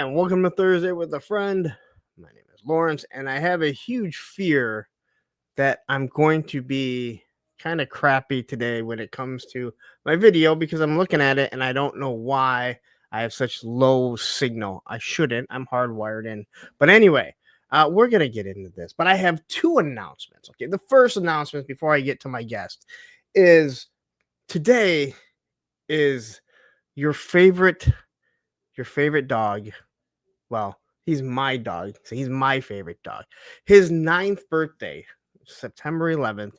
And welcome to Thursday with a Friend. My name is Lawrence, and I have a huge fear that I'm going to be kind of crappy today when it comes to my video because I'm looking at it and I don't know why I have such low signal. I shouldn't. I'm hardwired in. But anyway, we're going to get into this. But I have two announcements. Okay, the first announcement before I get to my guest is today is your favorite dog. Well, he's my dog, so he's my favorite dog. His 9th birthday, September 11th.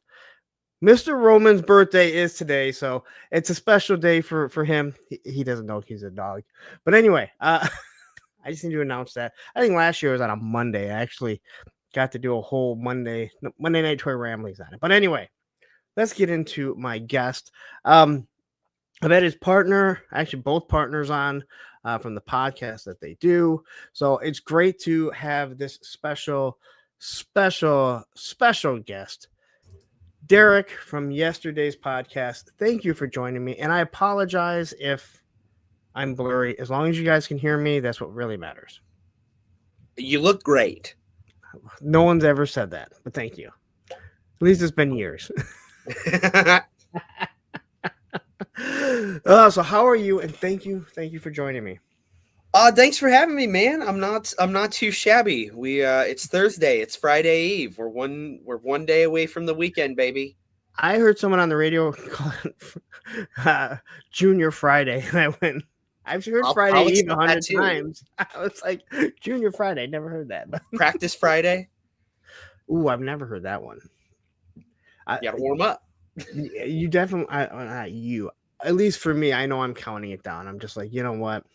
Mr. Roman's birthday is today, so it's a special day for him. He doesn't know he's a dog. But anyway, I just need to announce that. I think last year was on a Monday. I actually got to do a whole Monday night toy ramblings on it. But anyway, let's get into my guest. I've had his partner, actually both partners on from the podcast that they do. So it's great to have this special guest, Derek from yesterday's podcast. Thank you for joining me. And I apologize if I'm blurry. As long as you guys can hear me, that's what really matters. You look great. No one's ever said that, but thank you. At least it's been years. So how are you? And thank you for joining me. Thanks for having me, man. I'm not too shabby. It's Thursday. It's Friday Eve. We're one day away from the weekend, baby. I heard someone on the radio call it Junior Friday, and I've heard Friday Eve 100 times. I was like, Junior Friday. Never heard that. Practice Friday. Ooh, I've never heard that one. You gotta warm up. You definitely, not you. At least for me, I know I'm counting it down. I'm just like, you know what?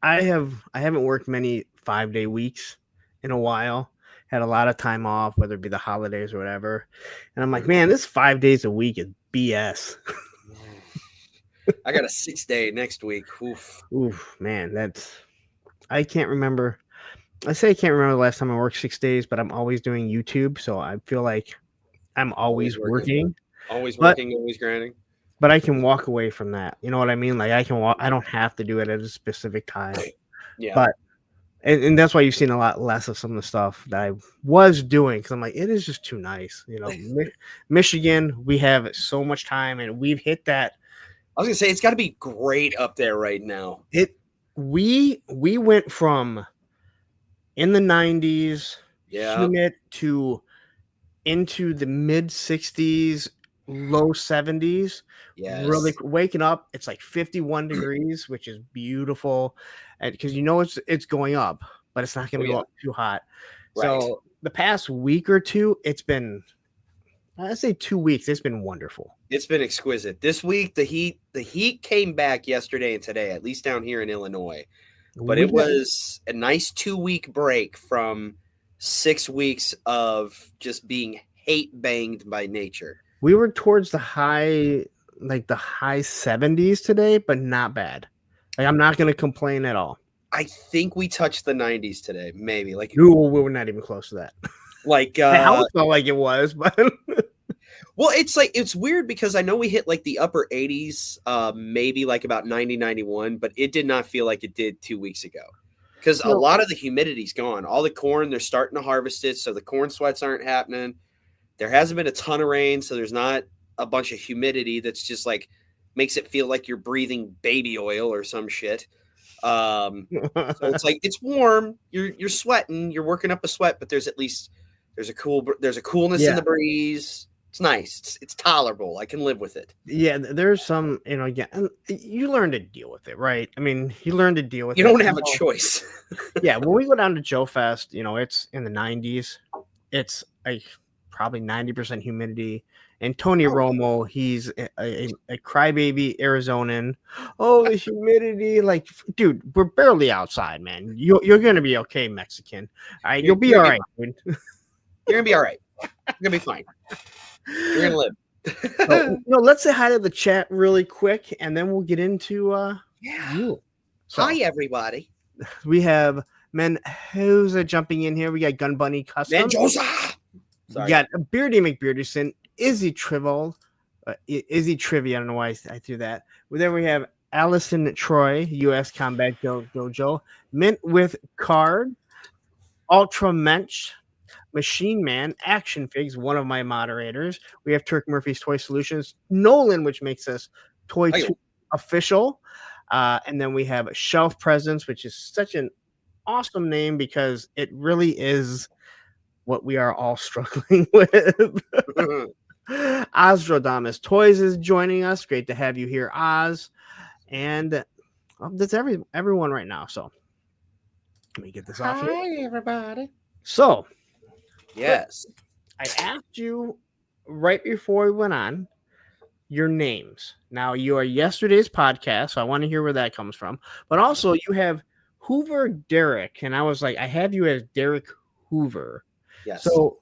I haven't worked many 5-day weeks in a while. Had a lot of time off, whether it be the holidays or whatever. And I'm like, man, this 5 days a week is BS. I got a 6-day next week. Oof, man, I can't remember. I can't remember the last time I worked 6 days, but I'm always doing YouTube, so I feel like I'm always working. Always working, always grinding. But I can walk away from that. You know what I mean? Like I can walk. I don't have to do it at a specific time. Yeah. But and that's why you've seen a lot less of some of the stuff that I was doing because I'm like, it is just too nice. You know, Michigan, we have so much time, and we've hit that. I was gonna say it's got to be great up there right now. We went from in the 90s, humid to into the mid 60s. Low 70s. Yes. Really waking up, it's like 51 degrees, which is beautiful, and because it's going up, but it's not going to go up too hot. Right. So the past week or two, it's been, I'd say 2 weeks, it's been wonderful. It's been exquisite. This week, the heat came back yesterday and today, at least down here in Illinois. But it was a nice 2-week break from 6 weeks of just being hate banged by nature. We were towards the high 70s today, but not bad. Like I'm not going to complain at all. I think we touched the 90s today, maybe. Like, we were not even close to that. Like, how it felt like it was, but well, it's weird because I know we hit like the upper 80s, maybe like about 90, 91, but it did not feel like it did 2 weeks ago because a lot of the humidity's gone. All the corn, they're starting to harvest it, so the corn sweats aren't happening. There hasn't been a ton of rain, so there's not a bunch of humidity that's just like makes it feel like you're breathing baby oil or some shit. So it's like it's warm, you're sweating, you're working up a sweat, but there's a coolness in the breeze. It's nice. It's tolerable. I can live with it. Yeah, there's some, again, you learn to deal with it, right? I mean, you learn to deal with it. You don't have a choice. Yeah, when we go down to Joe Fest, it's in the 90s. It's like probably 90% humidity. And Tony Romo, he's a crybaby Arizonan. Oh, the humidity. Like, dude, we're barely outside, man. You're going to be okay, Mexican. All right, you'll be all right. You're going to be all right. You're going to be fine. You're going to live. So, let's say hi to the chat really quick, and then we'll get into you. So, hi, everybody. We have Mendoza jumping in here. We got Gun Bunny Custom. Mendoza! We got Beardy McBearderson, Izzy Trivia. I don't know why I threw that. Well, then we have Allison Troy, U.S. Combat Dojo, Mint with Card, Ultra Mensch, Machine Man, Action Figs, one of my moderators. We have Turk Murphy's Toy Solutions, Nolan, which makes us Toy 2 official. And then we have Shelf Presence, which is such an awesome name because it really is what we are all struggling with. Ozrodamus Toys is joining us. Great to have you here, Oz. And that's everyone right now. So let me get this off here. Hi, everybody. So, yes, I asked you right before we went on your names. Now, you are yesterday's podcast, so I want to hear where that comes from. But also, you have Hoover Derek, and I was like, I have you as Derek Hoover. yes. So,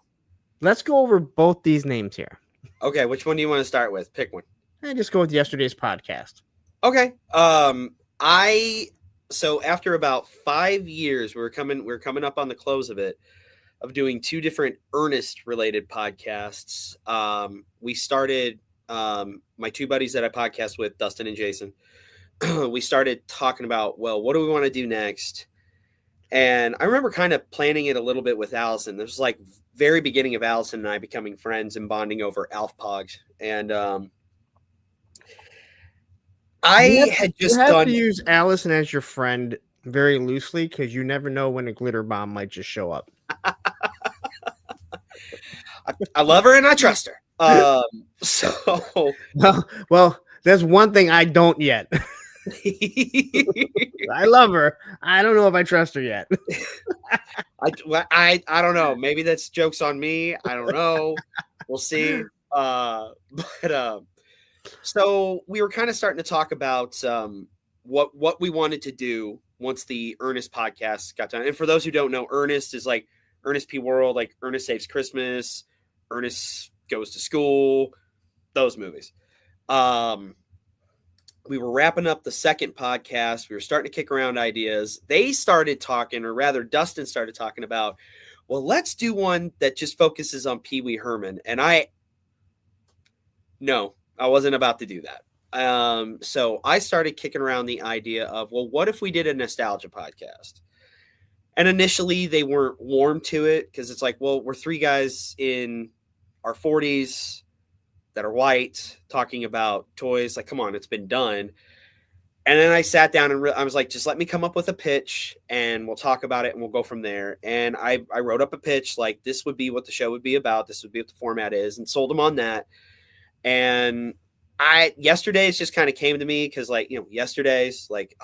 let's go over both these names here. Okay, which one do you want to start with? Pick one. I just go with yesterday's podcast. Okay. So after about 5 years, we're coming up on the close of it, of doing two different Ernest related podcasts. We started my two buddies that I podcast with, Dustin and Jason. We started talking about, well, what do we want to do next? And I remember kind of planning it a little bit with Allison. This was like very beginning of Allison and I becoming friends and bonding over Alf Pogs. And I had just done to use Allison as your friend very loosely because you never know when a glitter bomb might just show up. I love her and I trust her. Well, there's one thing I don't yet. I love her. I don't know if I trust her yet. I don't know. Maybe that's jokes on me. I don't know. We'll see. So we were kind of starting to talk about what we wanted to do once the Ernest podcast got done. And for those who don't know, Ernest is like Ernest P. World, like Ernest Saves Christmas, Ernest Goes to School, those movies. We were wrapping up the second podcast. We were starting to kick around ideas. They started talking, or rather Dustin started talking about, well, let's do one that just focuses on Pee Wee Herman. And I wasn't about to do that. So I started kicking around the idea of, well, what if we did a nostalgia podcast? And initially they weren't warm to it because it's like, well, we're three guys in our 40s that are white talking about toys. Like, come on, it's been done. And then I sat down and I was like, just let me come up with a pitch and we'll talk about it and we'll go from there. And I wrote up a pitch like this would be what the show would be about. This would be what the format is, and sold them on that. And yesterday's just kind of came to me because, like, yesterday's like,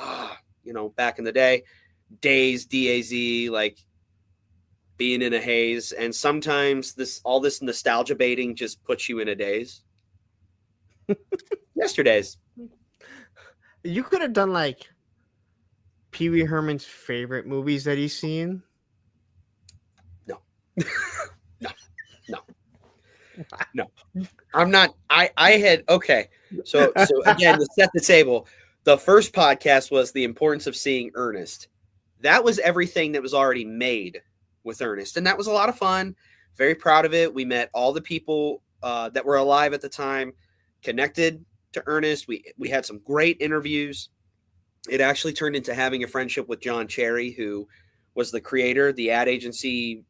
back in the day, days, DAZ, like being in a haze. And sometimes all this nostalgia baiting just puts you in a daze. Yesterday's. You could have done like Pee Wee Herman's favorite movies that he's seen. No. No, I'm not. I had, okay. So again, to set the table, the first podcast was the importance of seeing Ernest. That was everything that was already made with Ernest. And that was a lot of fun. Very proud of it. We met all the people that were alive at the time, connected to Ernest. We had some great interviews. It actually turned into having a friendship with John Cherry, who was the creator, the ad agency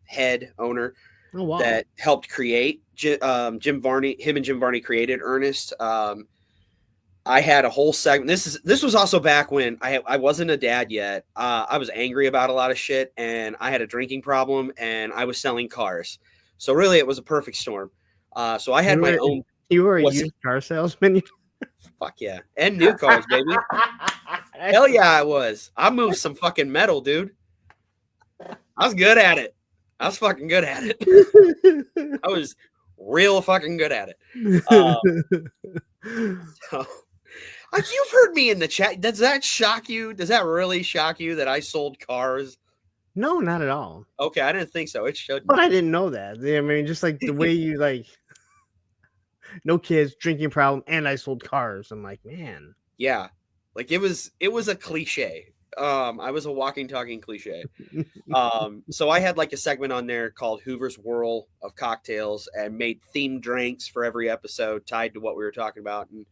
head owner. Oh, wow. That helped create Jim Varney. Him and Jim Varney created Ernest. I had a whole segment. This was also back when I wasn't a dad yet. I was angry about a lot of shit, and I had a drinking problem, and I was selling cars. So really, it was a perfect storm. So I had my own. You were a used car salesman. Fuck yeah, and new cars, baby. Hell yeah, I was. I moved some fucking metal, dude. I was good at it. I was fucking good at it. I was real fucking good at it. So, like, you've heard me in the chat. Does that shock you? Does that really shock you that I sold cars? No, not at all. Okay, I didn't think so. It should. But I didn't know that. I mean, just like the way you like, no kids, drinking problem, and I sold cars. I'm like, man. Yeah, like it was a cliche. I was a walking, talking cliche. So I had like a segment on there called Hoover's Whirl of Cocktails and made themed drinks for every episode tied to what we were talking about. And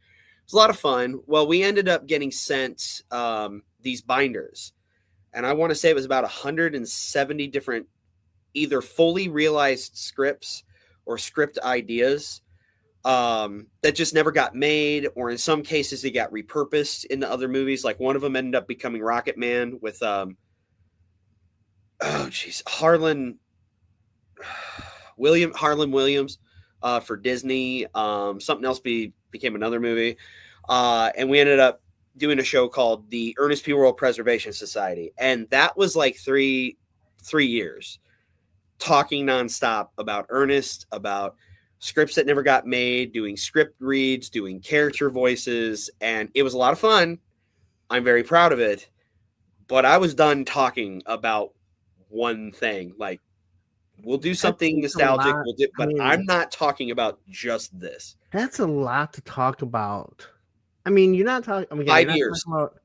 was a lot of fun. Well, we ended up getting sent these binders, and I want to say it was about 170 different either fully realized scripts or script ideas that just never got made, or in some cases they got repurposed into other movies. Like one of them ended up becoming Rocket Man with Harlan Williams for Disney. Something else became another movie, and we ended up doing a show called the Ernest P. World Preservation Society, and that was like three years talking nonstop about Ernest, about scripts that never got made, doing script reads, doing character voices, and it was a lot of fun. I'm very proud of it, but I was done talking about one thing. Like, we'll do something nostalgic, but I'm not talking about just this. That's a lot to talk about. I mean, you're not talking. I mean, 5 years. About,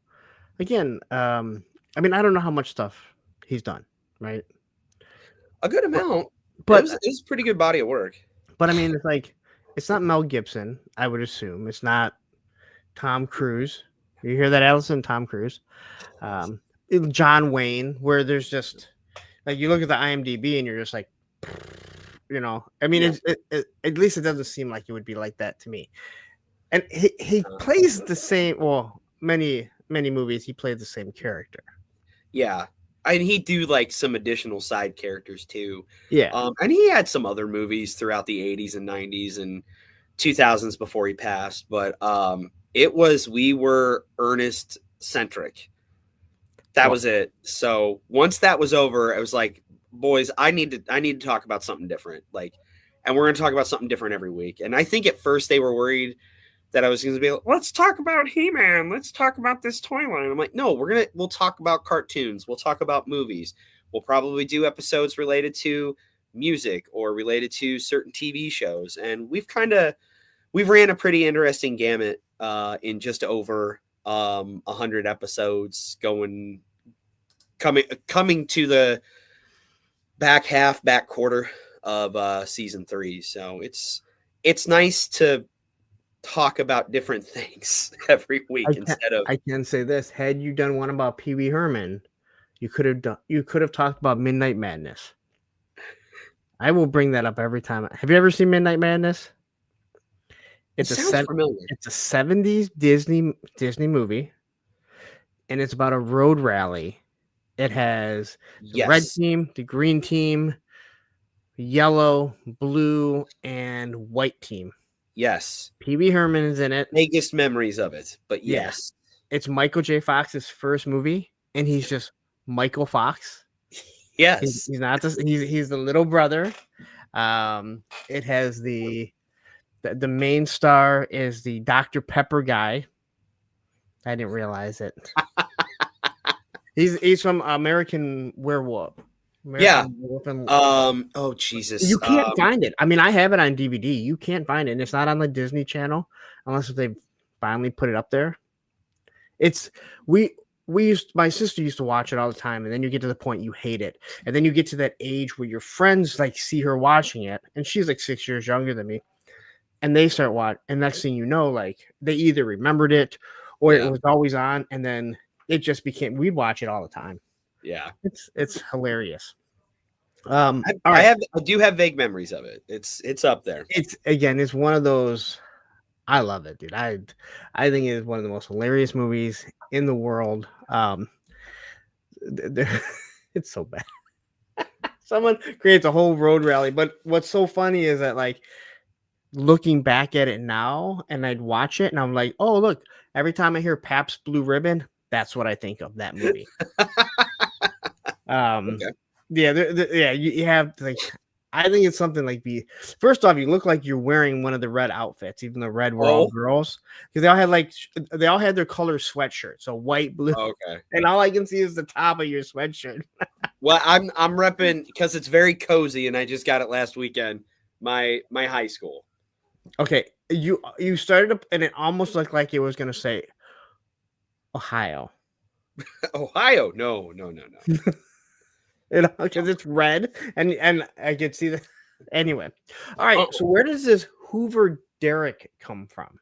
again, I mean, I don't know how much stuff he's done, right? A good amount, but it was a pretty good body of work. But I mean, it's like, it's not Mel Gibson, I would assume. It's not Tom Cruise. You hear that, Allison? Tom Cruise. John Wayne, where there's just, like, you look at the IMDb and you're just like, you know, I mean, at least it doesn't seem like it would be like that to me. And he plays the same, well, many movies, he played the same character. Yeah. And he'd do like some additional side characters too. Yeah. And he had some other movies throughout the 80s and 90s and 2000s before he passed. But we were Ernest centric. That was it. So once that was over, I was like, boys, I need to talk about something different. Like, and we're going to talk about something different every week. And I think at first they were worried that I was going to be like, let's talk about He-Man. Let's talk about this toy line. I'm like, no, we'll talk about cartoons. We'll talk about movies. We'll probably do episodes related to music or related to certain TV shows. And we've ran a pretty interesting gamut in just over 100 episodes coming to the back quarter of season 3. So it's nice to talk about different things every week I can say this: had you done one about Pee Wee Herman, you could have talked about Midnight Madness. I will bring that up every time. Have you ever seen Midnight Madness? It sounds familiar. It's a 70s Disney movie, and it's about a road rally. It has the red team, the green team, yellow, blue, and white team. Yes. Pee Wee Herman is in it. Vaguest memories of it, but yes. It's Michael J. Fox's first movie, and he's just Michael Fox. Yes. He's not just he's the little brother. It has the main star is the Dr. Pepper guy. I didn't realize it. He's from American Werewolf. Oh Jesus! You can't find it. I mean, I have it on DVD. You can't find it, and it's not on the Disney Channel unless they finally put it up there. My sister used to watch it all the time, and then you get to the point you hate it, and then you get to that age where your friends like see her watching it, and she's like 6 years younger than me, and they start watching, and next thing you know, like they either remembered it or it was always on, and then it just became we'd watch it all the time. Yeah, it's hilarious. I do have vague memories of it. It's up there. It's one of those. I love it, dude. I think it is one of the most hilarious movies in the world. It's so bad. Someone creates a whole road rally, but what's so funny is that, like, looking back at it now, and I'd watch it, and I'm like, oh look! Every time I hear Pabst Blue Ribbon, that's what I think of that movie. Okay. Yeah, you have like, I think it's something like first off, you look like you're wearing one of the red outfits, even the red were all girls, because they all had their color sweatshirts, so white, blue. Okay. And all I can see is the top of your sweatshirt. Well, I'm repping because it's very cozy, and I just got it last weekend. My high school. Okay, you started up, and it almost looked like it was gonna say Ohio. Ohio? No. Because it's red, and I could see that. Anyway, all right. So where does this Hoover Derrick come from?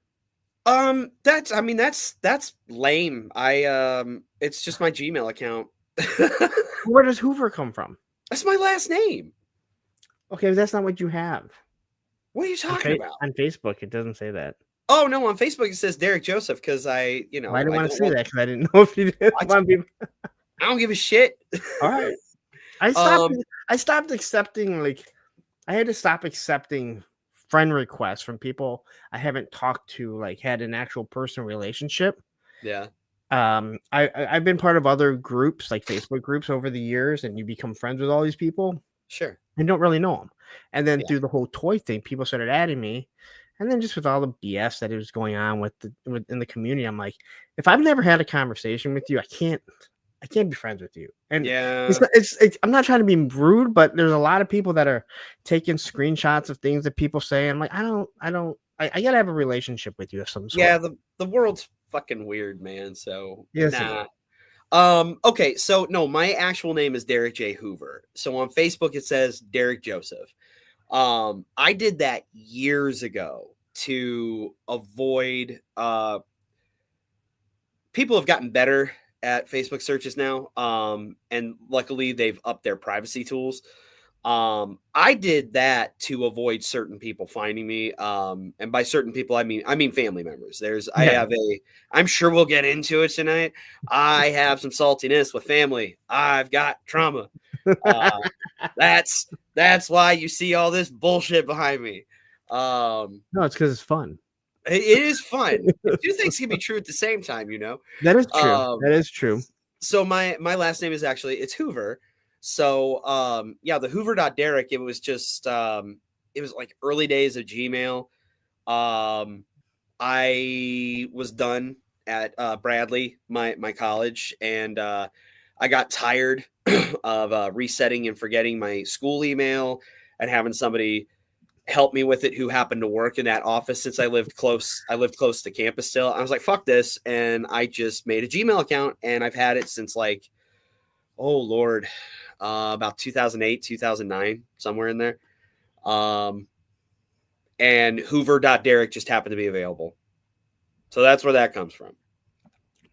That's lame. It's just my Gmail account. Where does Hoover come from? That's my last name. Okay, that's not what you have. What are you talking about? On Facebook, it doesn't say that. Oh no, on Facebook it says Derek Joseph because I didn't want to say that because I didn't know if you did. I don't give a shit. All right, I stopped accepting. Like, I had to stop accepting friend requests from people I haven't talked to, like had an actual personal relationship. Yeah. I've been part of other groups, like Facebook groups, over the years, and you become friends with all these people. Sure. And don't really know them. And then through the whole toy thing, people started adding me. And then just with all the BS that was going on in the community, I'm like, if I've never had a conversation with you, I can't be friends with you. And I'm not trying to be rude, but there's a lot of people that are taking screenshots of things that people say. I'm like, I gotta have a relationship with you of some sort. Yeah, the world's fucking weird, man. So yes, nah. Okay, so no, my actual name is Derek J. Hoover. So on Facebook it says Derek Joseph. I did that years ago to avoid people have gotten better at Facebook searches now. And luckily they've upped their privacy tools. I did that to avoid certain people finding me. And by certain people, I mean family members. I'm sure we'll get into it tonight. I have some saltiness with family. I've got trauma. That's why you see all this bullshit behind me. No, it's because it's fun. It is fun. Two things can be true at the same time, you know. That is true. That is true. So my last name is it's Hoover. So the Hoover.Derek, it was just it was like early days of Gmail. I was done at Bradley, my college, and I got tired of resetting and forgetting my school email and having somebody help me with it who happened to work in that office since I lived close to campus still. I was like, fuck this. And I just made a Gmail account and I've had it since like, oh Lord, about 2008, 2009, somewhere in there. And Hoover.Derek just happened to be available. So that's where that comes from.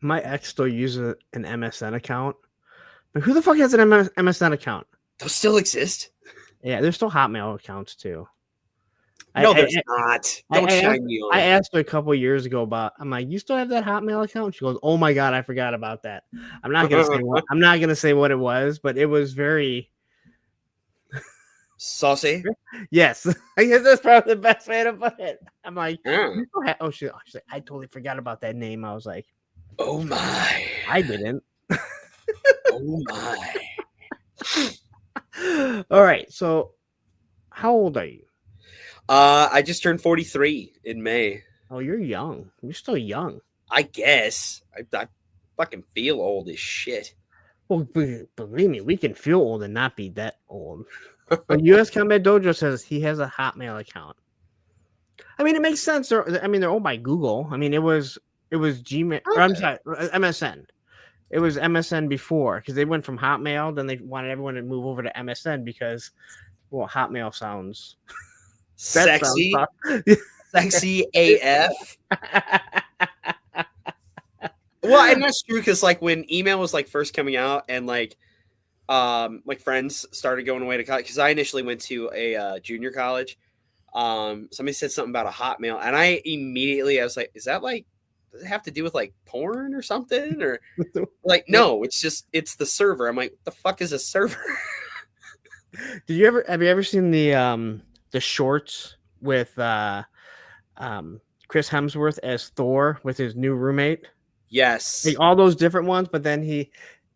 My ex still uses an MSN account. But who the fuck has an MSN account? Those still exist? Yeah, there's still Hotmail accounts too. No, there's not. Don't shine me on. I asked her a couple years ago about. I'm like, you still have that Hotmail account? She goes, "Oh my god, I forgot about that." I'm not gonna say what. I'm not gonna say what it was, but it was very saucy. Yes, I guess that's probably the best way to put it. I'm like, she's like, I totally forgot about that name. I was like, oh my, I didn't. Oh my. All right, so how old are you? I just turned 43 in May. Oh, you're young. You're still young. I guess. I fucking feel old as shit. Well, believe me, we can feel old and not be that old. But U.S. Combat Dojo says he has a Hotmail account. I mean, it makes sense. They're owned by Google. I mean, it was Gmail. Okay. Or, I'm sorry, MSN. It was MSN before because they went from Hotmail. Then they wanted everyone to move over to MSN because, well, Hotmail sounds sexy, sexy AF. Well, and that's true because like when email was like first coming out and like friends started going away to college because I initially went to a junior college. Somebody said something about a Hotmail, and I was like, is that like? Does it have to do with like porn or something? Or like, no, it's the server. I'm like, what the fuck is a server? Have you ever seen the shorts with Chris Hemsworth as Thor with his new roommate? Yes. Like all those different ones, but then he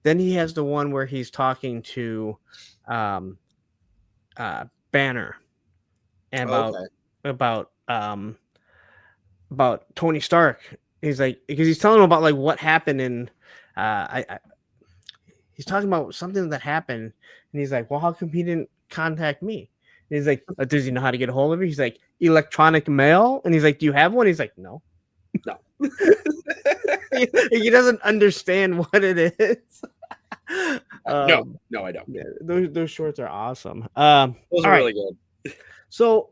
has the one where he's talking to Banner and about Tony Stark. He's like, because he's telling him about like what happened in he's talking about something that happened, and he's like, well, how come he didn't contact me? And he's like, does he know how to get a hold of you? He's like, electronic mail. And he's like, do you have one? He's like, no. He doesn't understand what it is. No, I don't. Yeah, those shorts are awesome. Those are really good. So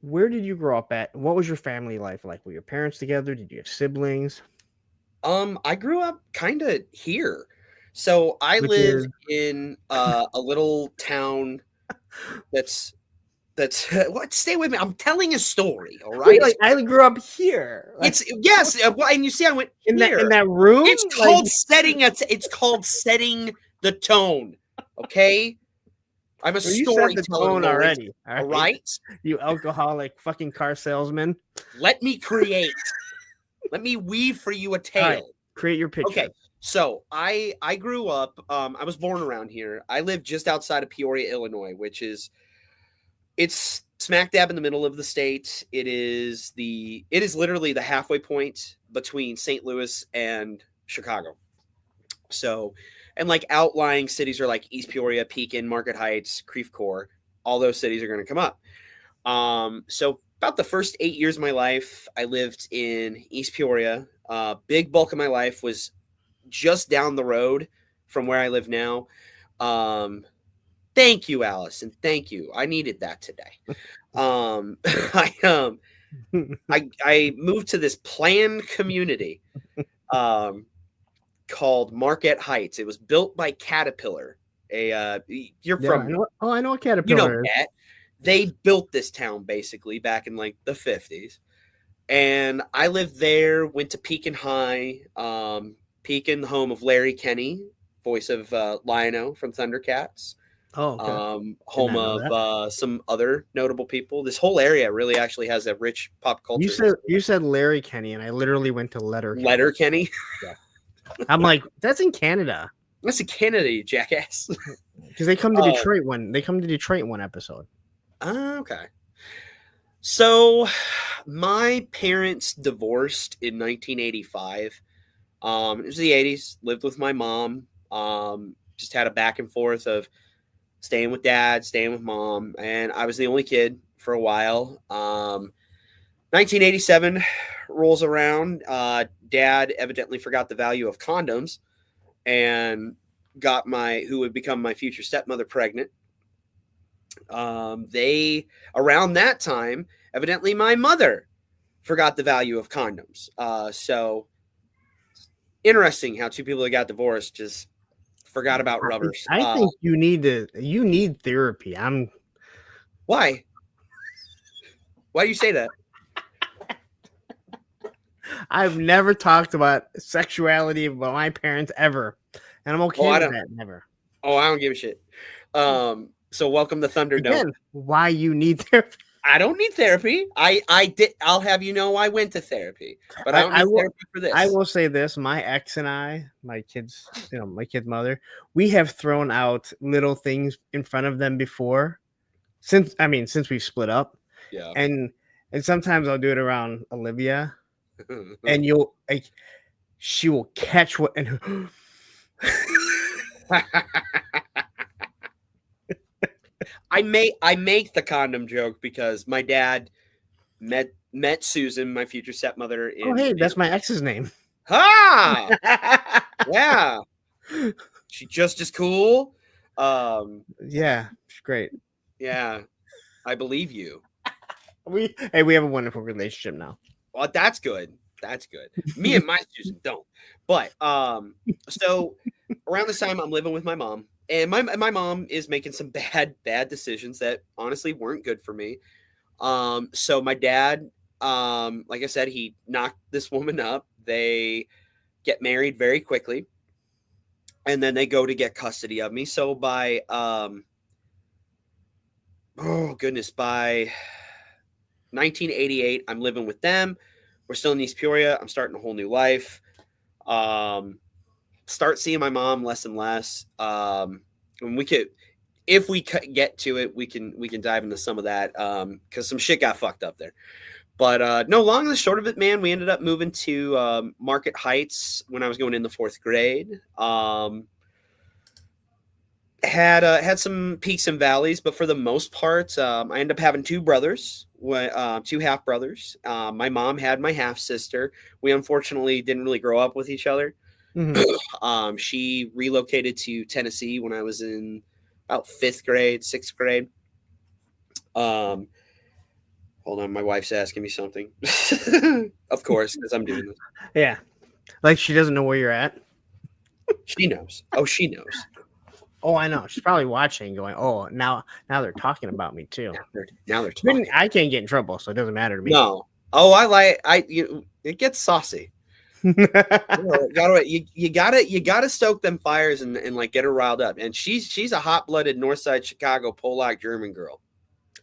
where did you grow up at? What was your family life like? Were your parents together? Did you have siblings? I grew up kind of here. So I Which live is in a little town that's what? Stay with me. I'm telling a story. All right. like I grew up here, like It's yes. And you see, I went in here. that room. It's Like called setting. It's called setting the tone. Okay. I'm a well, you set the storyteller, tone Lawrence. already. All All right, right. you alcoholic fucking car salesman. Let me create. Let me weave for you a All right, tale. create your picture. Okay. So I grew up. I was born around here. I live just outside of Peoria, Illinois, which is it's smack dab in the middle of the state. It is literally the halfway point between St. Louis and Chicago. So, and like outlying cities are like East Peoria, Pekin, Market Heights, Creve Coeur. All those cities are going to come up. So about the first 8 years of my life, I lived in East Peoria. Big bulk of my life was just down the road from where I live now. Thank you, Allison. Thank you. I needed that today. I moved to this planned community called Marquette Heights. It was built by Caterpillar. You're Yeah, from I know what you know Caterpillar is. that they built this town basically back in like the 50s, and I lived there. Went to Pekin High, Pekin, the home of Larry Kenny, voice of Lion-O from Thundercats. Oh, okay. Did Home not know that. of some other notable people. This whole area really actually has a rich pop culture history. You said Larry Kenny, and I literally went to Letter Kenny. Letter Kenny. Yeah. I'm like, that's in Canada. That's a Kennedy, jackass. Because they come to Detroit one episode. Okay. So my parents divorced in 1985. It was the 80s. Lived with my mom. Just had a back and forth of staying with dad, staying with mom, and I was the only kid for a while. 1987 rolls around. Dad evidently forgot the value of condoms and got who would become my future stepmother pregnant. They around that time, evidently my mother forgot the value of condoms. So interesting how two people that got divorced just forgot about rubbers. I think you need therapy. Why? Why do you say that? I've never talked about sexuality with my parents ever, and I'm okay with that. Never. Oh, I don't give a shit. So welcome to Thunderdome. Again, why you need therapy? I don't need therapy. I did. I'll have you know I went to therapy, but I don't need therapy for this. I will say this: my ex and I, my kids, my kid's mother, we have thrown out little things in front of them before, since we've split up. Yeah. And sometimes I'll do it around Olivia, and she will catch what and. I make the condom joke because my dad met Susan, my future stepmother. That's my ex's name. Ha! Yeah, she's just as cool. Yeah, she's great. Yeah, I believe you. We have a wonderful relationship now. Well, that's good. That's good. Me and my Susan don't. But so around this time, I'm living with my mom. And my mom is making some bad decisions that honestly weren't good for me. So my dad, like I said, he knocked this woman up. They get married very quickly, and then they go to get custody of me. So by by 1988, I'm living with them. We're still in East Peoria. I'm starting a whole new life. Start seeing my mom less and less. And if we get to it, we can dive into some of that because some shit got fucked up there. But no, long and the short of it, man, we ended up moving to Market Heights when I was going in the 4th grade. Had some peaks and valleys, but for the most part, I ended up having 2 brothers, 2 half brothers. My mom had my half sister. We unfortunately didn't really grow up with each other. Mm-hmm. She relocated to Tennessee when I was in about 5th grade, 6th grade. Hold on, my wife's asking me something. Of course, because I'm doing this. Yeah. Like she doesn't know where you're at. She knows. Oh, she knows. Oh, I know. She's probably watching, going, "Oh, now they're talking about me too." Now they're talking. I can't get in trouble, so it doesn't matter to me. No. Oh, it gets saucy. You gotta stoke them fires and like get her riled up. And she's a hot-blooded Northside Chicago Polak German girl.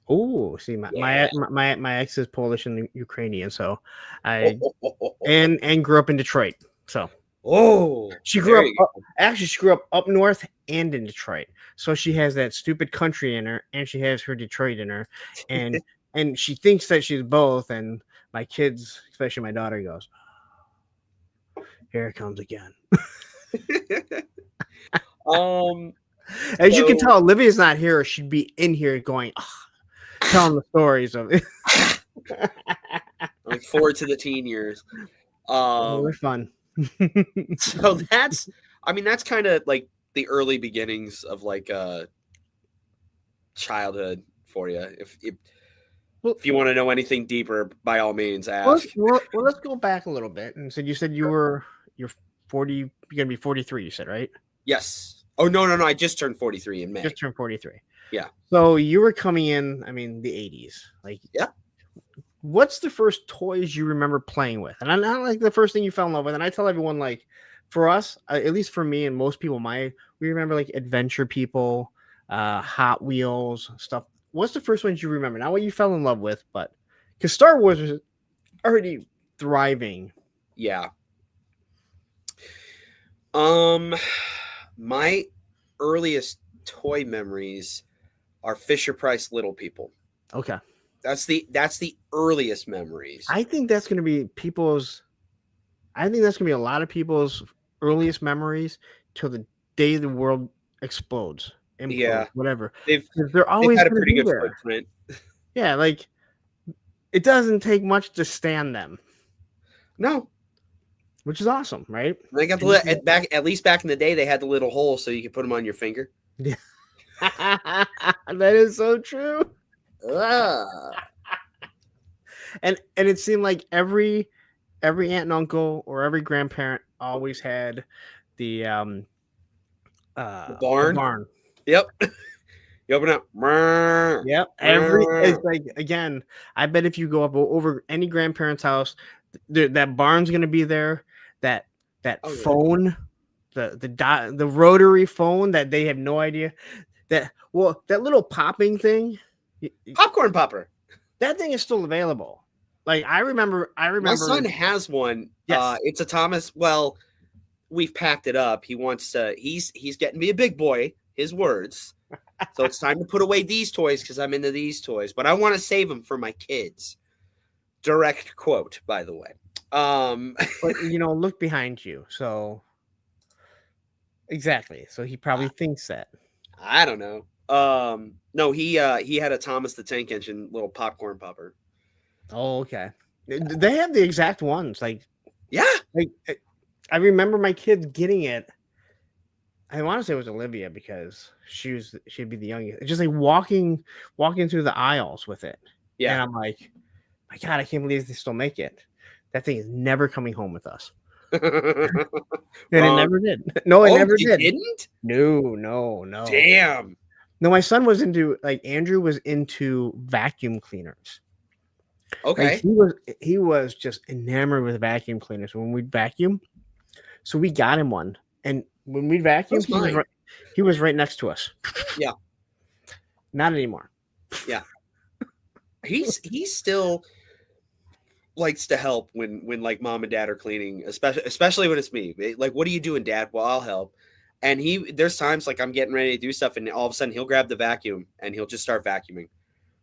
Oh, see, my ex is Polish and Ukrainian, so and grew up in Detroit. So she grew up up north and in Detroit. So she has that stupid country in her, and she has her Detroit in her, and and she thinks that she's both. And my kids, especially my daughter, goes, "Here it comes again." As you can tell, Olivia's not here. She'd be in here going, telling the stories of it. Look forward to the teen years. They're fun. So that's kind of like the early beginnings of like childhood for you. If you want to know anything deeper, by all means, ask. Well, let's go back a little bit. And you said you're 40. You're gonna be 43. You said, right? Yes. Oh no! I just turned 43 in May. Just turned 43. Yeah. So you were coming in. The 80s. Like, yeah. What's the first toys you remember playing with? And I'm not like the first thing you fell in love with. And I tell everyone, like, for us, at least for me and most people, we remember like Adventure People, Hot Wheels, stuff. What's the first ones you remember? Not what you fell in love with, but because Star Wars was already thriving. Yeah. My earliest toy memories are Fisher-Price Little People. Okay. That's the earliest memories. I think that's going to be a lot of people's earliest memories till the day the world explodes. Yeah. Whatever. They're always had a pretty good footprint. Yeah. Like, it doesn't take much to stand them. No. Which is awesome, right? They got at least back in the day, they had the little hole so you could put them on your finger. Yeah. That is so true. And it seemed like every aunt and uncle or every grandparent always had the barn. Yep. You open up. Yep. It's like, again, I bet if you go up over any grandparent's house, that barn's gonna be there. That phone, the rotary phone that they have no idea. That little popping thing. Popcorn popper. That thing is still available. Like, I remember. My son has one. Yes. It's a Thomas. Well, we've packed it up. He wants to. He's getting to be a big boy. His words. So it's time to put away these toys because I'm into these toys. But I want to save them for my kids. Direct quote, by the way. But look behind you. So exactly. So he probably thinks that. I don't know. No, he had a Thomas the Tank Engine little popcorn popper. Oh, okay. They have the exact ones. Like, yeah. Like, I remember my kids getting it. I want to say it was Olivia because she'd be the youngest. Just like walking through the aisles with it. Yeah. And I'm like, my God, I can't believe they still make it. That thing is never coming home with us. And it never did. No, it never did. Didn't? No. Damn. No, my son was Andrew was into vacuum cleaners. Okay. Like, he was just enamored with vacuum cleaners when we'd vacuum. So we got him one. And when we'd vacuum, he was right next to us. Yeah. Not anymore. Yeah. He still likes to help when like mom and dad are cleaning, especially when it's me. Like, what are you doing, Dad? Well, I'll help. And there's times like I'm getting ready to do stuff, and all of a sudden he'll grab the vacuum and he'll just start vacuuming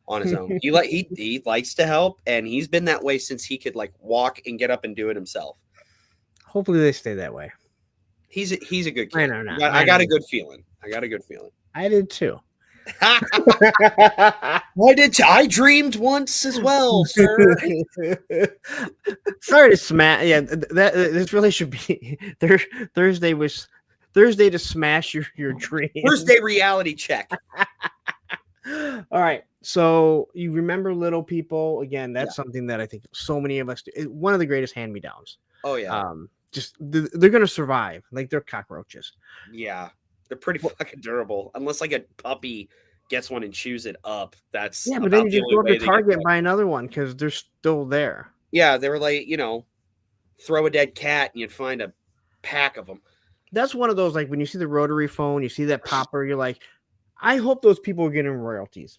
on his own. He likes to help, and he's been that way since he could like walk and get up and do it himself. Hopefully they stay that way. He's a good kid. I got a good feeling. I did too. I dreamed once as well, sir. Sorry to smash. Yeah, this really should be Thursday to smash your dream. Thursday reality check. All right. So you remember Little People again? That's Yeah. something that I think so many of us do. One of the greatest hand-me-downs. Oh yeah. Just they're gonna survive. Like they're cockroaches. Yeah. They're pretty fucking durable. Unless like a puppy gets one and chews it up. That's Yeah, but then about you the just only go to way they get Target and back. buy another one because they're still there. Yeah, they were like, throw a dead cat and you'd find a pack of them. That's one of those, like when you see the rotary phone, you see that popper, you're like, I hope those people are getting royalties.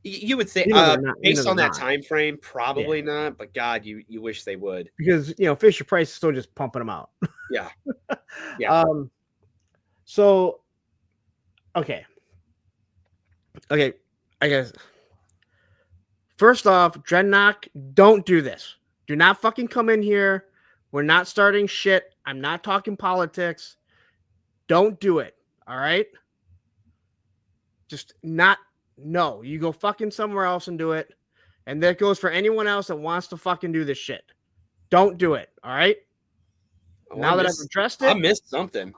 You would think, They're not. based They're on that not. time frame, probably not. But God, you wish they would, because Fisher Price is still just pumping them out. Yeah, yeah. So, okay, I guess. First off, Dreadnought, don't do this. Do not fucking come in here. We're not starting shit. I'm not talking politics. Don't do it. All right? Just not. No, you go fucking somewhere else and do it. And that goes for anyone else that wants to fucking do this shit. Don't do it. All right? Now that I've addressed it, I missed something.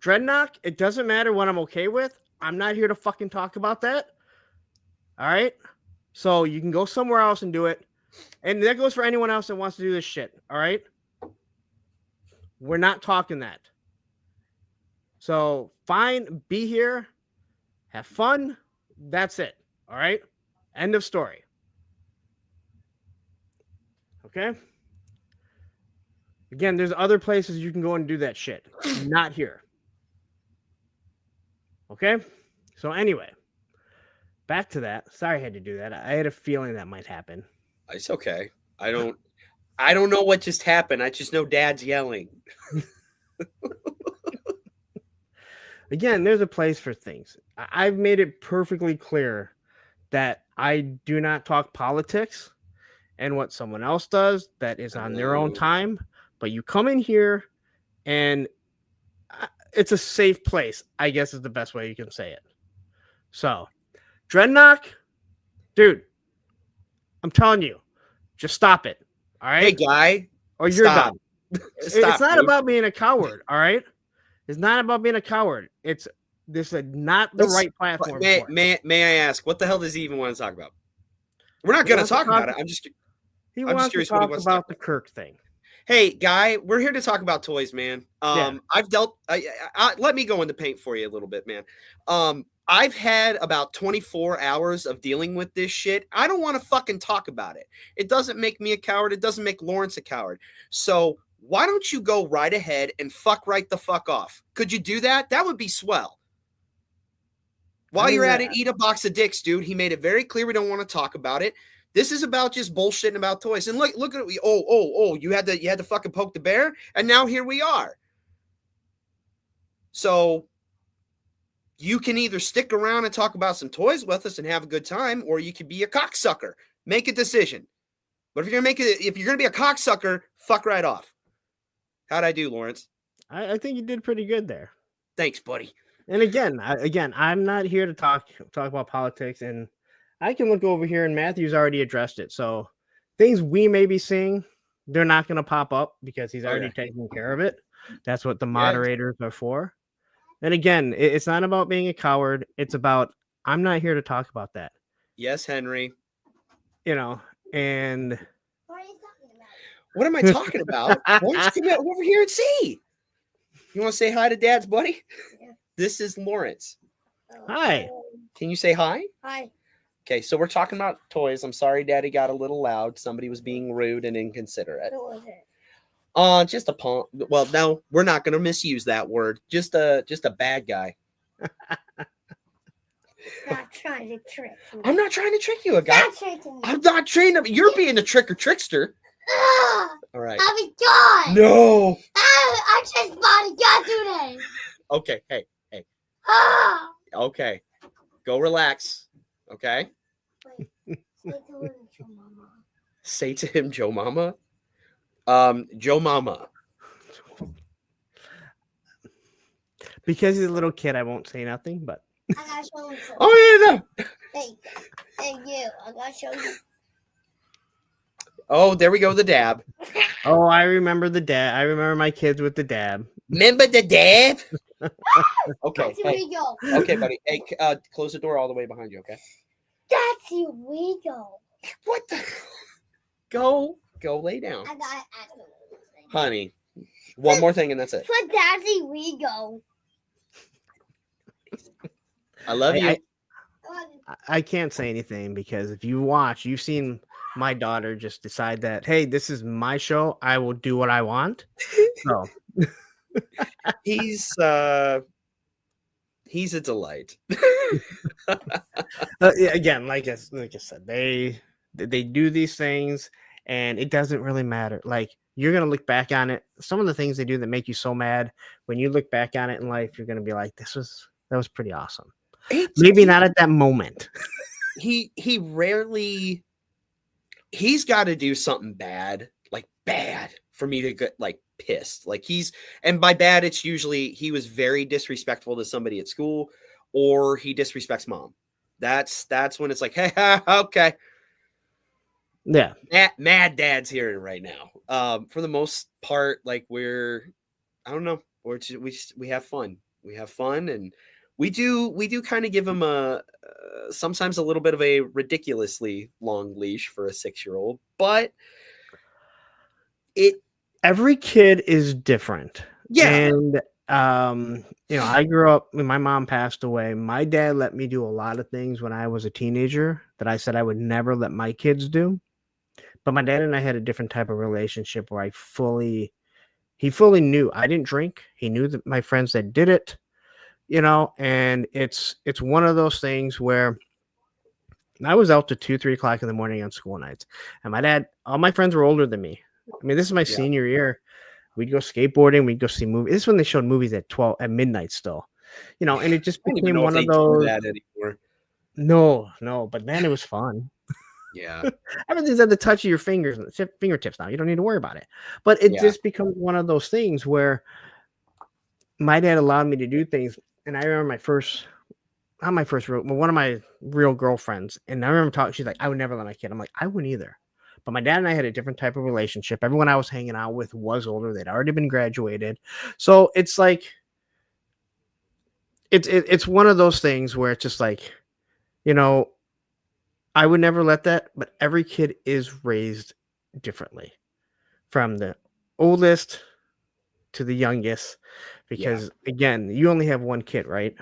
Dreadnought, it doesn't matter what I'm okay with. I'm not here to fucking talk about that. All right? So you can go somewhere else and do it. And that goes for anyone else that wants to do this shit. All right? We're not talking that. So fine, be here, have fun. That's it. All right? End of story. Okay? Again, there's other places you can go and do that shit. Not here. Okay? So anyway, back to that. Sorry I had to do that. I had a feeling that might happen. It's okay. I don't know what just happened. I just know Dad's yelling. Again, there's a place for things. I've made it perfectly clear that I do not talk politics, and what someone else does, that is on their own time. But you come in here and it's a safe place, I guess is the best way you can say it. So, Dreadnought, dude, I'm telling you, just stop it. All right? Hey, guy. Or you're done. It's not about being a coward. All right? It's not about being a coward. This is not the right platform. May I ask, what the hell does he even want to talk about? We're not going to talk about it. He wants to talk about the Kirk thing. Hey, guy, we're here to talk about toys, man. I've dealt. Let me go into paint for you a little bit, man. I've had about 24 hours of dealing with this shit. I don't want to fucking talk about it. It doesn't make me a coward. It doesn't make Lawrence a coward. So why don't you go right ahead and fuck right the fuck off? Could you do that? That would be swell. While you're at it, eat a box of dicks, dude. He made it very clear we don't want to talk about it. This is about just bullshitting about toys. And look at it. Oh, you had to fucking poke the bear, and now here we are. So you can either stick around and talk about some toys with us and have a good time, or you could be a cocksucker. Make a decision. But if you're gonna be a cocksucker, fuck right off. How'd I do, Lawrence? I think you did pretty good there. Thanks, buddy. And again, I'm not here to talk about politics, and I can look over here, and Matthew's already addressed it. So things we may be seeing, they're not going to pop up because he's already taken care of it. That's what the moderators are for. And again, it's not about being a coward. It's about, I'm not here to talk about that. Yes, Henry. And what am I talking about? Why don't you come over here and see? You want to say hi to Dad's buddy? Yeah. This is Lawrence. Hi. Can you say hi? Hi. Okay, so we're talking about toys. I'm sorry Daddy got a little loud. Somebody was being rude and inconsiderate. Who was it? Just a punk. Well, no, we're not going to misuse that word. Just a bad guy. Not trying to trick you. I'm not trying to trick you, a guy. I'm not trying to. You're being a trick or trickster. All right. I'll be gone. No. I just bought a gun today. Okay. Hey. Okay. Go relax. Okay. Wait, say to him, Joe Mama. Joe Mama. Because he's a little kid, I won't say nothing, but. I gotta show him something. Oh, yeah, no. Hey, you. I gotta show you. Oh, there we go, the dab. Oh, I remember the dab. I remember my kids with the dab. Remember the dab? Okay, That's hey, illegal. okay, buddy. Hey, close the door all the way behind you. Okay. That's illegal. What the? Go lay down, I got ask him. honey. One more thing, and that's it. But that's illegal. I love you. I can't say anything because if you watch, you've seen my daughter just decide that, hey, this is my show. I will do what I want. So He's a delight. again, like I said, they do these things, and it doesn't really matter. Like you're gonna look back on it. Some of the things they do that make you so mad, when you look back on it in life, you're gonna be like, that was pretty awesome. Maybe not at that moment. He rarely. He's got to do something bad, like bad, for me to get like pissed. Like and by bad, it's usually he was very disrespectful to somebody at school, or he disrespects mom. That's when it's like, hey, okay, Yeah. Mad dad's here right now. For the most part, like I don't know, we have fun. We have fun, and we do kind of give him sometimes a little bit of a ridiculously long leash for a 6-year-old, but every kid is different. Yeah. And I grew up when my mom passed away. My dad let me do a lot of things when I was a teenager that I said I would never let my kids do. But my dad and I had a different type of relationship where he fully knew I didn't drink. He knew that my friends that did it, and it's one of those things where I was out to 2-3 o'clock in the morning on school nights, and my dad, all my friends were older than me. I mean, this is my senior year. We'd go skateboarding. We'd go see movies. This is when they showed movies at midnight still, and it just became one of those. That anymore. No, but man, it was fun. Yeah. Everything's at the touch of your fingertips now. You don't need to worry about it. But it just becomes one of those things where my dad allowed me to do things. And I remember one of my real girlfriends. And I remember talking, she's like, I would never let my kid. I'm like, I wouldn't either. But my dad and I had a different type of relationship. Everyone I was hanging out with was older. They'd already been graduated. So it's like, it's one of those things where it's just like, I would never let that, but every kid is raised differently from the oldest to the youngest, because again, you only have one kid, right?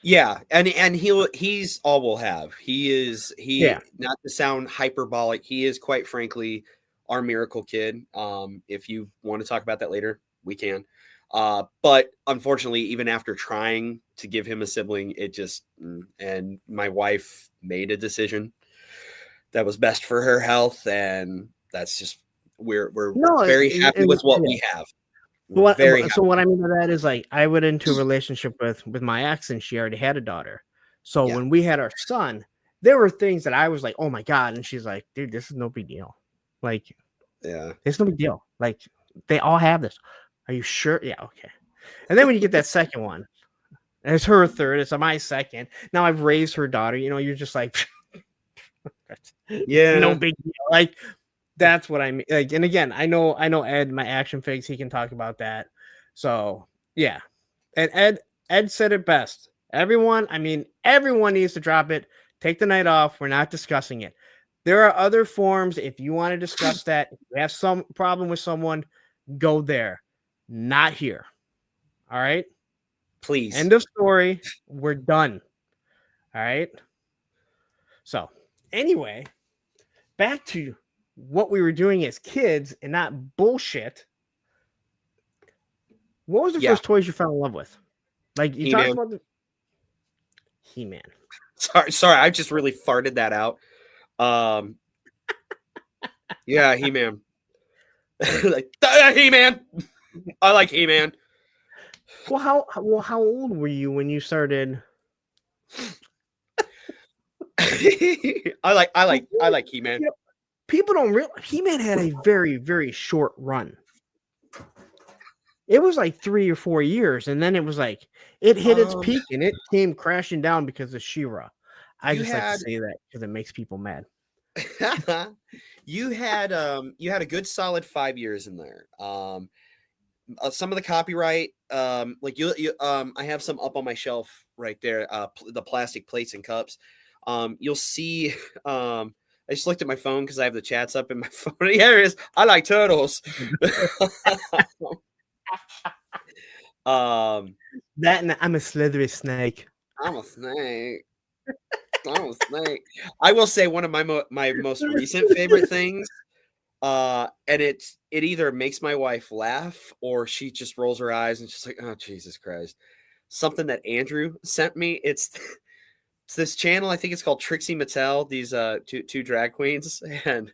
Yeah, and he's all we'll have. Not to sound hyperbolic, he is quite frankly our miracle kid. If you want to talk about that later, we can. But unfortunately, even after trying to give him a sibling, and my wife made a decision that was best for her health, and that's just we're very happy with what we have. So what I mean by that is, like, I went into a relationship with my ex, and she already had a daughter. So when we had our son, there were things that I was like, oh my God. And she's like, dude, this is no big deal. Like, it's no big deal. Like, they all have this. Are you sure? Yeah. Okay. And then when you get that second one, and it's her third, it's my second. Now I've raised her daughter, you're just like, no big deal. Like, that's what I mean. Like, and again, I know Ed, my action figs, he can talk about that. So yeah. And Ed said it best. Everyone needs to drop it. Take the night off. We're not discussing it. There are other forms. If you want to discuss that, if you have some problem with someone, go there. Not here. All right. Please. End of story. We're done. All right. So anyway, back to what we were doing as kids and not bullshit. What was the first toys you fell in love with? Like, you talked about the He-Man. Sorry, I just really farted that out. Yeah, He-Man. Like, He-Man. I like He-Man. Well, how old were you when you started? I like He-Man. People don't realize He-Man had a very, very short run. It was like 3 or 4 years, and then it was like it hit its peak and it came crashing down because of She-Ra. I just like to say that because it makes people mad. You had a good solid 5 years in there. some of the copyright, like I have some up on my shelf right there, the plastic plates and cups. You'll see, I just looked at my phone because I have the chats up in my phone. Yeah, it is. I like turtles. That and I'm a slithery snake. I'm a snake. I'm a snake. I will say one of my most recent favorite things, and it either makes my wife laugh or she just rolls her eyes and she's like, "Oh, Jesus Christ!" Something that Andrew sent me. It's this channel. I think it's called Trixie Mattel. These two drag queens, and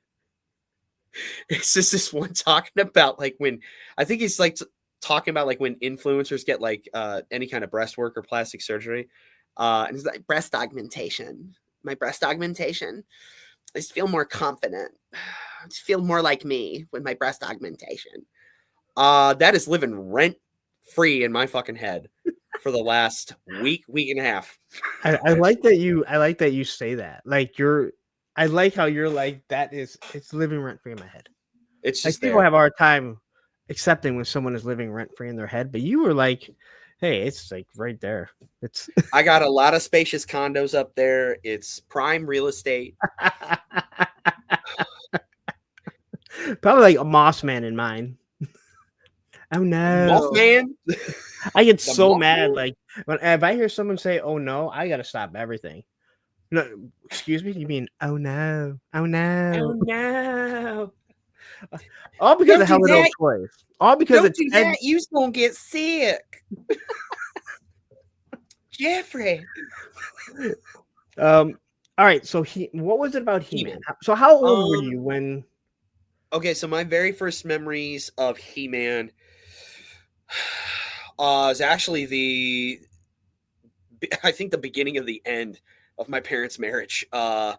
it's just this one talking about like when I think he's like talking about like when influencers get like any kind of breast work or plastic surgery. And it's like breast augmentation. My breast augmentation. I just feel more confident. I just feel more like me with my breast augmentation. That is living rent free in my fucking head for the last week and a half. I like that you say that. Like I like how you're like it's living rent free in my head. It's Like just people there. have a hard time accepting when someone is living rent free in their head, but you were like, hey, it's like right there. It's I got a lot of spacious condos up there. It's prime real estate. probably like a Moss Man in mine. Oh no, Mothman. I get The so Mothman? mad. Like if I hear someone say, "Oh no," I gotta stop everything. No, excuse me. You mean, oh no, oh no, no! all because Don't of do Hello that. Toys. All because Don't it's do Ed. that. You're gonna get sick, Jeffrey. All right. So what was it about He-Man? So how old were you when? Okay, so my very first memories of He-Man is actually I think the beginning of the end of my parents' marriage. It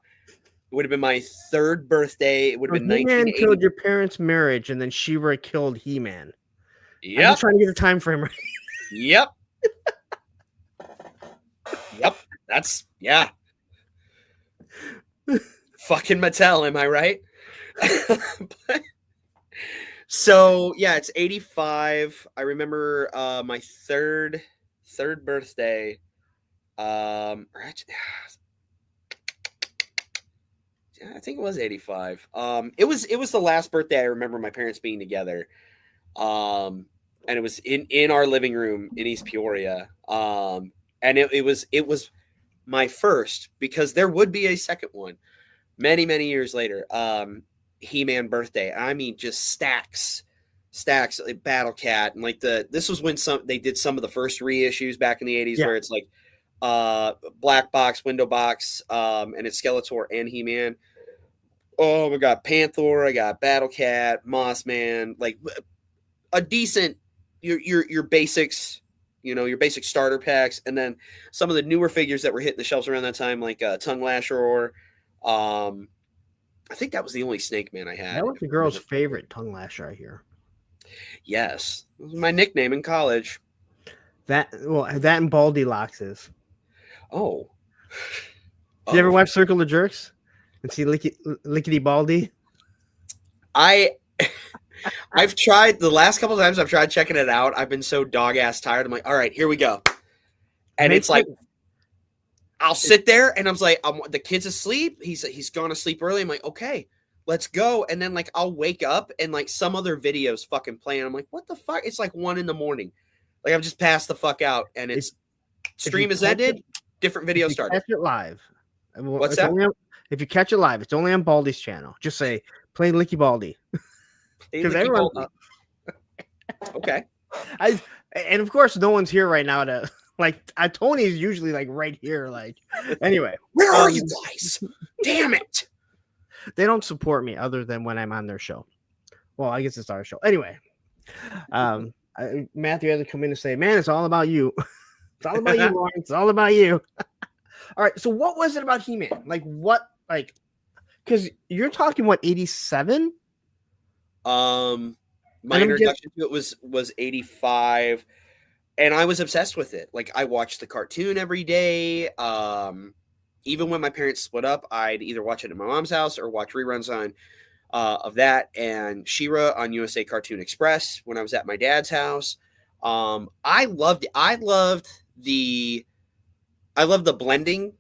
would have been my third birthday. It would have been He-Man 1980. killed your parents' marriage, and then She-Ra killed He-Man. I'm Yep. just trying to get the time frame right. Yep. Yep. That's yeah. Fucking Mattel, am I right? So yeah, it's 85. I remember my third birthday. I think it was 85. It was the last birthday I remember my parents being together. And it was in our living room in East Peoria. And it was my first, because there would be a second one many years later. He-Man birthday. I mean, just stacks like Battle Cat, and like this was when they did some of the first reissues back in the 80s, Yeah. where it's like black box, window box, and it's Skeletor and He-Man. Oh my god, Panther, I got Battle Cat, Moss Man, like a decent your basics, your basic starter packs, and then some of the newer figures that were hitting the shelves around that time, like Tongue Lasher, or I think that was the only Snake Man I had. That was the girl's favorite tongue lasher, I hear. Yes, it was my nickname in college. That and Baldy Loxes. Oh. Did you ever watch Circle of Jerks and see Lickety Baldy? I've tried the last couple of times I've tried checking it out. I've been so dog ass tired. I'm like, all right, here we go. And it's like, I'll sit there and I'm like, the kid's asleep. He's gone to sleep early. I'm like, okay, let's go. And then like I'll wake up and like some other videos fucking playing. I'm like, what the fuck? It's like 1 a.m. Like I've just passed the fuck out, and it's stream has ended. Different video started. Catch it live. What's that? If you catch it live, it's only on Baldy's channel. Just say play Licky Baldy. Because everyone. Okay. And of course, no one's here right now to like. Tony's usually like right here. Like, anyway, where are you guys? Damn it! They don't support me other than when I'm on their show. Well, I guess it's our show. Anyway, Matthew had to come in and say, "Man, it's all about you. It's all about you, Lauren. It's all about you." All right. So, what was it about He-Man? Like, what? Like, because you're talking what 87? My introduction to it was 85, and I was obsessed with it. Like I watched the cartoon every day. Even when my parents split up, I'd either watch it at my mom's house or watch reruns of that, and She-Ra on USA Cartoon Express when I was at my dad's house. I loved the blending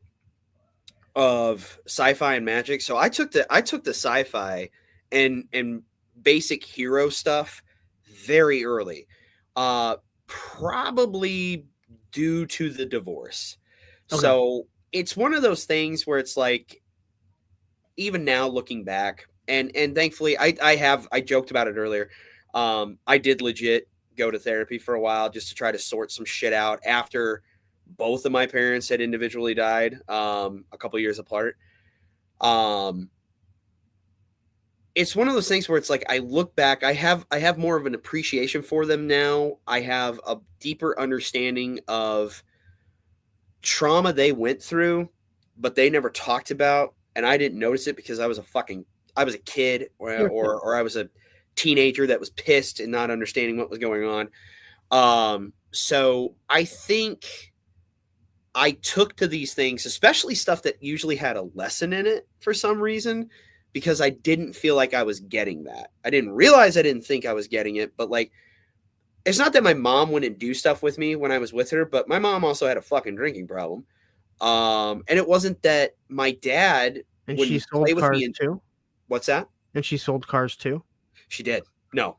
of sci-fi and magic. So I took the sci-fi and basic hero stuff very early. Probably due to the divorce. Okay. So it's one of those things where it's like, even now looking back, and thankfully I joked about it earlier. I did legit go to therapy for a while just to try to sort some shit out after both of my parents had individually died, a couple years apart. It's one of those things where it's like, I look back, I have more of an appreciation for them now. I have a deeper understanding of trauma they went through, but they never talked about, and I didn't notice it because I was a kid or I was a teenager that was pissed and not understanding what was going on. So I think I took to these things, especially stuff that usually had a lesson in it for some reason, because I didn't feel like I was getting that. I didn't realize I didn't think I was getting it, but like, it's not that my mom wouldn't do stuff with me when I was with her, but my mom also had a fucking drinking problem. And it wasn't that my dad And she wouldn't sold play with cars me. too. What's that? And she sold cars too. She did. No.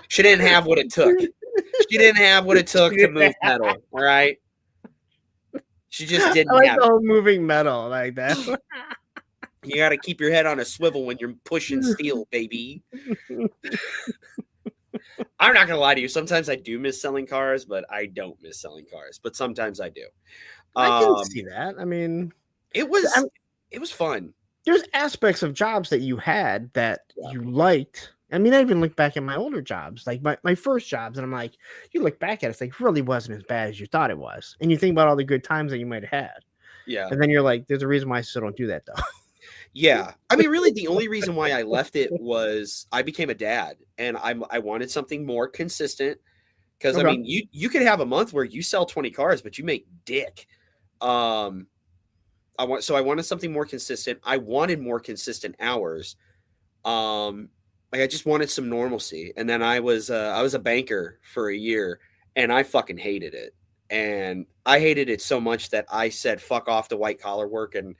She didn't have what it took. She didn't have what it took to move metal. All right. She just didn't I like have the it. whole moving metal like that. You got to keep your head on a swivel when you're pushing steel, baby. I'm not gonna lie to you. Sometimes I do miss selling cars, but I don't miss selling cars. But sometimes I do. I can see that. I mean, it was fun. There's aspects of jobs that you had that Yeah. you liked. I mean, I even look back at my older jobs, like my first jobs, and I'm like, you look back at it, it's like, it really wasn't as bad as you thought it was. And you think about all the good times that you might have had. Yeah. And then you're like, there's a reason why I still don't do that, though. Yeah. I mean, really, the only reason why I left it was I became a dad, and I wanted something more consistent. Because I Okay. mean, you could have a month where you sell 20 cars, but you make dick. I wanted something more consistent. I wanted more consistent hours. Like, I just wanted some normalcy. And then I was a banker for a year, and I fucking hated it. And I hated it so much that I said fuck off to white collar work and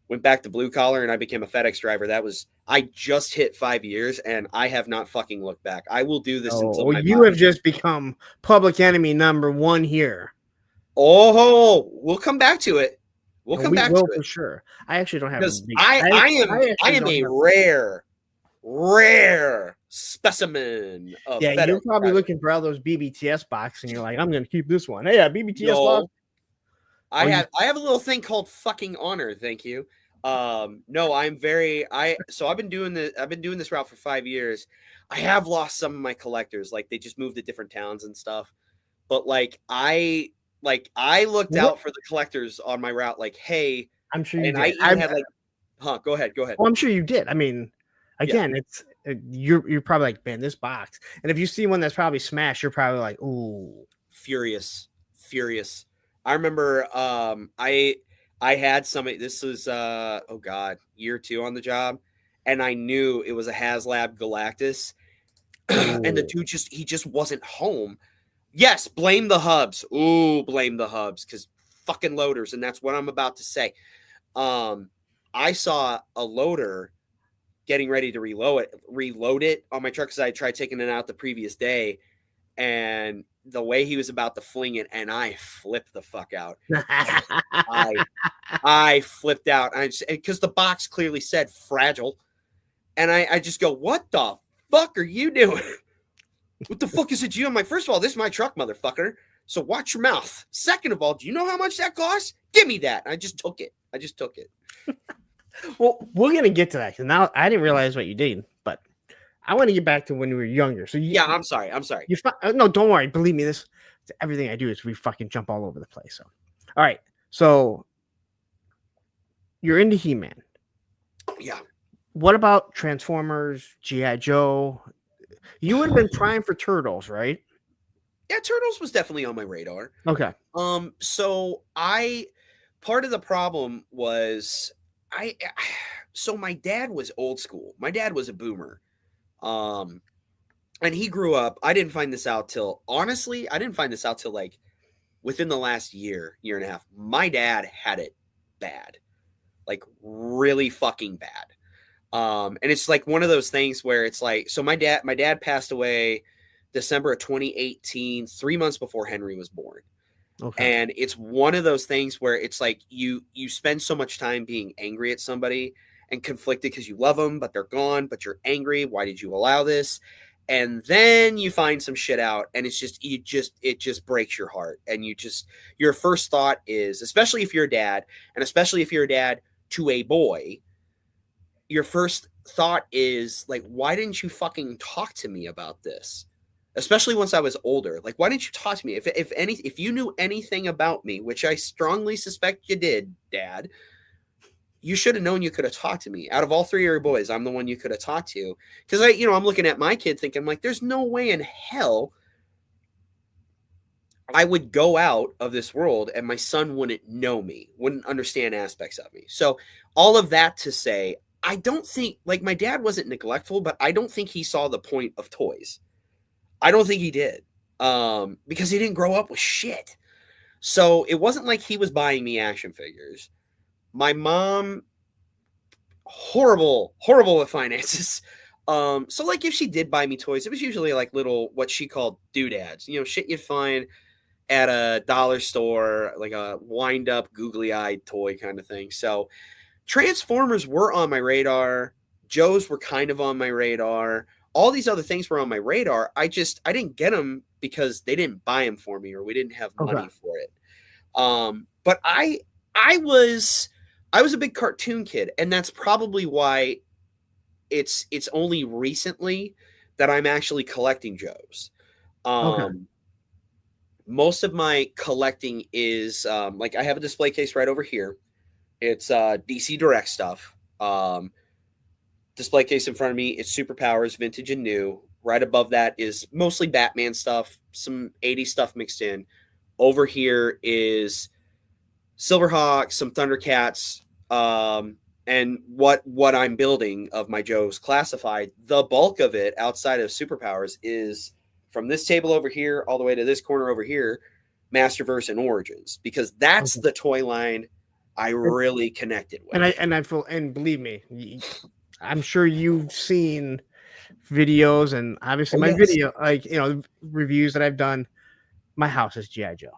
went back to blue collar, and I became a FedEx driver. I just hit 5 years, and I have not fucking looked back. I will do this until my you have just become public enemy number one here. Oh, we'll come back to it. We'll come back to for it sure. I actually don't have because a I am a rare specimen of Yeah, FedEx you're probably driver. looking for all those BBTS boxes, and you're like, I'm going to keep this one. Hey, yeah, BBTS No, box. I have a little thing called fucking honor. Thank you. No, I've been doing this route for 5 years. I have lost some of my collectors, like they just moved to different towns and stuff. But I looked out for the collectors on my route, like, hey, I'm sure you and did. I even had go ahead. Well, I'm sure you did. I mean, again, it's you're probably like, man, this box. And if you see one that's probably smashed, you're probably like, ooh, furious. I remember I had somebody, this was year 2 on the job, and I knew it was a HasLab Galactus. And the dude just wasn't home. Yes, blame the hubs. Ooh, blame the hubs, because fucking loaders, and that's what I'm about to say. I saw a loader getting ready to reload it on my truck because I tried taking it out the previous day, and the way he was about to fling it, and I flipped the fuck out. I flipped out, because the box clearly said fragile, and I just go, what the fuck are you doing? What the fuck is it you? I'm like, first of all, this is my truck, motherfucker. So watch your mouth. Second of all, do you know how much that costs? Give me that. And I just took it. Well, we're gonna get to that because now I didn't realize what you did, but I want to get back to when you were younger. So I'm sorry. No, don't worry. Believe me, everything I do is we fucking jump all over the place. So, all right. So you're into He-Man. Yeah. What about Transformers, G.I. Joe? You would have been trying for Turtles, right? Yeah, Turtles was definitely on my radar. Okay. So part of the problem was So my dad was old school. My dad was a boomer. And he grew up. I didn't find this out till like within the last year and a half. My dad had it bad, like really fucking bad. And it's like one of those things where it's like, so my dad passed away December of 2018, 3 months before Henry was born. Okay. And it's one of those things where it's like you spend so much time being angry at somebody and conflicted because you love them, but they're gone, but you're angry. Why did you allow this? And then you find some shit out, and it just breaks your heart. And your first thought is, especially if you're a dad, and especially if you're a dad to a boy, your first thought is like, why didn't you fucking talk to me about this? Especially once I was older. Like, why didn't you talk to me? If you knew anything about me, which I strongly suspect you did, Dad, you should have known you could have talked to me. Out of all three of your boys, I'm the one you could have talked to. Because I'm looking at my kid thinking, like, there's no way in hell I would go out of this world and my son wouldn't know me, wouldn't understand aspects of me. So all of that to say, I don't think, like, my dad wasn't neglectful, but I don't think he saw the point of toys. I don't think he did, because he didn't grow up with shit. So it wasn't like he was buying me action figures. My mom, horrible with finances. So like if she did buy me toys, it was usually like little, what she called doodads, shit you'd find at a dollar store, like a wind up, googly eyed toy kind of thing. So Transformers were on my radar. Joes were kind of on my radar. All these other things were on my radar. I didn't get them because they didn't buy them for me, or we didn't have money for it. But I was a big cartoon kid, and that's probably why it's only recently that I'm actually collecting Joes. Most of my collecting is like I have a display case right over here. It's DC Direct stuff. Display case in front of me, it's Superpowers, vintage and new. Right above that is mostly Batman stuff, some 80s stuff mixed in. Over here is Silverhawk, some Thundercats, and what I'm building of my Joe's classified. The bulk of it, outside of Superpowers, is from this table over here all the way to this corner over here, Masterverse and Origins, because that's the toy line I really connected with. And believe me, I'm sure you've seen videos, and obviously my video, like, reviews that I've done. My house is G.I. Joe.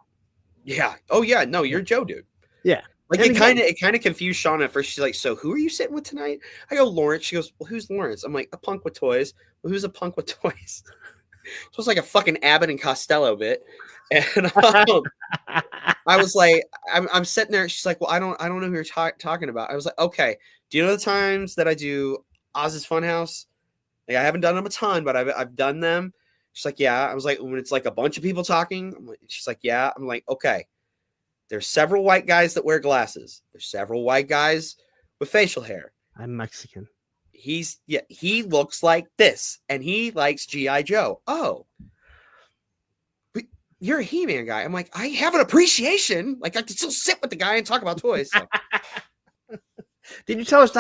Yeah. Oh yeah. No, you're Joe, dude. Yeah. Like it kind of confused Shauna at first. She's like, "So who are you sitting with tonight?" I go, "Lawrence." She goes, "Well, who's Lawrence?" I'm like, "A punk with toys." Well, who's a punk with toys? So it's like a fucking Abbott and Costello bit. And I was like, I'm sitting there. She's like, "Well, I don't know who you're talking about." I was like, "Okay. Do you know the times that I do Oz's Funhouse? Like, I haven't done them a ton, but I've done them." She's like, "Yeah." I was like, "When it's like a bunch of people talking?" She's like, "Yeah." I'm like, "Okay. There's several white guys that wear glasses. There's several white guys with facial hair. I'm Mexican. He looks like this, and he likes G.I. Joe. Oh, but you're a He-Man guy." I'm like, "I have an appreciation. Like, I can still sit with the guy and talk about toys." So. Did you tell us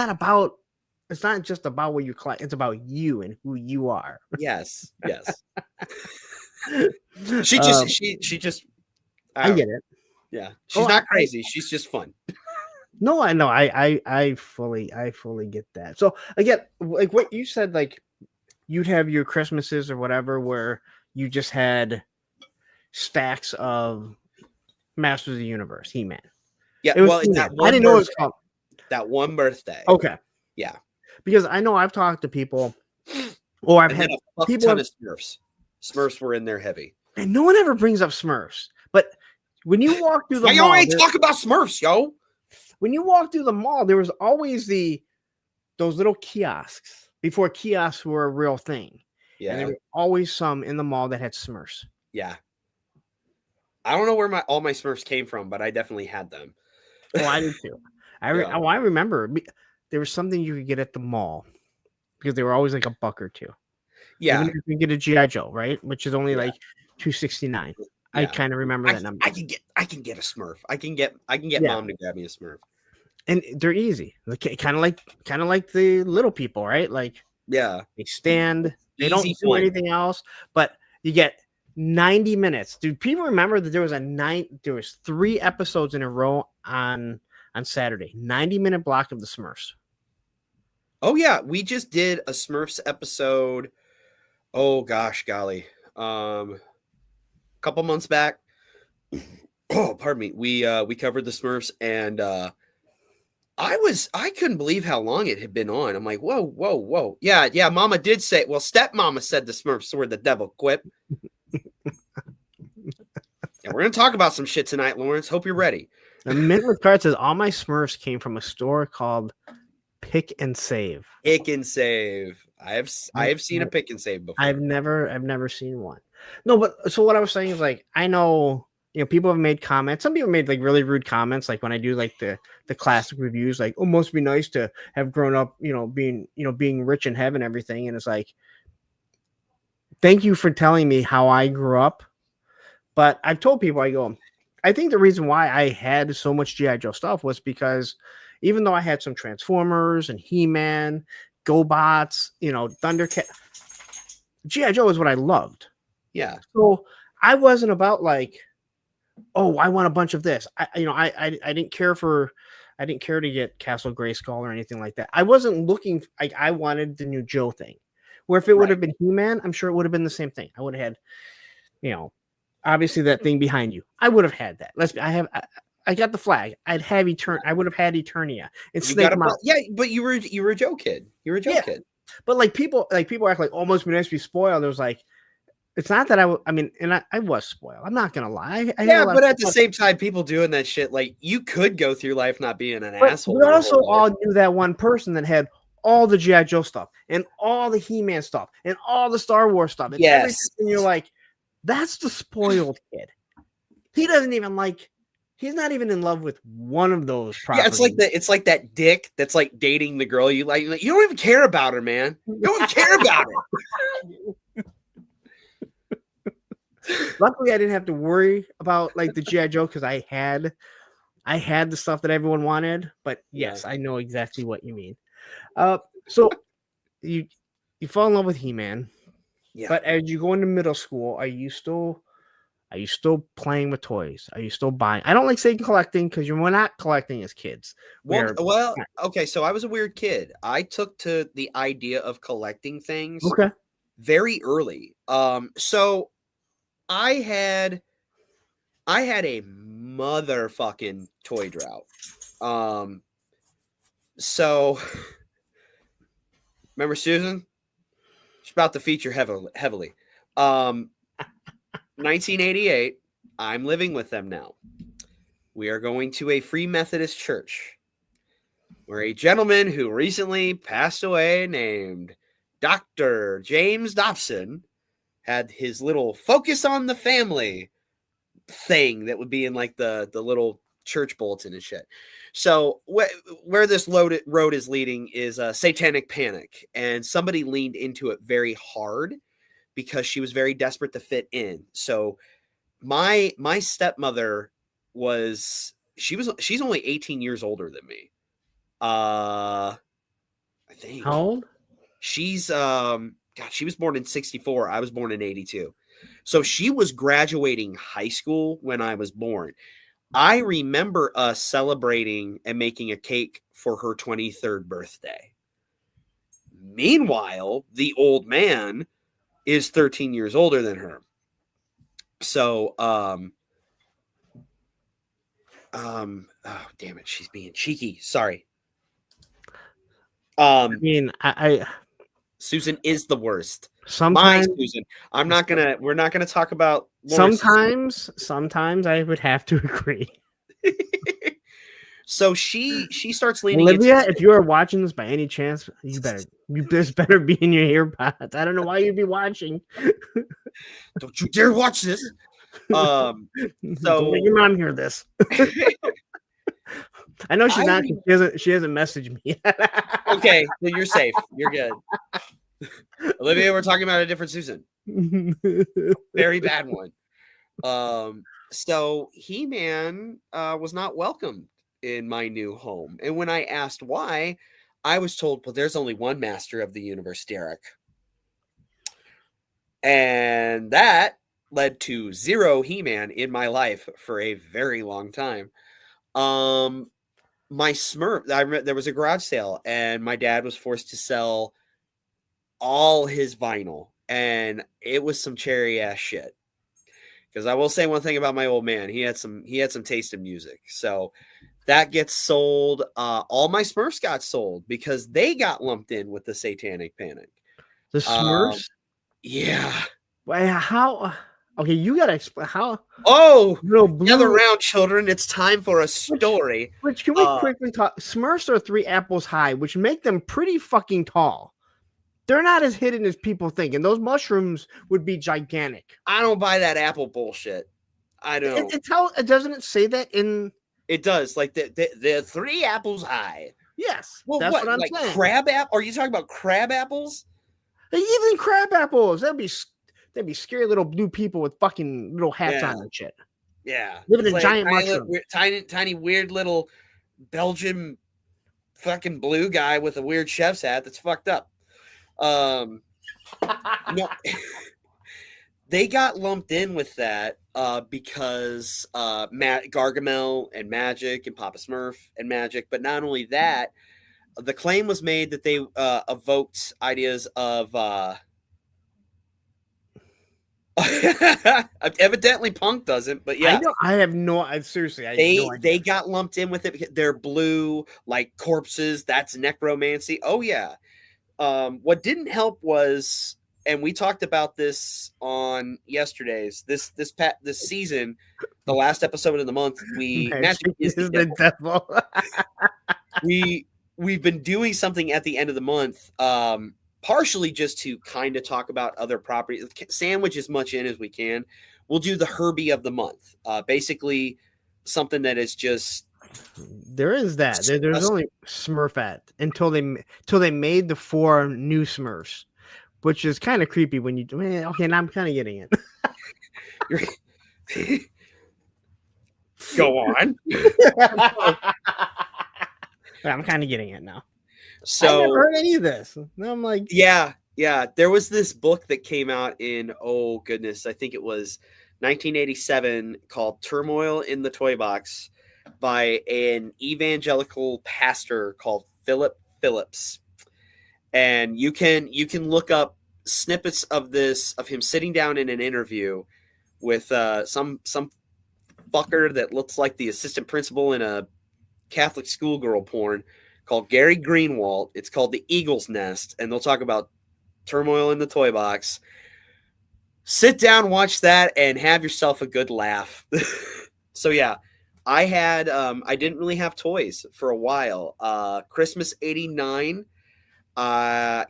it's not just about what you collect, it's about you and who you are. Yes. She just I get it. Yeah. She's not crazy. She's just fun. No, I know. I fully get that. So again, like what you said, like you'd have your Christmases or whatever where you just had stacks of Masters of the Universe, He-Man. Yeah, I didn't know it was called that one birthday. Okay. Yeah. Because I know I've talked to people, or I've had a ton of Smurfs. Smurfs were in there heavy. And no one ever brings up Smurfs. But when you walk through the mall, you always talk about Smurfs, yo. When you walk through the mall, there was always those little kiosks before kiosks were a real thing. Yeah. And there were always some in the mall that had Smurfs. Yeah. I don't know where all my Smurfs came from, but I definitely had them. Oh, I did too. I remember there was something you could get at the mall because they were always like $1 or $2. Yeah. Even if you can get a G.I. Joe, right? Which is only like $2.69. Yeah. I kind of remember that number. I can get a Smurf. I can get mom to grab me a Smurf. and they're easy. Kind of like the little people, right? Like Yeah. they stand, they don't Easy do fun. anything else, but you get 90 minutes. Do people remember that there was 3 episodes in a row on Saturday, 90-minute block of the Smurfs? Oh yeah, we just did a Smurfs episode. Oh gosh, golly. A couple months back. Oh, pardon me. We covered the Smurfs, and I couldn't believe how long it had been on. I'm like, whoa, whoa, whoa. Yeah, Mama did say, well, stepmama said the Smurfs were the devil. Quip. And we're gonna talk about some shit tonight, Lawrence. Hope you're ready. And Mint with Card says all my Smurfs came from a store called Pick and Save. Pick and Save. I have seen a Pick and Save before. I've never seen one. No, but so what I was saying is, like, I know, people have made comments. Some people made like really rude comments, like when I do like the classic reviews, like, oh, must be nice to have grown up, being rich in heaven and everything. And it's like, thank you for telling me how I grew up. But I've told people, I think the reason why I had so much G.I. Joe stuff was because even though I had some Transformers and He-Man, GoBots, Thundercat, G.I. Joe is what I loved. Yeah. So I wasn't about like, oh, I want a bunch of this. I didn't care to get Castle Grayskull or anything like that. I wasn't looking, like, I wanted the new Joe thing. Where if it would have been He-Man, I'm sure it would have been the same thing. I would have had, obviously that thing behind you. I would have had that. I got the flag. I would have Eternia and Snake Mountain. Yeah, but you were a Joe kid. You were a Joe kid. But like people act like almost be nice to be spoiled. It was like, it's not that I was spoiled. I'm not gonna lie. But at the same time, people doing that shit, like, you could go through life not being an asshole. We also all knew that one person that had all the G.I. Joe stuff and all the He-Man stuff and all the Star Wars stuff. And everything. And you're like, that's the spoiled kid. He doesn't even he's not even in love with one of those properties. Yeah, it's like that dick that's like dating the girl you like. You don't even care about her, man. You don't even care about her. Luckily, I didn't have to worry about like the G.I. Joe because I had the stuff that everyone wanted. But yes, I know exactly what you mean. So you fall in love with He-Man. Yeah. But as you go into middle school, are you still playing with toys? Are you still buying? I don't like saying collecting because you were not collecting as kids. Well, okay. So I was a weird kid. I took to the idea of collecting things very early. So I had a motherfucking toy drought. So remember Susan? She's about to feature heavily. 1988, I'm living with them now. We are going to a Free Methodist church where a gentleman who recently passed away named Dr. James Dobson had his little focus on the family thing that would be in like the little church bulletin and shit. So where this road is leading is a satanic panic, and somebody leaned into it very hard because she was very desperate to fit in. So my stepmother she's only 18 years older than me. I think. How old? She's she was born in 64. I was born in 82. So she was graduating high school when I was born. I remember us celebrating and making a cake for her 23rd birthday. Meanwhile, the old man is 13 years older than her. So, oh, damn it. She's being cheeky. Sorry. Susan is the worst. Sometimes, Susan. We're not gonna talk about Lawrence. Sometimes I would have to agree. So she starts leaning Olivia, if you are watching this by any chance, this better be in your earpods. I don't know why you'd be watching. Don't you dare watch this. So don't make your mom hear this. I know she's not. She hasn't messaged me yet. Okay, then you're safe. You're good. Olivia, we're talking about a different Susan. Very bad one. So He-Man was not welcomed in my new home. And when I asked why, I was told, well, there's only one master of the universe, Derek. And that led to zero He-Man in my life for a very long time. My Smurf, there was a garage sale, and my dad was forced to sell all his vinyl, and it was some cherry ass shit. Because I will say one thing about my old man, he had some taste in music. So that gets sold. All my Smurfs got sold because they got lumped in with the Satanic Panic. The Smurfs? Yeah. Why, how? Okay, you gotta explain how. Oh, Little gather blue. around, children. It's time for a story. Which can we quickly talk? Smurfs are 3 apples high, which make them pretty fucking tall. They're not as hidden as people think, and those mushrooms would be gigantic. I don't buy that apple bullshit. I don't. It's how doesn't it say that in? It does. Like the 3 apples high. Yes, Well, that's what I'm like saying. crab apple? Are you talking about crab apples? Even crab apples. They'd be scary little blue people with fucking little hats on and shit. Yeah, Living in like giant mushrooms. tiny weird little Belgian fucking blue guy with a weird chef's hat that's fucked up. No, they got lumped in with that because Gargamel and Magic and Papa Smurf and Magic. But not only that, the claim was made that they evoked ideas of evidently Punk doesn't, but yeah, I have no. Seriously, I have no idea. They got lumped in with it because they're blue, like corpses. That's necromancy. Oh yeah. What didn't help was, and we talked about this on yesterday's this season, the last episode of the month. Magic is the devil. We've been doing something at the end of the month. Partially just to kind of talk about other properties, sandwich as much in as we can. We'll do the Herbie of the month. Basically, something that is just there is that. There's only Smurfette until they made the 4 new Smurfs, which is kind of creepy when you do. Okay, now I'm kind of getting it. Go on. I'm kind of getting it now. So I never heard any of this. Now I'm like, yeah. There was this book that came out in I think it was 1987 called "Turmoil in the Toy Box" by an evangelical pastor called Philip Phillips, and you can look up snippets of him sitting down in an interview with some fucker that looks like the assistant principal in a Catholic schoolgirl porn called Gary Greenwald. It's called The Eagle's Nest, and they'll talk about turmoil in the toy box. Sit down, watch that, and have yourself a good laugh. So yeah, I didn't really have toys for a while. Christmas '89. This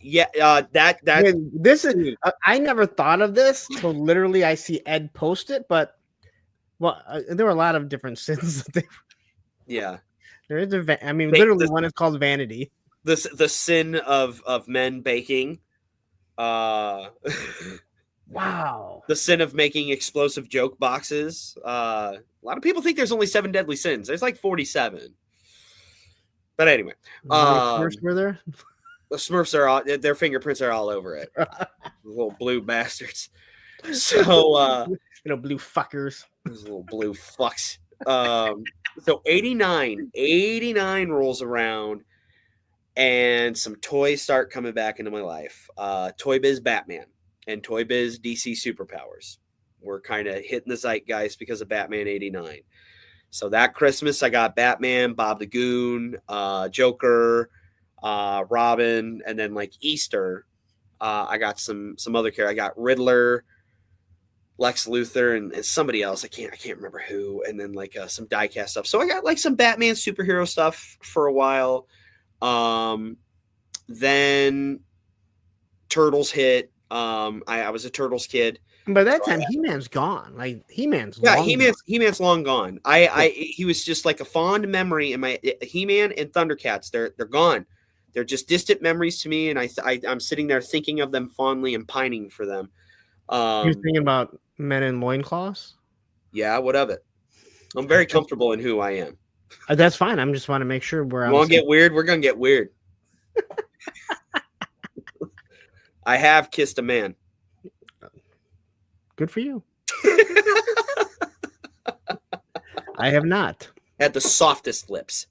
is. I never thought of this, so literally I see Ed post it, but there were a lot of different sins. Yeah. There is literally one is called vanity. The sin of men baking. Wow. The sin of making explosive joke boxes. A lot of people think there's only 7 deadly sins. There's like 47. But anyway, Smurfs were there. The Smurfs their fingerprints are all over it. Little blue bastards. So blue fuckers. Those little blue fucks. So 89 rolls around, and some toys start coming back into my life. Toy Biz Batman and Toy Biz DC Superpowers were kind of hitting the zeitgeist because of Batman 89. So that Christmas, I got Batman, Bob the Goon, Joker, Robin, and then like Easter, I got some other characters. I got Riddler, Lex Luthor, and somebody else. I can't remember who. And then like some diecast stuff. So I got like some Batman superhero stuff for a while. Then Turtles hit. I was a Turtles kid. By that time, He-Man's gone. Like He-Man's long gone. He was just like a fond memory in my He-Man and Thundercats. They're gone. They're just distant memories to me, and I'm sitting there thinking of them fondly and pining for them. You're thinking about men in loincloths? Yeah, what of it? I'm very comfortable in who I am. That's fine. I'm just want to make sure we're You on. want to get weird? We're gonna get weird. I have kissed a man. Good for you. I have not. Had the softest lips,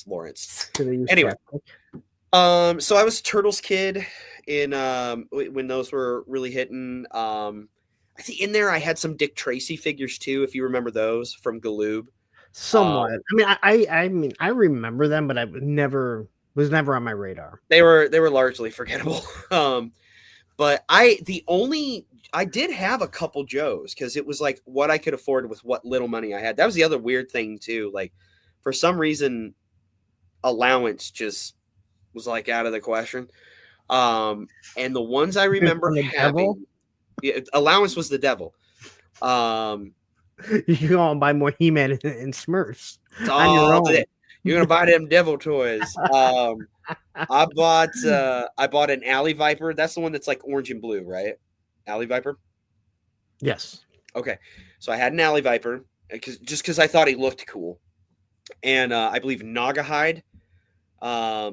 Lawrence. Do they use Anyway. plastic? So I was a Turtles kid in when those were really hitting. I think in there I had some Dick Tracy figures too, if you remember those from Galoob. Somewhat. I mean, I remember them, but I was never on my radar. They were largely forgettable. But I did have a couple Joes because it was like what I could afford with what little money I had. That was the other weird thing too. Like for some reason, allowance just was like out of the question. And the ones I remember having, allowance was the devil. You can go and buy more He-Man and Smurfs on your own. You're gonna buy them devil toys. I bought an Alley Viper. That's the one that's like orange and blue, right? Alley Viper. Yes. Okay, so I had an Alley Viper because I thought he looked cool, and I believe Naugahyde. I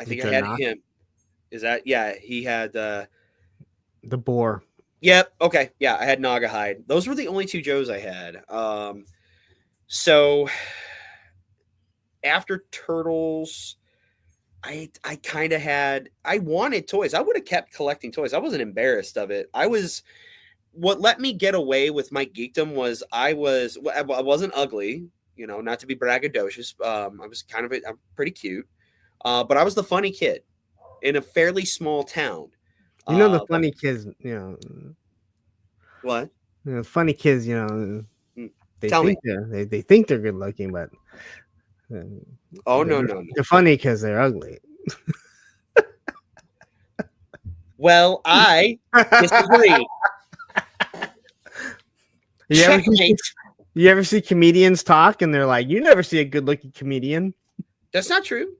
think I had him. Is that he had the boar. Yep. Okay. Yeah, I had Naugahyde. Those were the only two Joes I had. So after Turtles, I kind of I wanted toys. I would have kept collecting toys. I wasn't embarrassed of it. What let me get away with my geekdom was I wasn't ugly, not to be braggadocious. I was I'm pretty cute. But I was the funny kid in a fairly small town. The funny kids, What? Funny kids, they think they're good looking, but no. They're funny because they're ugly. Well, I disagree. You ever see comedians talk and they're like, you never see a good looking comedian? That's not true.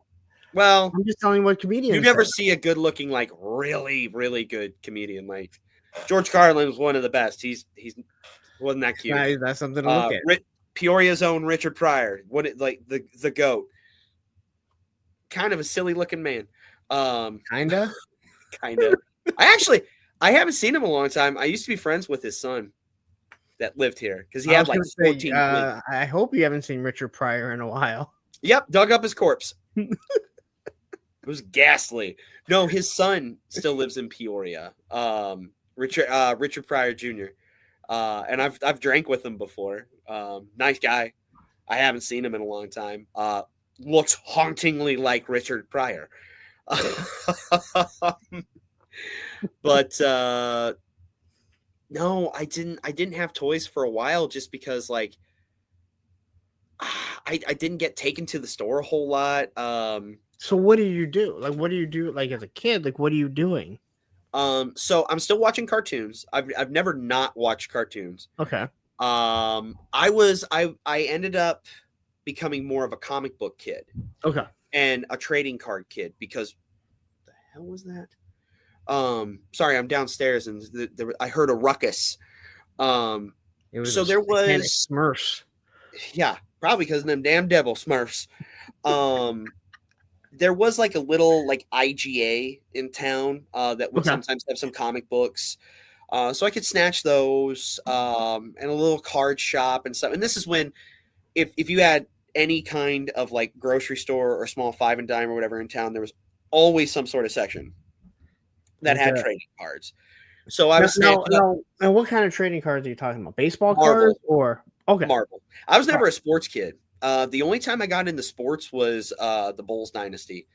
Well, I'm just telling you what comedians. You never see a good looking, like really, really good comedian. Like George Carlin was one of the best. He's wasn't that cute. That's something to look at. Peoria's own Richard Pryor. The GOAT. Kind of a silly looking man. Kinda. I haven't seen him in a long time. I used to be friends with his son that lived here because he had like 14. I hope you haven't seen Richard Pryor in a while. Yep, dug up his corpse. It was ghastly. No, his son still lives in Peoria. Richard Pryor Jr. And I've drank with him before. Nice guy. I haven't seen him in a long time. Looks hauntingly like Richard Pryor. But no, I didn't have toys for a while just because like I didn't get taken to the store a whole lot. So what do you do? Like, what do you do? Like as a kid, like what are you doing? So I'm still watching cartoons. I've never not watched cartoons. Okay. I ended up becoming more of a comic book kid. Okay. And a trading card kid because what the hell was that? Sorry, I'm downstairs and I heard a ruckus. There was Smurfs. Yeah, probably because of them damn devil Smurfs. There was like a little like IGA in town that would sometimes have some comic books. So I could snatch those and a little card shop and stuff. And this is when if you had any kind of like grocery store or small 5 and dime or whatever in town, there was always some sort of section that had trading cards. So I was and what kind of trading cards are you talking about? Baseball cards or Marvel? I was never a sports kid. The only time I got into sports was the Bulls dynasty.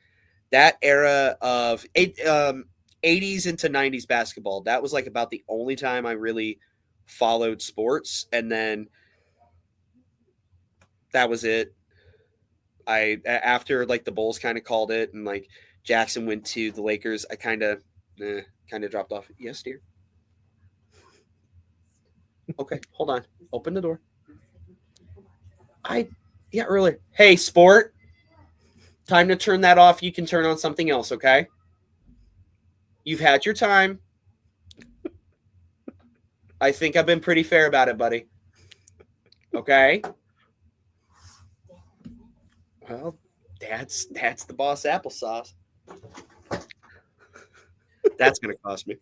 That era of 80s into 90s basketball. That was like about the only time I really followed sports. And then that was it. After like the Bulls kind of called it and like Jackson went to the Lakers, I kind of dropped off. Yes, dear. Okay, hold on. Open the door. Earlier. Hey, sport. Time to turn that off. You can turn on something else, okay? You've had your time. I think I've been pretty fair about it, buddy. Okay? Well, that's the boss applesauce. That's gonna cost me.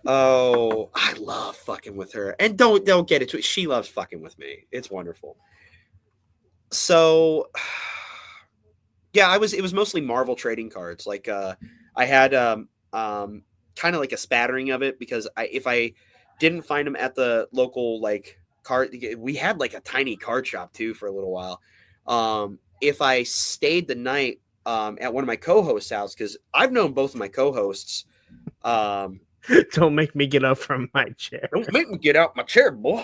Oh, I love fucking with her. And don't get it. She loves fucking with me. It's wonderful. So yeah, it was mostly Marvel trading cards. Like I had kind of like a spattering of it because if I didn't find them at the local like card, we had like a tiny card shop too for a little while. If I stayed the night at one of my co-hosts' house, because I've known both of my co-hosts. Don't make me get up from my chair. Don't make me get out my chair, boy.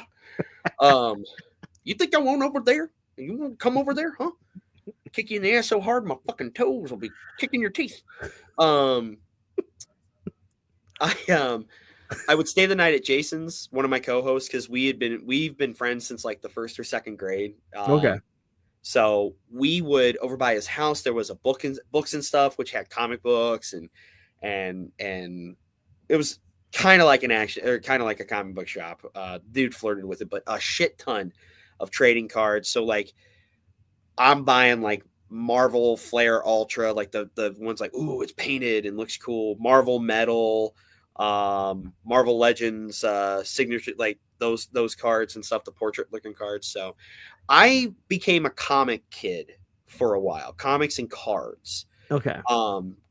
You think I won't over there? You want to come over there, huh? Kick you in the ass so hard, my fucking toes will be kicking your teeth. I would stay the night at Jason's, one of my co-hosts, because we've been friends since like the 1st or 2nd grade. Okay. So we would over by his house. There was a books and stuff, which had comic books and it was kind of like an action or kind of like a comic book shop. Dude flirted with it, but a shit ton of trading cards. So like I'm buying like Marvel Flare Ultra, like the ones like, ooh, it's painted and looks cool. Marvel Metal, Marvel Legends, signature, like those cards and stuff, the portrait looking cards. So I became a comic kid for a while, comics and cards. Okay.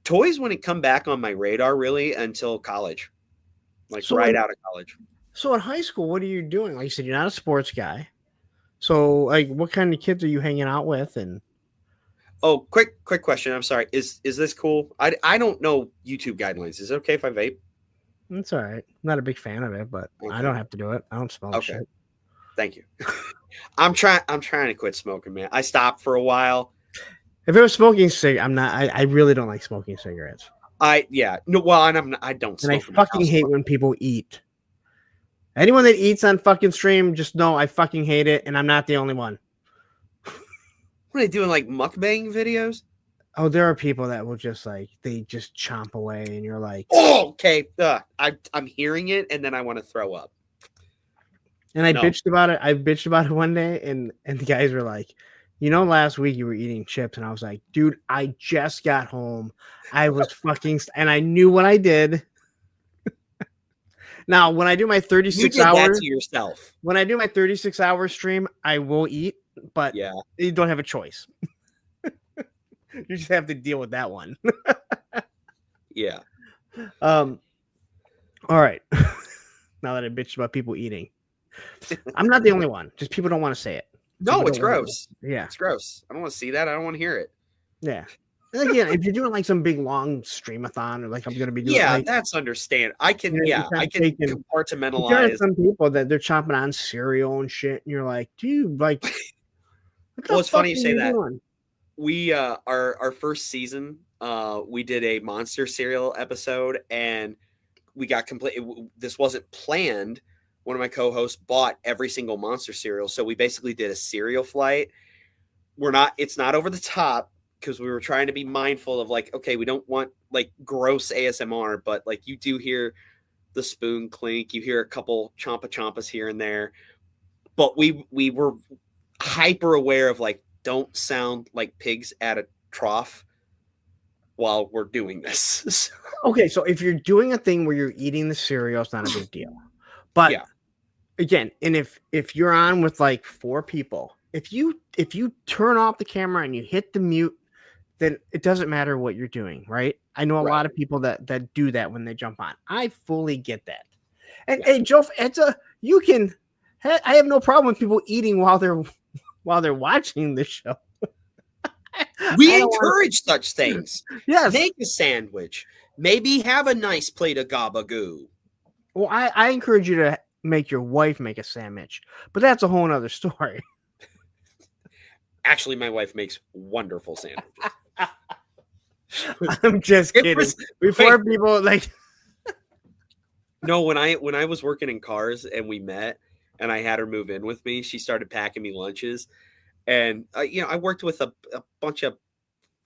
Toys wouldn't come back on my radar really until college, like So right in- out of college. So in high school, what are you doing? Like you said, you're not a sports guy. So like, what kind of kids are you hanging out with? And Oh, quick question. I'm sorry. Is this cool? I don't know YouTube guidelines. Is it okay if I vape? it's all right. I'm not a big fan of it, but I don't have to do it. I don't smell Okay. shit. Thank you. I'm trying to quit smoking, man. I stopped for a while. If it was smoking I'm not. I really don't like smoking cigarettes. I don't And smoke. I in my fucking house. hate when people eat. Anyone that eats on fucking stream, just know I fucking hate it, and I'm not the only one. What are they doing, like mukbang videos? Oh, there are people that will just like they just chomp away, and you're like, Oh, okay. I'm hearing it, and then I want to throw up. and I No. bitched about it. I bitched about it one day, and the guys were like, you know, last week you were eating chips, and I was like, dude, I just got home. I was fucking, and I knew what I did. Now, when I do my You 36 did that hours, to yourself. when I do my 36-hour stream, I will eat, but Yeah. you don't have a choice. You just have to deal with that one. Yeah. All right. Now that I bitched about people eating, I'm not the only one. Just people don't want to say it. No, People it's don't wanna- gross. Yeah. It's gross. I don't want to see that. I don't want to hear it. Yeah. And again, if you're doing like some big long streamathon or like I'm gonna be doing, Yeah, like, that's understand. I can, you're yeah, I can taking- there are compartmentalize. some people that they're chomping on cereal and shit, and you're like, dude, like, what the Well, it's funny you fuck are say that. doing? We our first season, we did a monster cereal episode, and we got this wasn't planned. One of my co-hosts bought every single monster cereal, so we basically did a cereal flight. It's not over the top because we were trying to be mindful of like, okay, we don't want like gross ASMR, but like you do hear the spoon clink, you hear a couple chompas here and there, but we were hyper aware of like, don't sound like pigs at a trough while we're doing this. Okay, so if you're doing a thing where you're eating the cereal, it's not a big deal. But Yeah. again, and if you're on with like 4 people, if you turn off the camera and you hit the mute, then it doesn't matter what you're doing, right? I know a lot of people that do that when they jump on. I fully get that. And hey, Joe, I have no problem with people eating while they're watching the show. We encourage such things. Yes. Make a sandwich. Maybe have a nice plate of gabagoo. Well, I encourage you to make your wife make a sandwich, but that's a whole nother story. Actually, my wife makes wonderful sandwiches. I'm just kidding. Before people like, no, when I was working in cars and we met and I had her move in with me, she started packing me lunches, and I worked with a bunch of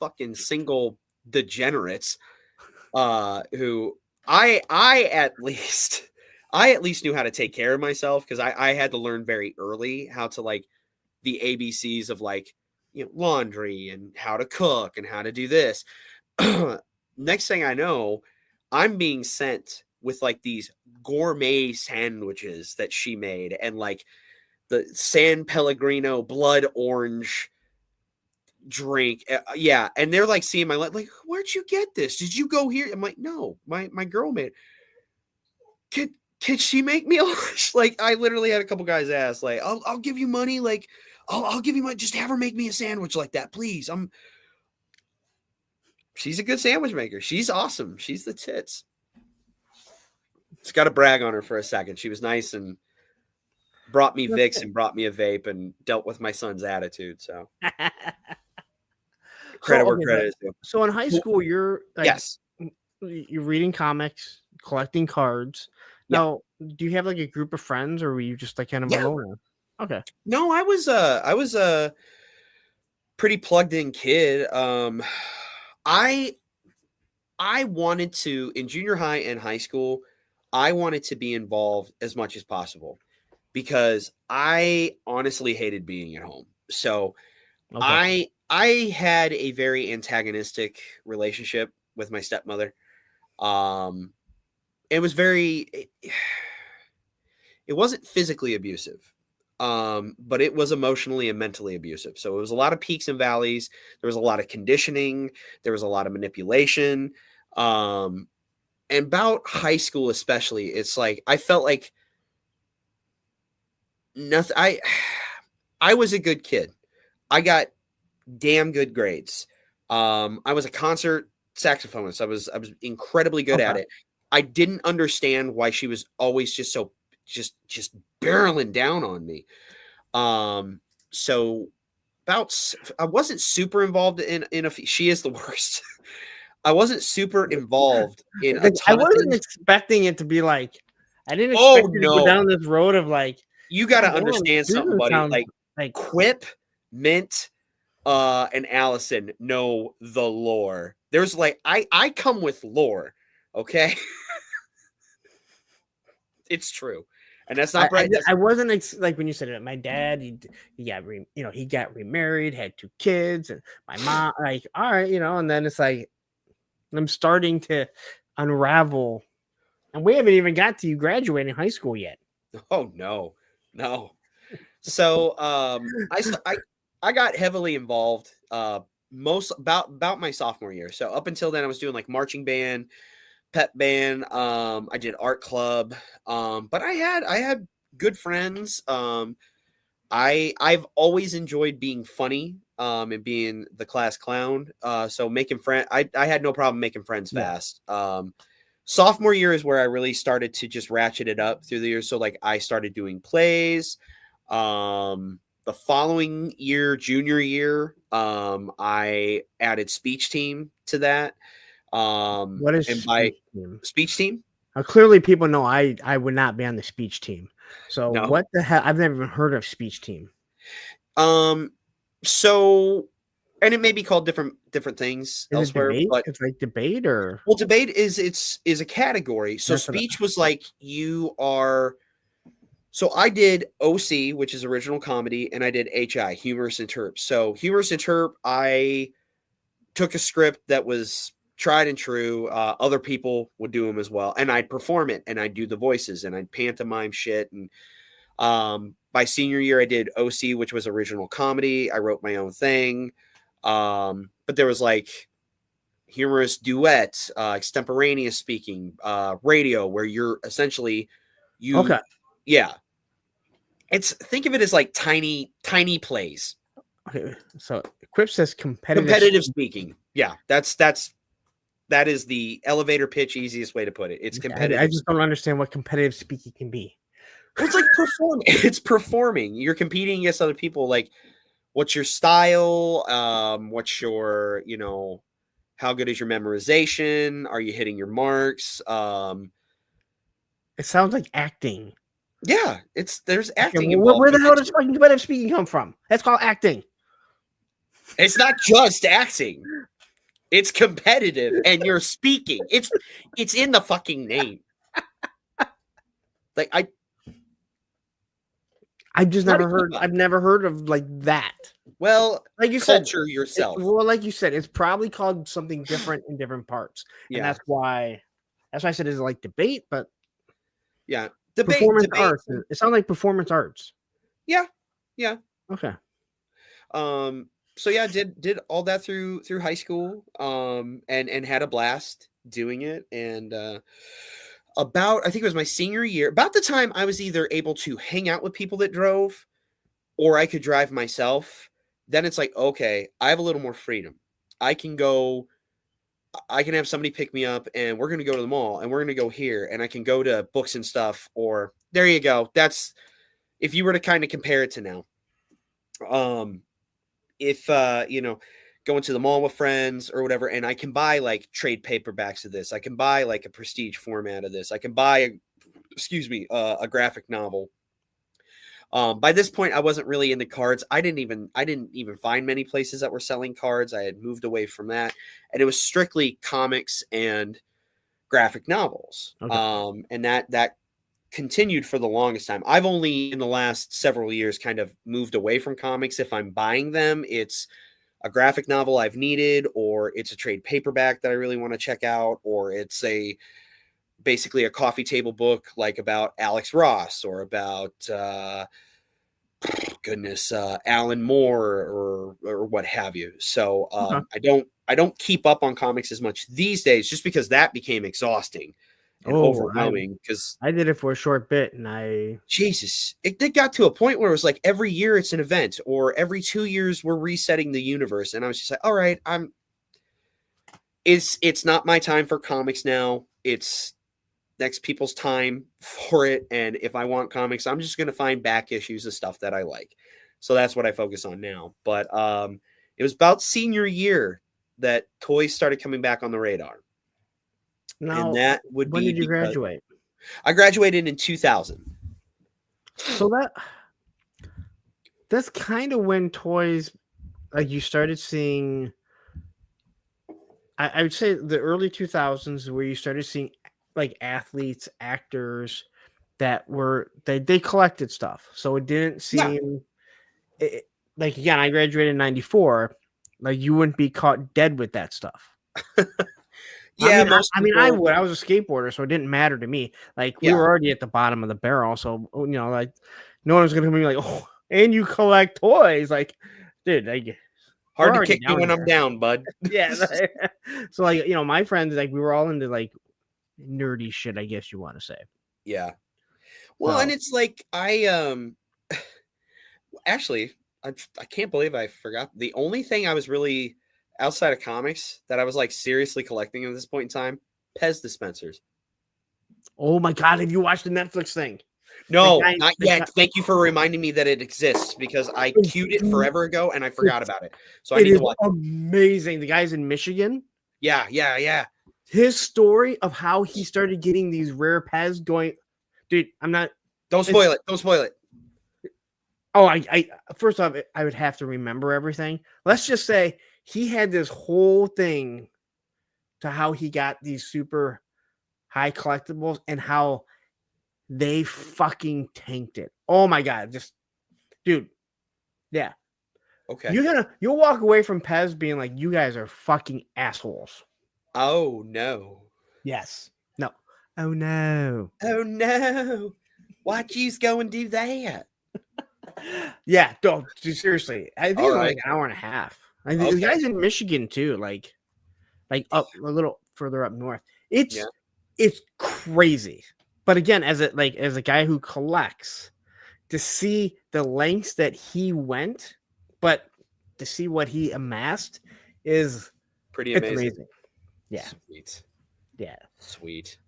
fucking single degenerates who I at least I at least knew how to take care of myself because I had to learn very early how to like the ABCs of like, laundry and how to cook and how to do this. Next thing I know, I'm being sent with like these gourmet sandwiches that she made and like the San Pellegrino blood orange drink. Yeah. And they're like seeing my like, where'd you get this? Did you go here? I'm like, no, my girl made it. Can she make me a lunch? Like I literally had a couple guys ask, like, I'll give you money, like I'll give you money, just have her make me a sandwich like that, please. She's a good sandwich maker. She's awesome. She's the tits. Just got to brag on her for a second. She was nice and brought me Vicks and brought me a vape and dealt with my son's attitude. So credit where credit is due. So in high school, you're like, yes, you're reading comics, collecting cards. Yeah. Now, do you have like a group of friends, or were you just like kind of alone? Okay. No, I was a pretty plugged in kid. I wanted to, in junior high and high school, I wanted to be involved as much as possible because I honestly hated being at home. So I had a very antagonistic relationship with my stepmother. It was it wasn't physically abusive, but it was emotionally and mentally abusive. So it was a lot of peaks and valleys. There was a lot of conditioning. There was a lot of manipulation. And about high school, especially, it's like, I felt like nothing. I was a good kid. I got damn good grades. I was a concert saxophonist. I was incredibly good at it. I didn't understand why she was always just so just barreling down on me. So I wasn't super involved in a, she is the worst. I wasn't super involved in a ton I wasn't of expecting it to be like, I didn't expect you to go down this road of like, you got to understand something, buddy. Like Quip, Mint, and Allison know the lore. There's like, I come with lore. Okay. It's true. And that's not right. I wasn't like when you said it. My dad, he got remarried, had 2 kids, and my mom, like, all right, and then it's like I'm starting to unravel, and we haven't even got to you graduating high school yet. Oh no. So I got heavily involved most about my sophomore year. So up until then, I was doing like marching band, pep band. I did art club. But I had good friends. I've always enjoyed being funny and being the class clown. So making friends, I had no problem making friends fast. Sophomore year is where I really started to just ratchet it up through the years. So like I started doing plays. The following year, junior year, I added speech team to that. What is speech team? Clearly, people know I would not be on the speech team. So No. What the hell? I've never even heard of speech team. So, and it may be called different things elsewhere. But it's like debate, or debate is a category. So speech was like you are. So I did OC, which is original comedy, and I did HI, humorous and terp. So humorous and terp, I took a script that was tried and true. Other people would do them as well, and I'd perform it, and I'd do the voices, and I'd pantomime shit. And by senior year, I did OC, which was original comedy. I wrote my own thing, but there was like humorous duet, extemporaneous speaking, radio, where you're essentially yeah. Think of it as like tiny plays. Okay, so Quip says competitive speaking. Yeah, that is the elevator pitch easiest way to put it. It's competitive. I just don't understand what competitive speaking can be. It's like performing. It's performing. You're competing against other people. Like, what's your style? What's your, how good is your memorization? Are you hitting your marks? It sounds like acting. Yeah, there's acting involved. Where the hell does fucking competitive speaking come from? That's called acting. It's not just acting. It's competitive, and you're speaking. It's in the fucking name. Like I've just How never did you heard. know? I've never heard of like that. well, Like you said, culture yourself. well, like you said, it's probably called something different in different parts, and Yeah. that's why I said it's like debate, but Yeah. performance Debates. arts. It sounds like performance arts. Yeah. Yeah. Okay. So yeah, did all that through high school. And had a blast doing it. And about I think it was my senior year, about the time I was either able to hang out with people that drove or I could drive myself, then it's like, okay, I have a little more freedom. I can have somebody pick me up and we're going to go to the mall and we're going to go here and I can go to books and stuff. Or there you go. That's if you were to kind of compare it to now. If going to the mall with friends or whatever, and I can buy like trade paperbacks of this, I can buy like a prestige format of this, I can buy a graphic novel. By this point I wasn't really into cards. I didn't even find many places that were selling cards. I had moved away from that, and it was strictly comics and graphic novels. Okay. And that continued for the longest time. I've only in the last several years kind of moved away from comics. If I'm buying them, it's a graphic novel I've needed, or it's a trade paperback that I really want to check out, or it's basically a coffee table book like about Alex Ross or about Alan Moore or what have you. So I don't keep up on comics as much these days, just because that became exhausting and overwhelming. Because I did it for a short bit, and Jesus, it got to a point where it was like every year it's an event, or every 2 years we're resetting the universe, and I was just like, all right, it's not my time for comics now. It's next people's time for it, and if I want comics, I'm just going to find back issues of stuff that I like. So that's what I focus on now. But it was about senior year that toys started coming back on the radar. now And that would when be did you because graduate? I graduated in 2000. So that's kind of when toys, like you started seeing. I would say the early 2000s, where you started seeing like athletes, actors that were they collected stuff. So it didn't seem like, again, I graduated in 94. Like, you wouldn't be caught dead with that stuff. Yeah, I mean, I would. I was a skateboarder, so it didn't matter to me. Like, we were already at the bottom of the barrel, so like, no one was gonna be like, "Oh, and you collect toys?" Like, dude, like, hard to kick me when I'm down, bud. Yeah. So, like, my friends, like, we were all into like nerdy shit, I guess you want to say. Yeah. Well, and it's like actually, I can't believe I forgot. The only thing I was really outside of comics that I was like seriously collecting at this point in time, Pez dispensers. Oh my God, have you watched the Netflix thing? No, not yet. Thank you for reminding me that it exists, because I queued it forever ago and I forgot about it. So I need to watch it. Amazing. The guy's in Michigan. Yeah. His story of how he started getting these rare Pez going, dude, I'm not. Don't spoil it. Don't spoil it. Oh, I first off, I would have to remember everything. Let's just say he had this whole thing to how he got these super high collectibles and how they fucking tanked it. Oh my God. Just, dude. Yeah. Okay. You'll walk away from Pez being like, you guys are fucking assholes. Oh no. Yes. No. Oh no. Oh no. Why'd you go and do that? Yeah, don't seriously. I think it's like an hour and a half. The guy's in Michigan too, like up a little further up north. It's crazy. But again, as a guy who collects, to see the lengths that he went, but to see what he amassed is pretty amazing. Yeah. Sweet. Yeah. Sweet.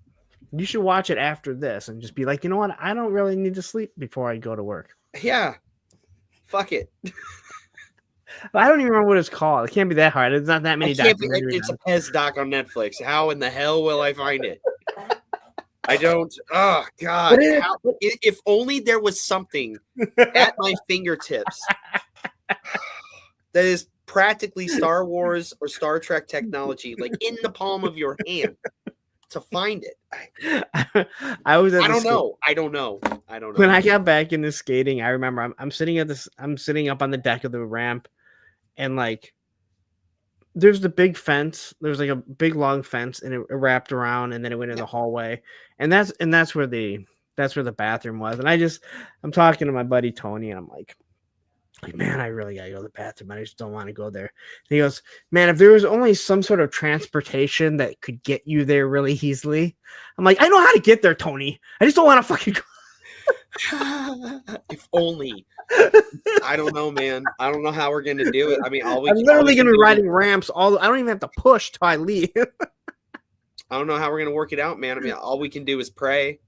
You should watch it after this and just be like, you know what? I don't really need to sleep before I go to work. Yeah. Fuck it. I don't even remember what it's called. It can't be that hard. It's not that many documentaries. It's a Pez doc on Netflix. How in the hell will I find it? I don't. Oh God! If only there was something at my fingertips that is practically Star Wars or Star Trek technology, like in the palm of your hand. to find it. I was at I the don't skate- know. I don't know. I don't know. When I got back into skating, I remember I'm sitting at this. I'm sitting up on the deck of the ramp, and like, there's the big fence. There's like a big long fence, and it wrapped around, and then it went in the hallway, and that's where the bathroom was. And I'm talking to my buddy Tony, and I'm like, man, I really gotta go to the bathroom. I just don't want to go there. And he goes, man, if there was only some sort of transportation that could get you there really easily. I'm like, I know how to get there, Tony. I just don't want to fucking go. If only. I don't know, man. I don't know how we're gonna do it. I mean, I'm literally gonna be riding ramps. I don't even have to push till I leave. I don't know how we're gonna work it out, man. I mean, all we can do is pray.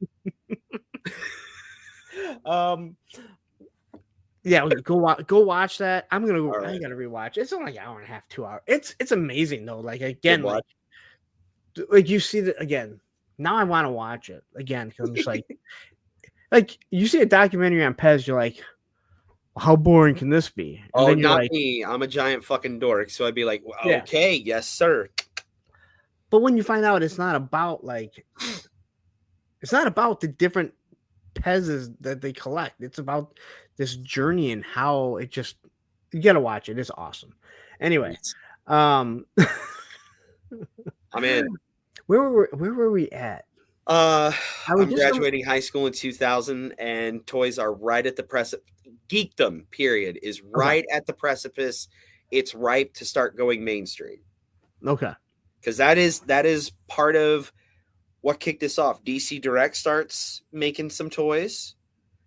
Yeah, go watch that. I gotta rewatch. It's only like an hour and a half, 2 hours. It's amazing though. Like again, like you see that again. Now I want to watch it again because I'm just like you see a documentary on Pez, you're like, how boring can this be? And then not me. I'm a giant fucking dork, so I'd be like, well, okay, yes, sir. But when you find out it's not about the different Pez's that they collect. It's about this journey and how it just you gotta watch it. It's awesome. Anyway, I'm in. Where were we at? I'm graduating high school in 2000, and toys are right at the precipice. Geekdom, period, is right at the precipice. It's ripe to start going mainstream. Okay, because that is part of what kicked this off. DC Direct starts making some toys,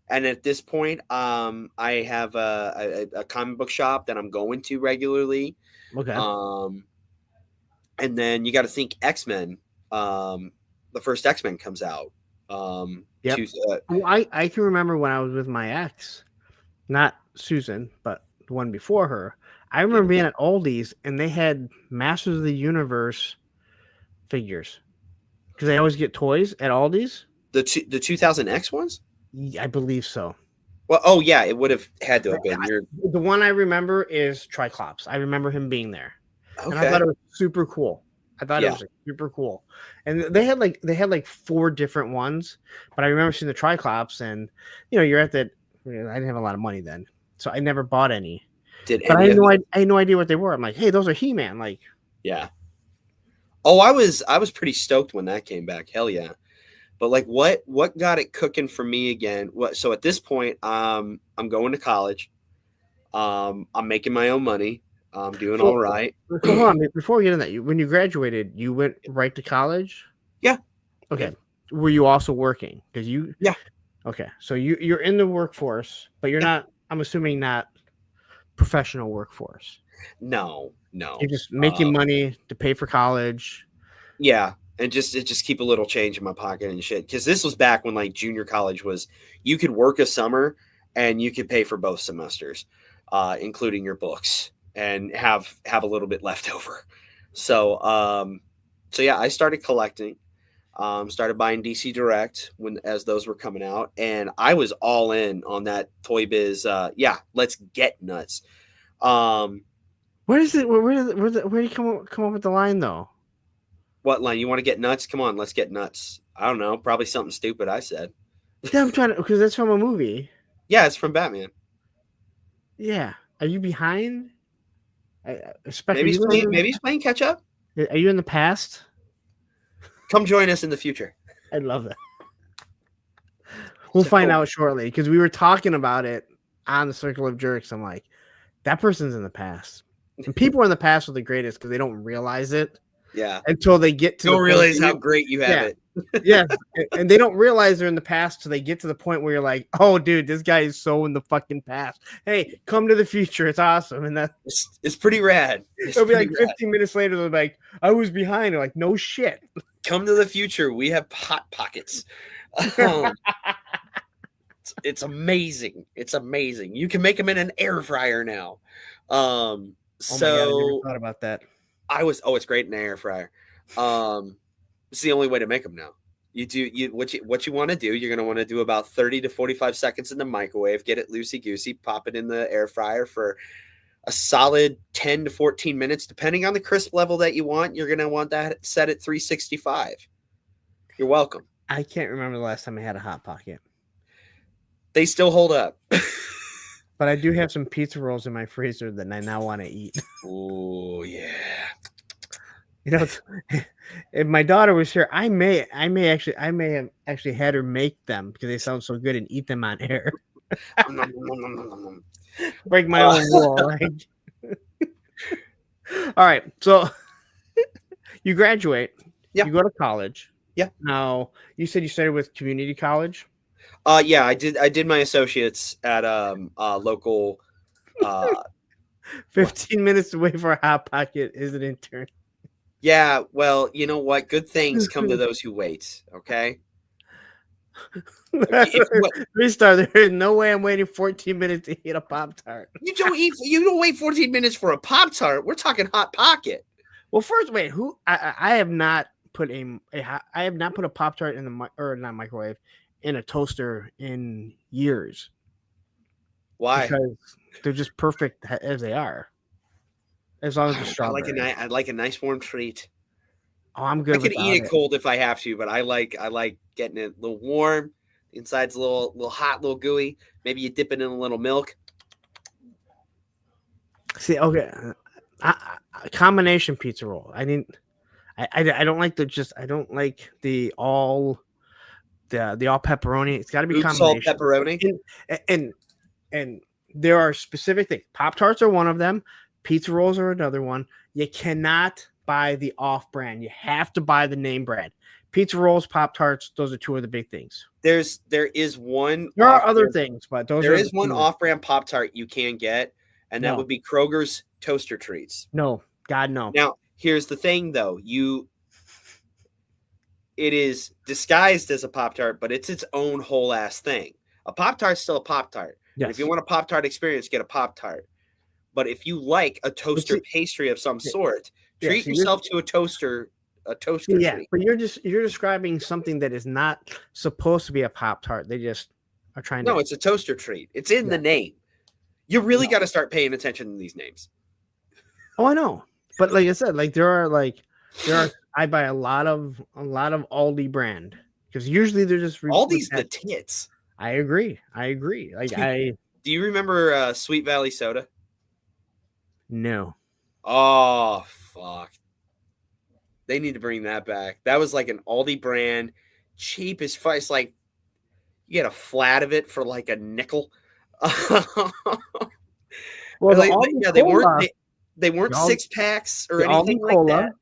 and at this point, I have a comic book shop that I'm going to regularly. Okay, and then you got to think X-Men. The first X-Men comes out. Yep. I can remember when I was with my ex, not Susan, but the one before her. I remember being at Aldi's and they had Masters of the Universe figures because they always get toys at Aldi's. The 2000X ones? I believe so. Well, oh yeah, it would have had to have been. The one I remember is Triclops. I remember him being there, and I thought it was super cool. I thought it was super cool, and they had like 4 different ones. But I remember seeing the Triclops, and you're at that. I didn't have a lot of money then, so I never bought any. But I had no idea what they were. I'm like, hey, those are He-Man. Like, yeah. Oh, I was pretty stoked when that came back. Hell yeah. But like, what got it cooking for me again? So at this point, I'm going to college. I'm making my own money. I'm doing all right. Hold on, before we get into that, when you graduated, you went right to college? Yeah. Okay. Yeah. Were you also working? Because Yeah. Okay, so you're in the workforce, but you're not. I'm assuming not professional workforce. No. You're just making money to pay for college. Yeah. And just keep a little change in my pocket and shit. Because this was back when like junior college was, you could work a summer and you could pay for both semesters, including your books, and have a little bit left over. So yeah, I started collecting, started buying DC Direct as those were coming out, and I was all in on that Toy Biz. Let's get nuts. Where is it? Where do you come up with the line though? What line? You want to get nuts? Come on, let's get nuts. I don't know. Probably something stupid I said. Yeah, I'm trying to, because that's from a movie. Yeah, it's from Batman. Yeah. Are you behind? Maybe he's playing catch up. Are you in the past? Come join us in the future. I'd love that. We'll find out shortly because we were talking about it on the Circle of Jerks. I'm like, that person's in the past. And people in the past are the greatest because they don't realize it. Yeah. Until they get to don't realize how great you have it. Yeah. And they don't realize they're in the past till they get to the point where you're like, oh, dude, this guy is so in the fucking past. Hey, come to the future. It's awesome. And it's pretty rad. It'll be like 15 minutes later. They're like, I was behind. They're like, no shit. Come to the future. We have hot pockets. It's amazing. It's amazing. You can make them in an air fryer now. Oh my God, I never thought about that. It's great in an air fryer. It's the only way to make them now. What you want to do, you're going to want to do about 30 to 45 seconds in the microwave, get it loosey-goosey, pop it in the air fryer for a solid 10 to 14 minutes, depending on the crisp level that you want. You're going to want that set at 365. You're welcome. I can't remember the last time I had a Hot Pocket. They still hold up. But I do have some pizza rolls in my freezer that I now want to eat. Oh yeah. You know, if my daughter was here, I may have actually had her make them because they sound so good and eat them on air. Break my own rule, right? All right, so you graduate. Yeah. You go to college. Yeah. Now you said you started with community college. Yeah, I did my associates at local 15 minutes away for a Hot Pocket is an intern. Yeah, well, you know what? Good things come to those who wait, okay? Restart. There is no way I'm waiting 14 minutes to eat a Pop-Tart. You don't wait 14 minutes for a Pop-Tart. We're talking Hot Pocket. Well, first, wait, I have not put I have not put a Pop-Tart in not microwave, in a toaster in years. Why? Because they're just perfect as they are. As long as it's strawberry. I like a nice warm treat. Oh, I'm good. I can eat it cold if I have to, but I like getting it a little warm. The inside's a little hot, a little gooey. Maybe you dip it in a little milk. See, okay, a combination pizza roll. I don't like I don't like the all pepperoni. It's got to be combination. Salt pepperoni. And there are specific things. Pop-Tarts are one of them. Pizza rolls are another one. You cannot buy the off-brand. You have to buy the name brand. Pizza rolls, Pop-Tarts, those are two of the big things. There is one. There are other things, but there is one off-brand Pop-Tart you can get, and that would be Kroger's Toaster Treats. No, God, no. Now, here's the thing, though. It is disguised as a Pop-Tart, but it's its own whole ass thing. A Pop-Tart's still a Pop-Tart. Yes. If you want a Pop-Tart experience, get a Pop-Tart. But if you like a toaster pastry of some sort, treat yourself to a toaster treat. But you're describing something that is not supposed to be a Pop-Tart. They just are trying to. No, it's a toaster treat. It's in the name. You really got to start paying attention to these names. Oh, I know. But like I said, I buy a lot of Aldi brand because usually they're just Aldi's the tits. I agree. Like do you remember Sweet Valley Soda? No. Oh fuck! They need to bring that back. That was like an Aldi brand, cheap as fuck. It's like you get a flat of it for like a nickel. Well, they weren't 6-packs or anything like that.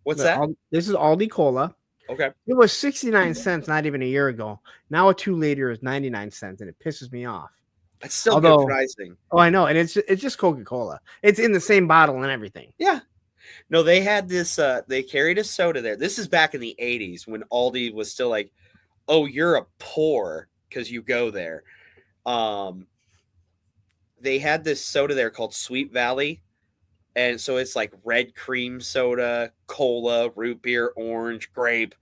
What's that? This is Aldi Cola. Okay. It was 69 cents not even a year ago. Now a 2-liter is 99 cents, and it pisses me off. That's still good pricing. Oh, I know, and it's just Coca-Cola. It's in the same bottle and everything. Yeah. No, they had this. They carried a soda there. This is back in the 80s when Aldi was still like, "Oh, you're a poor because you go there." They had this soda there called Sweet Valley, and so it's like red cream soda, cola, root beer, orange, grape.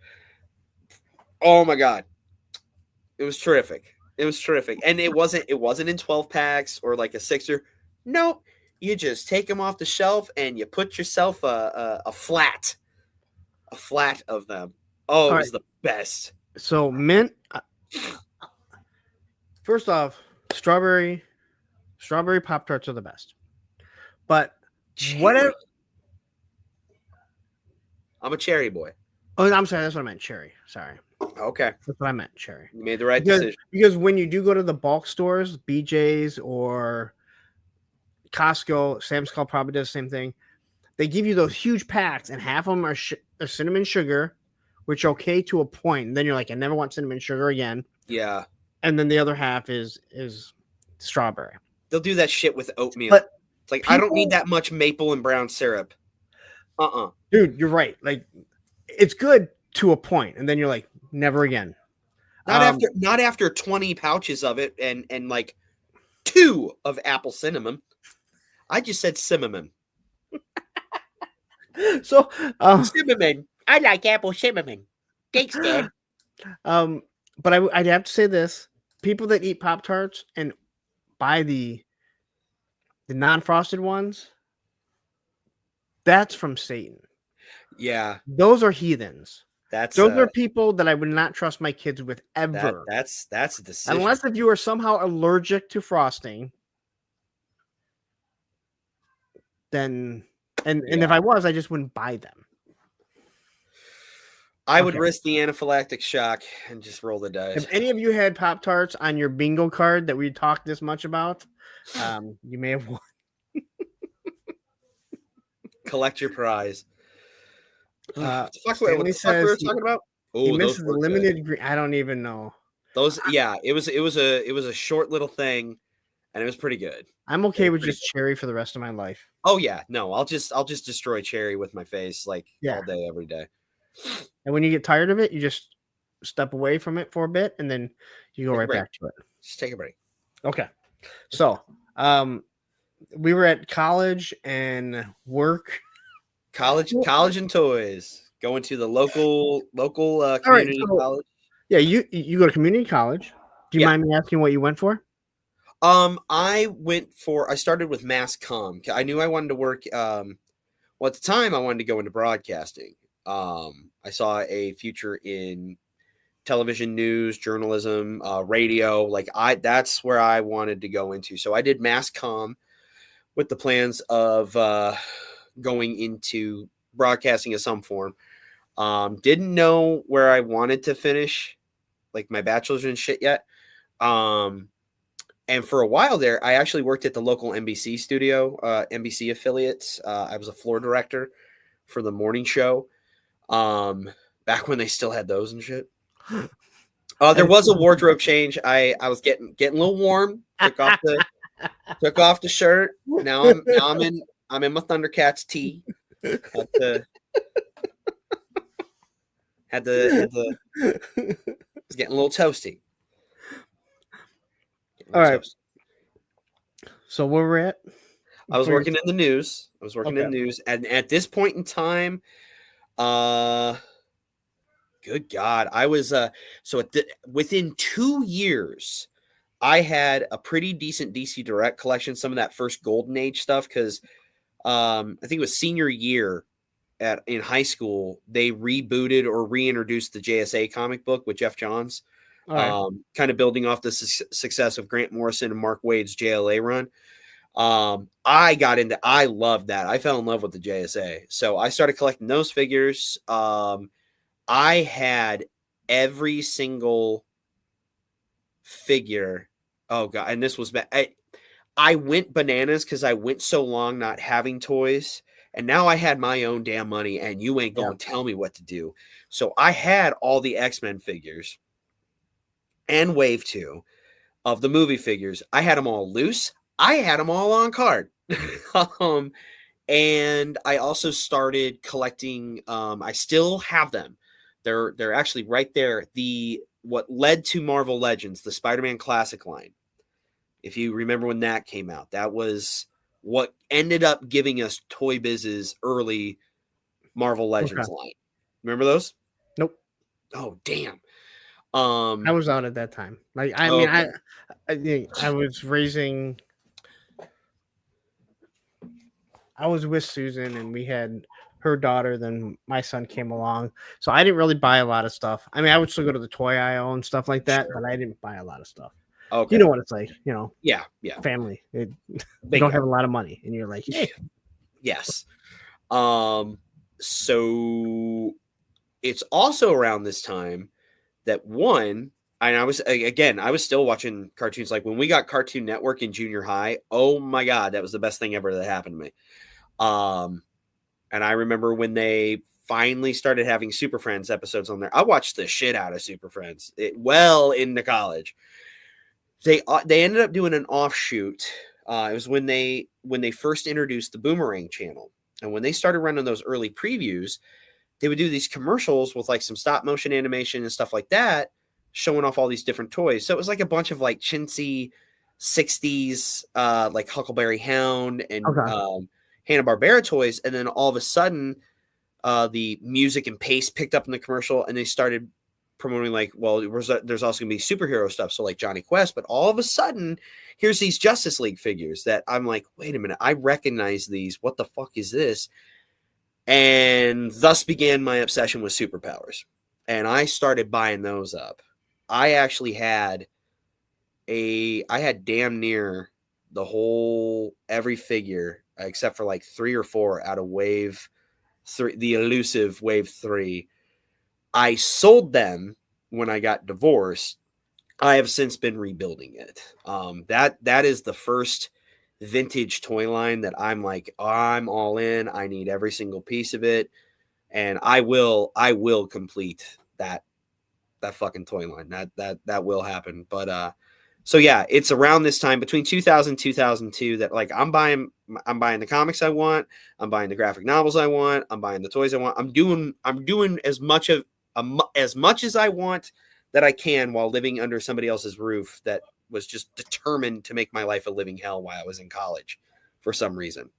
Oh my god, it was terrific. It was terrific, and it wasn't in 12 packs or like a 6er. Nope, you just take them off the shelf and you put yourself a flat of them. Oh, it was the best. So mint. First off, strawberry Pop-Tarts are the best, but whatever. I'm a cherry boy. Oh, I'm sorry. That's what I meant. Cherry. Sorry. Okay. That's what I meant. Cherry. You made the right decision. Because when you do go to the bulk stores, BJ's or Costco, Sam's Club probably does the same thing. They give you those huge packs, and half of them are cinnamon sugar, which are okay to a point. And then you're like, I never want cinnamon sugar again. Yeah. And then the other half is strawberry. They'll do that shit with oatmeal. But it's like, I don't need that much maple and brown syrup. Dude, you're right. Like, it's good to a point, and then you're like, never again. Not after 20 pouches of it and like 2 of apple cinnamon. I just said cinnamon. So cinnamon. I like apple cinnamon. Thanks, Dad. But I'd have to say this: people that eat Pop-Tarts and buy the non-frosted ones, that's from Satan. Yeah, those are heathens. That's Those are people that I would not trust my kids with ever. that's a decision. Unless if you are somehow allergic to frosting, then and if I was, I just wouldn't buy them. I would risk the anaphylactic shock and just roll the dice. If any of you had Pop-Tarts on your bingo card that we talked this much about, you may have won. Collect your prize. What the fuck Stanley we were says talking about? he Oh, misses the limited green. I don't even know. Those, yeah, it was a short little thing, and it was pretty good. I'm okay with just cherry for the rest of my life. Oh yeah, no, I'll just destroy cherry with my face like all day, every day. And when you get tired of it, you just step away from it for a bit, and then you go right back to it. Just take a break. Okay. So, we were at college and work. College and toys. Going to the local community college. Yeah, you go to community college. Do you mind me asking what you went for? I started with mass comm. I knew I wanted to work. Well, at the time, I wanted to go into broadcasting. I saw a future in television, news, journalism, radio. That's where I wanted to go into. So I did mass comm with the plans of going into broadcasting of some form. Didn't know where I wanted to finish, like my bachelor's and shit yet. And for a while there, I actually worked at the local NBC studio, NBC affiliates. I was a floor director for the morning show. Back when they still had those and shit. There was a wardrobe change. I was getting a little warm. Took off the shirt. Now I'm in my Thundercats tee. Had the was getting a little toasty. All right. So where we're at? I was working in the news. And at this point in time, good God, I was within 2 years, I had a pretty decent DC Direct collection. Some of that first Golden Age stuff, because I think it was senior year in high school, they rebooted or reintroduced the JSA comic book with Jeff Johns. Right. Kind of building off the success of Grant Morrison and Mark Waid's JLA run. I loved that. I fell in love with the JSA. So I started collecting those figures. I had every single figure. Oh God. And this was bad. I went bananas because I went so long not having toys. And now I had my own damn money, and you ain't going to tell me what to do. So I had all the X-Men figures and Wave 2 of the movie figures. I had them all loose. I had them all on card. And I also started collecting. I still have them. They're actually right there. What led to Marvel Legends, the Spider-Man Classic line. If you remember when that came out, that was what ended up giving us Toy Biz's early Marvel Legends line. Remember those? Nope. Oh, damn. I was out at that time. I was raising. I was with Susan, and we had her daughter. Then my son came along, so I didn't really buy a lot of stuff. I mean, I would still go to the toy aisle and stuff like that, but I didn't buy a lot of stuff. Okay. You know what it's like, Yeah. Family. They don't have a lot of money, and you're like, hey. Yes. So it's also around this time that I was still watching cartoons. Like when we got Cartoon Network in junior high, oh my God, that was the best thing ever that happened to me. And I remember when they finally started having Super Friends episodes on there. I watched the shit out of Super Friends well into college. They ended up doing an offshoot. It was when they first introduced the Boomerang channel. And when they started running those early previews, they would do these commercials with like some stop motion animation and stuff like that, showing off all these different toys. So it was like a bunch of like chintzy 60s, like Huckleberry Hound and Hanna-Barbera toys. And then all of a sudden, the music and pace picked up in the commercial, and they started promoting like, well, there's also going to be superhero stuff. So like Johnny Quest, but all of a sudden here's these Justice League figures that I'm like, wait a minute, I recognize these. What the fuck is this? And thus began my obsession with superpowers. and I started buying those up. I actually had damn near the whole every figure except for like 3 or 4 out of Wave 3, the elusive Wave 3. I sold them when I got divorced. I have since been rebuilding it. That is the first vintage toy line that I'm like, I'm all in. I need every single piece of it, and I will complete that fucking toy line. That will happen. But so yeah, it's around this time between 2000 2002 that like I'm buying the comics I want, I'm buying the graphic novels I want, I'm buying the toys I want. I'm doing as much as I want that I can while living under somebody else's roof that was just determined to make my life a living hell while I was in college for some reason.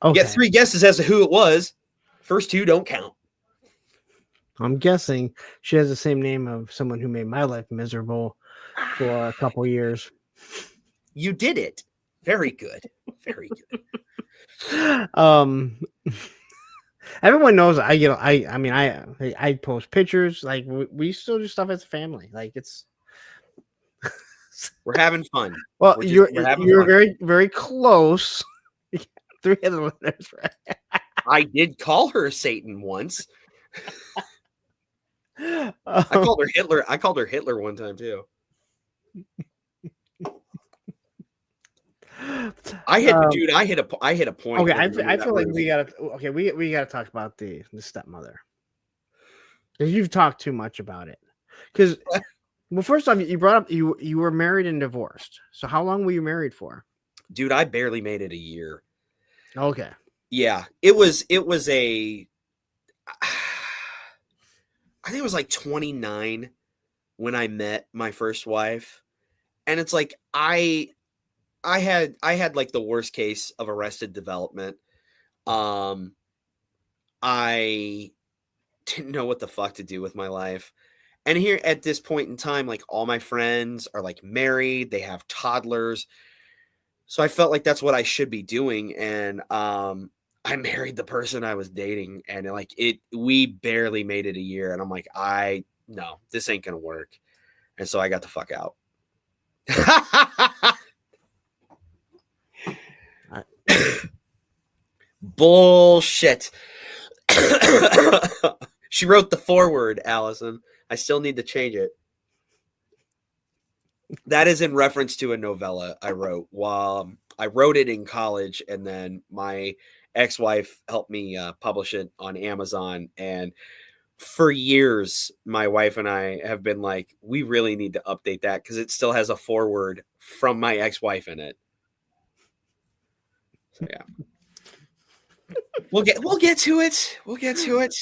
Okay. Get 3 guesses as to who it was. First 2 don't count. I'm guessing she has the same name of someone who made my life miserable for a couple years. You did it. Very good. Very good. Everyone knows I post pictures. Like we still do stuff as a family. Like it's We're having fun. well, We're having you're fun. very, very close. 3 other letters, right? I did call her Satan once. I called her Hitler. I called her Hitler one time too. I hit a point. Okay, I feel like we gotta talk about the stepmother, because you've talked too much about it. Because well, first off, you brought up you were married and divorced. So how long were you married for? Dude, I barely made it a year. Okay. Yeah, it was a. I think it was like 29 when I met my first wife, and it's like I had like the worst case of Arrested Development. I didn't know what the fuck to do with my life. And here at this point in time, like all my friends are like married, they have toddlers. So I felt like that's what I should be doing. And I married the person I was dating, and like we barely made it a year. And I'm like, no, this ain't gonna work. And so I got the fuck out. Bullshit. She wrote the foreword, Allison. I still need to change it. That is in reference to a novella I wrote while I wrote it in college, and then my ex-wife helped me publish it on Amazon. And for years, my wife and I have been like, we really need to update that because it still has a foreword from my ex-wife in it. So yeah. We'll get to it. We'll get to it.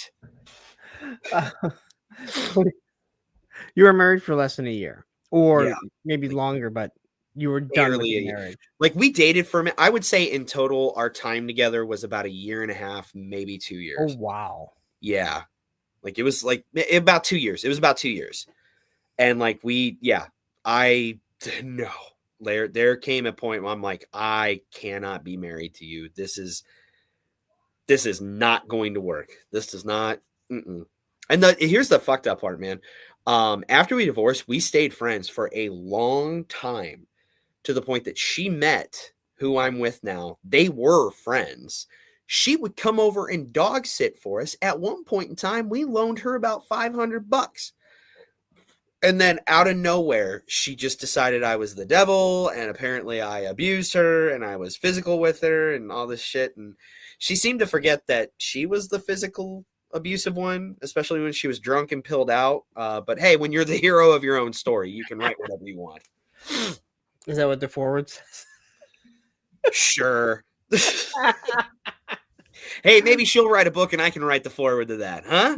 You were married for less than a year, or maybe longer, but you were done with the marriage. Like we dated for a minute. I would say in total, our time together was about 1.5 years, maybe 2 years. Oh wow! Yeah, like it was like about 2 years. It was about 2 years, and like I didn't know. There came a point where I'm like, I cannot be married to you. This is not going to work. This does not. And here's the fucked up part, man. After we divorced, we stayed friends for a long time, to the point that she met who I'm with now. They were friends. She would come over and dog sit for us. At one point in time, we loaned her about $500. And then out of nowhere, she just decided I was the devil, and apparently I abused her and I was physical with her and all this shit. And she seemed to forget that she was the physical abusive one, especially when she was drunk and pilled out. But hey, when you're the hero of your own story, you can write whatever you want. Is that what the forward says? Sure. Hey, maybe she'll write a book and I can write the forward to that, huh?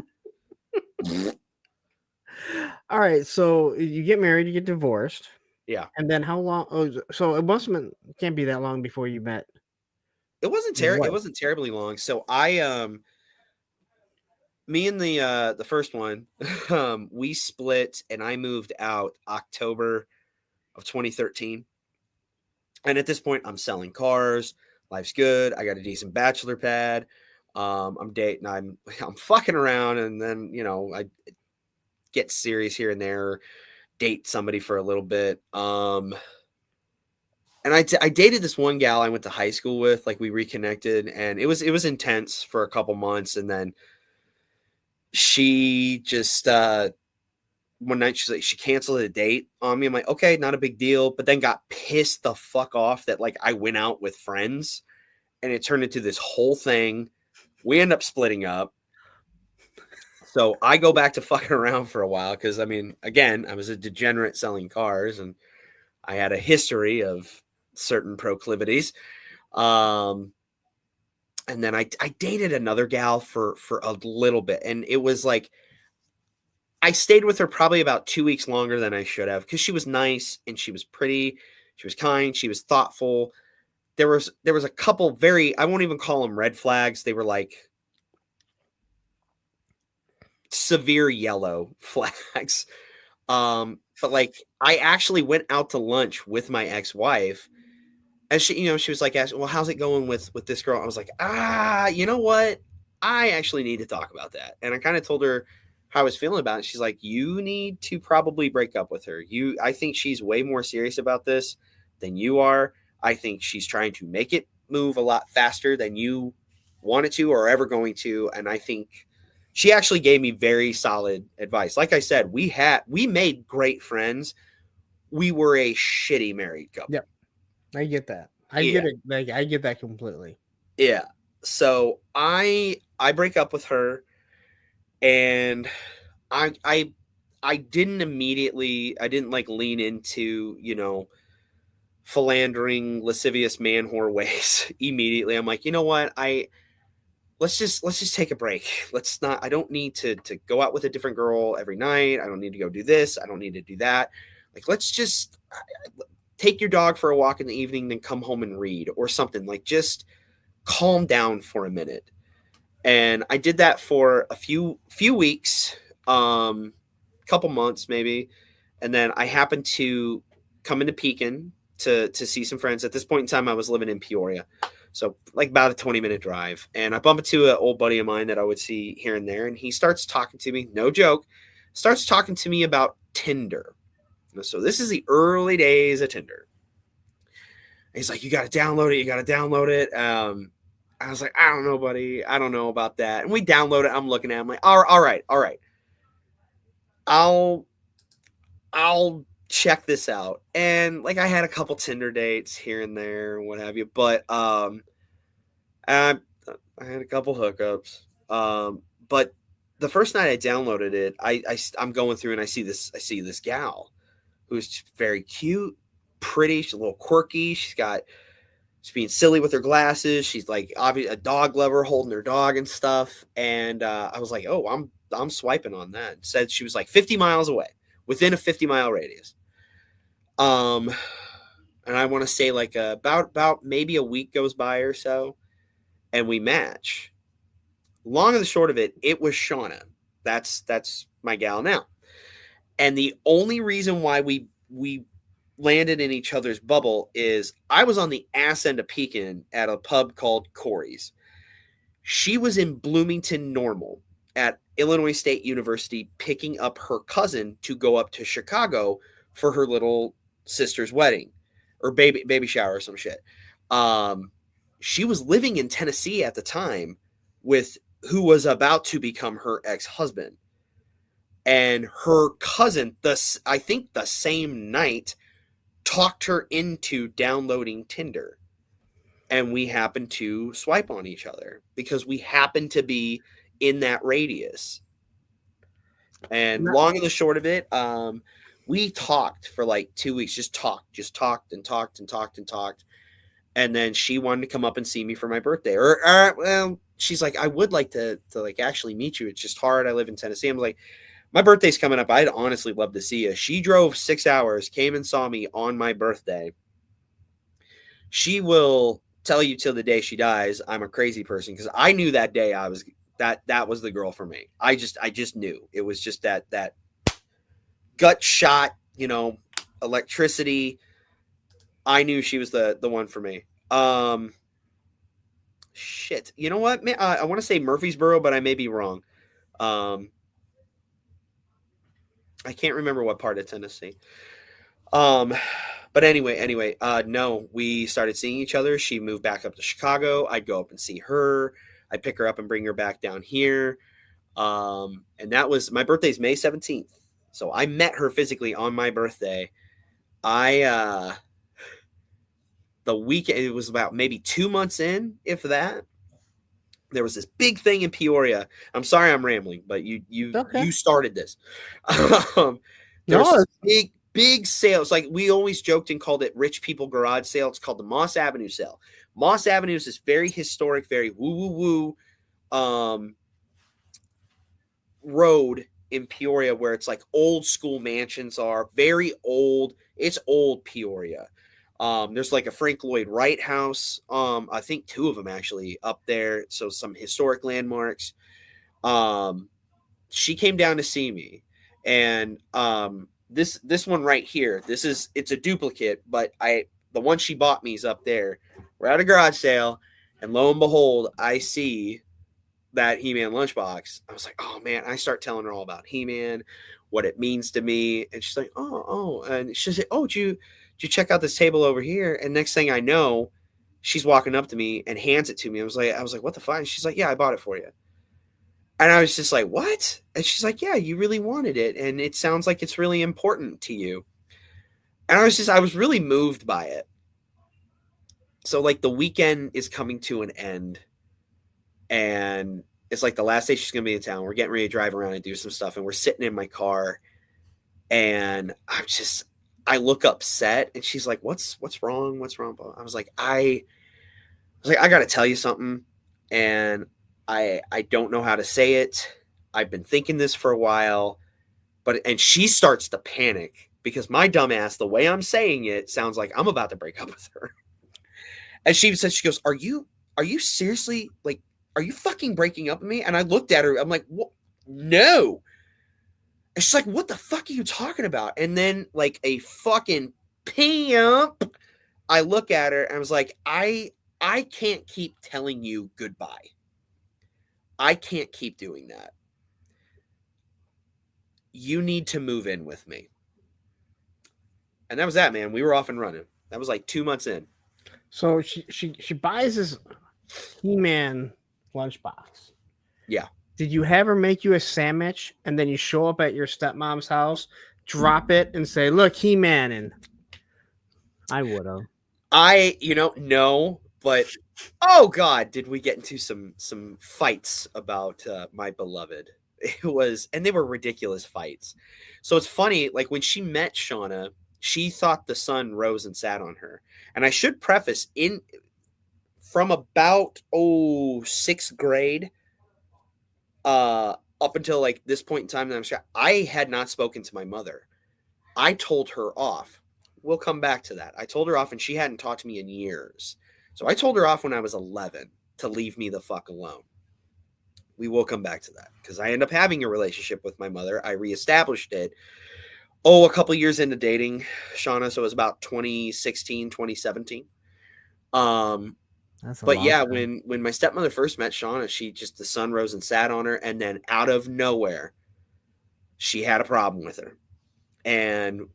All right, so you get married, you get divorced. Yeah. And then how long? Oh, so it must have been, can't be that long before you met. It wasn't terribly long. So me and the first one, we split, and I moved out October of 2013. And at this point, I'm selling cars. Life's good. I got a decent bachelor pad. I'm dating, I'm fucking around, and then I get serious here and there, date somebody for a little bit. And I dated this one gal I went to high school with. Like we reconnected, and it was intense for a couple months, and then she just one night she's like she canceled a date on me. I'm like, okay, not a big deal, but then got pissed the fuck off that like I went out with friends, and it turned into this whole thing. We end up splitting up. So I go back to fucking around for a while because I mean, again, I was a degenerate selling cars, and I had a history of certain proclivities. And then I dated another gal for a little bit, and it was like I stayed with her probably about 2 weeks longer than I should have because she was nice and she was pretty, she was kind, she was thoughtful. There was a couple very, I won't even call them red flags. They were like severe yellow flags. But like I actually went out to lunch with my ex-wife, and she was like, well, how's it going with this girl? I was like, you know what? I actually need to talk about that. And I kind of told her how I was feeling about it. She's like, you need to probably break up with her. I think she's way more serious about this than you are. I think she's trying to make it move a lot faster than you wanted to or ever going to. And I think she actually gave me very solid advice. Like I said, we made great friends. We were a shitty married couple. Yep. I get that. I get it. Like I get that completely. Yeah. So I break up with her, and I didn't immediately, I didn't like lean into, philandering, lascivious man whore ways immediately. I'm like, you know what? Let's just take a break. I don't need to go out with a different girl every night. I don't need to go do this. I don't need to do that. Like, let's just take your dog for a walk in the evening, then come home and read or something. Like, just calm down for a minute. And I did that for a few weeks, couple months maybe. And then I happened to come into Pekin to see some friends. At this point in time, I was living in Peoria. So like about a 20-minute drive. And I bump into an old buddy of mine that I would see here and there. And he starts talking to me, no joke, starts talking to me about Tinder. So this is the early days of Tinder. And he's like, you got to download it. You got to download it. I was like, I don't know, buddy. I don't know about that. And we download it. I'm looking at it. I'm like, all right. I'll check this out. And like I had a couple Tinder dates here and there, what have you. But I had a couple hookups. But the first night I downloaded it, I'm going through and I see this gal who's very cute, pretty. She's a little quirky. She's being silly with her glasses. She's like obviously a dog lover, holding her dog and stuff. And I was like, oh, I'm swiping on that. Said she was like 50 miles away, within a 50-mile radius. And I want to say like about maybe a week goes by or so, and we match. Long and the short of it, it was Shauna. That's my gal now. And the only reason why we landed in each other's bubble is I was on the ass end of Pekin at a pub called Corey's. She was in Bloomington Normal at Illinois State University picking up her cousin to go up to Chicago for her little sister's wedding or baby shower or some shit. She was living in Tennessee at the time with who was about to become her ex-husband. And her cousin, I think the same night, talked her into downloading Tinder. And we happened to swipe on each other because we happened to be in that radius. And long and the short of it, we talked for like 2 weeks, just talked. And then she wanted to come up and see me for my birthday. Well, she's like, I would like to like actually meet you. It's just hard. I live in Tennessee. I'm like, my birthday's coming up. I'd honestly love to see you. She drove 6 hours, came and saw me on my birthday. She will tell you till the day she dies I'm a crazy person because I knew that day I was that was the girl for me. I just knew. It was just that gut shot, electricity. I knew she was the one for me. shit. You know what, man? I want to say Murfreesboro, but I may be wrong. I can't remember what part of Tennessee. But anyway, no, we started seeing each other. She moved back up to Chicago. I'd go up and see her. I'd pick her up and bring her back down here. And that was my birthday's May 17th. So I met her physically on my birthday. The weekend, it was about maybe 2 months in, if that. There was this big thing in Peoria. I'm sorry I'm rambling, but you started this. There's big sales. Like we always joked and called it rich people garage sale. It's called the Moss Avenue sale. Moss Avenue is this very historic, very woo road in Peoria where it's like old school mansions are very old. It's old Peoria. There's like a Frank Lloyd Wright house. I think 2 of them actually up there. So some historic landmarks. She came down to see me, and this one right here, it's a duplicate, but the one she bought me is up there. We're at a garage sale, and lo and behold, I see that He-Man lunchbox. I was like, oh man, I start telling her all about He-Man, what it means to me. And she's like, oh. And she said, oh, did you check out this table over here? And next thing I know, she's walking up to me and hands it to me. I was like, what the fuck? And she's like, yeah, I bought it for you. And I was just like, what? And she's like, yeah, you really wanted it. And it sounds like it's really important to you. And I was really moved by it. So like the weekend is coming to an end, and it's like the last day she's going to be in town. We're getting ready to drive around and do some stuff. And we're sitting in my car, and I look upset, and she's like, what's wrong? What's wrong? I was like, I got to tell you something. And I don't know how to say it. I've been thinking this for a while, and she starts to panic because my dumbass, the way I'm saying it sounds like I'm about to break up with her. And she goes, are you seriously, like, are you fucking breaking up with me? And I looked at her. I'm like, what? No. And she's like, what the fuck are you talking about? And then like a fucking pimp, I look at her and I was like, I can't keep telling you goodbye. I can't keep doing that. You need to move in with me. And that was that, man. We were off and running. That was like 2 months in. So she buys this He-Man lunchbox. Yeah. Did you have her make you a sandwich and then you show up at your stepmom's house, drop it, and say, look, He-Man? And I would have. No, but oh God, did we get into some fights about my beloved? It was, and they were ridiculous fights. So it's funny, like when she met Shauna, she thought the sun rose and sat on her. And I should preface, from about 6th grade up until like this point in time that I had not spoken to my mother. I told her off. We'll come back to that. I told her off, and she hadn't talked to me in years. So I told her off when I was 11 to leave me the fuck alone. We will come back to that because I end up having a relationship with my mother. I reestablished it. A couple years into dating Shauna. So it was about 2016, 2017. But yeah, when my stepmother first met Shauna, the sun rose and sat on her. And then out of nowhere, she had a problem with her. And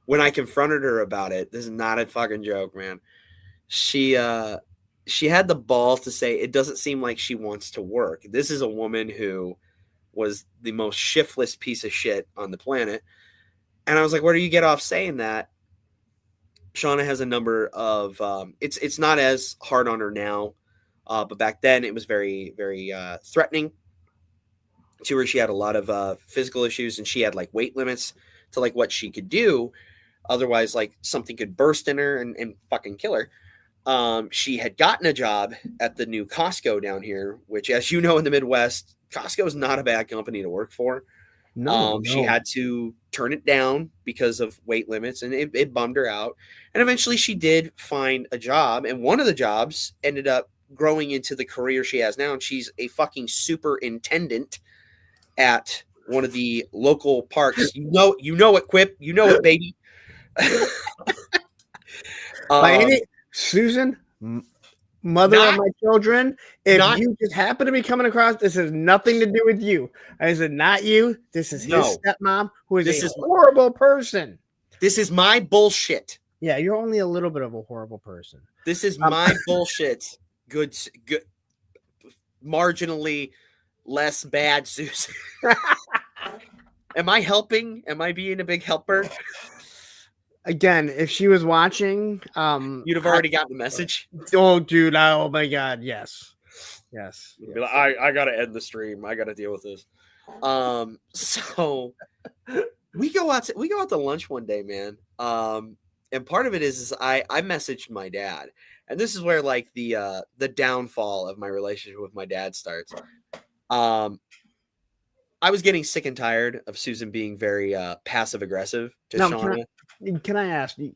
when I confronted her about it, this is not a fucking joke, man. She had the balls to say, it doesn't seem like she wants to work. This is a woman who was the most shiftless piece of shit on the planet. And I was like, where do you get off saying that? Shauna has a number of, it's not as hard on her now, but back then it was very, very threatening to her. She had a lot of physical issues, and she had like weight limits to like what she could do. Otherwise, like something could burst in her and fucking kill her. She had gotten a job at the new Costco down here, which, as you know, in the Midwest, Costco is not a bad company to work for. No. She had to turn it down because of weight limits, and it bummed her out. And eventually she did find a job, and one of the jobs ended up growing into the career she has now. And she's a fucking superintendent at one of the local parks. You know it, Quip. You know it, baby. Susan, mother of Not- my children. If not- you just happen to be coming across, this has nothing to do with you. I said, not you. This is his No. stepmom, who is This a is- horrible person. This is my bullshit. Yeah, you're only a little bit of a horrible person. This is my bullshit. Good, marginally less bad, Susan. Am I helping? Am I being a big helper? Again, if she was watching, You'd have already gotten the message. oh, dude, oh my God, yes. Be like, I gotta end the stream. I gotta deal with this. So we go out to lunch one day, man. And part of it is I messaged my dad, and this is where like the downfall of my relationship with my dad starts. I was getting sick and tired of Susan being very passive aggressive to Shauna. Can I ask you?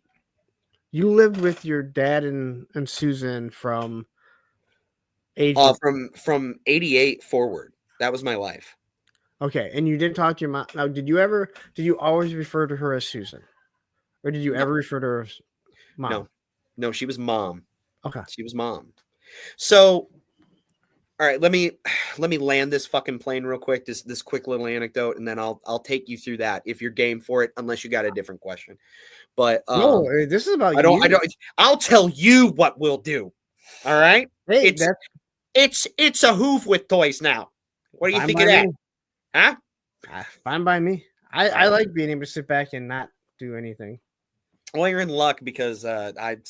You lived with your dad and Susan from age from 88 forward. That was my life. Okay, and you didn't talk to your mom. Now, did you always refer to her as Susan? Or did you ever refer to her as mom? No, she was mom. Okay. She was mom. So all right, let me land this fucking plane real quick, this quick little anecdote, and then I'll take you through that if you're game for it, unless you got a different question. But no, this is about I'll tell you what we'll do. All right? Hey, it's a Hoover with toys now. What do you think of that? Me. Huh? Fine by me. I like being able to sit back and not do anything. Well, you're in luck because I'm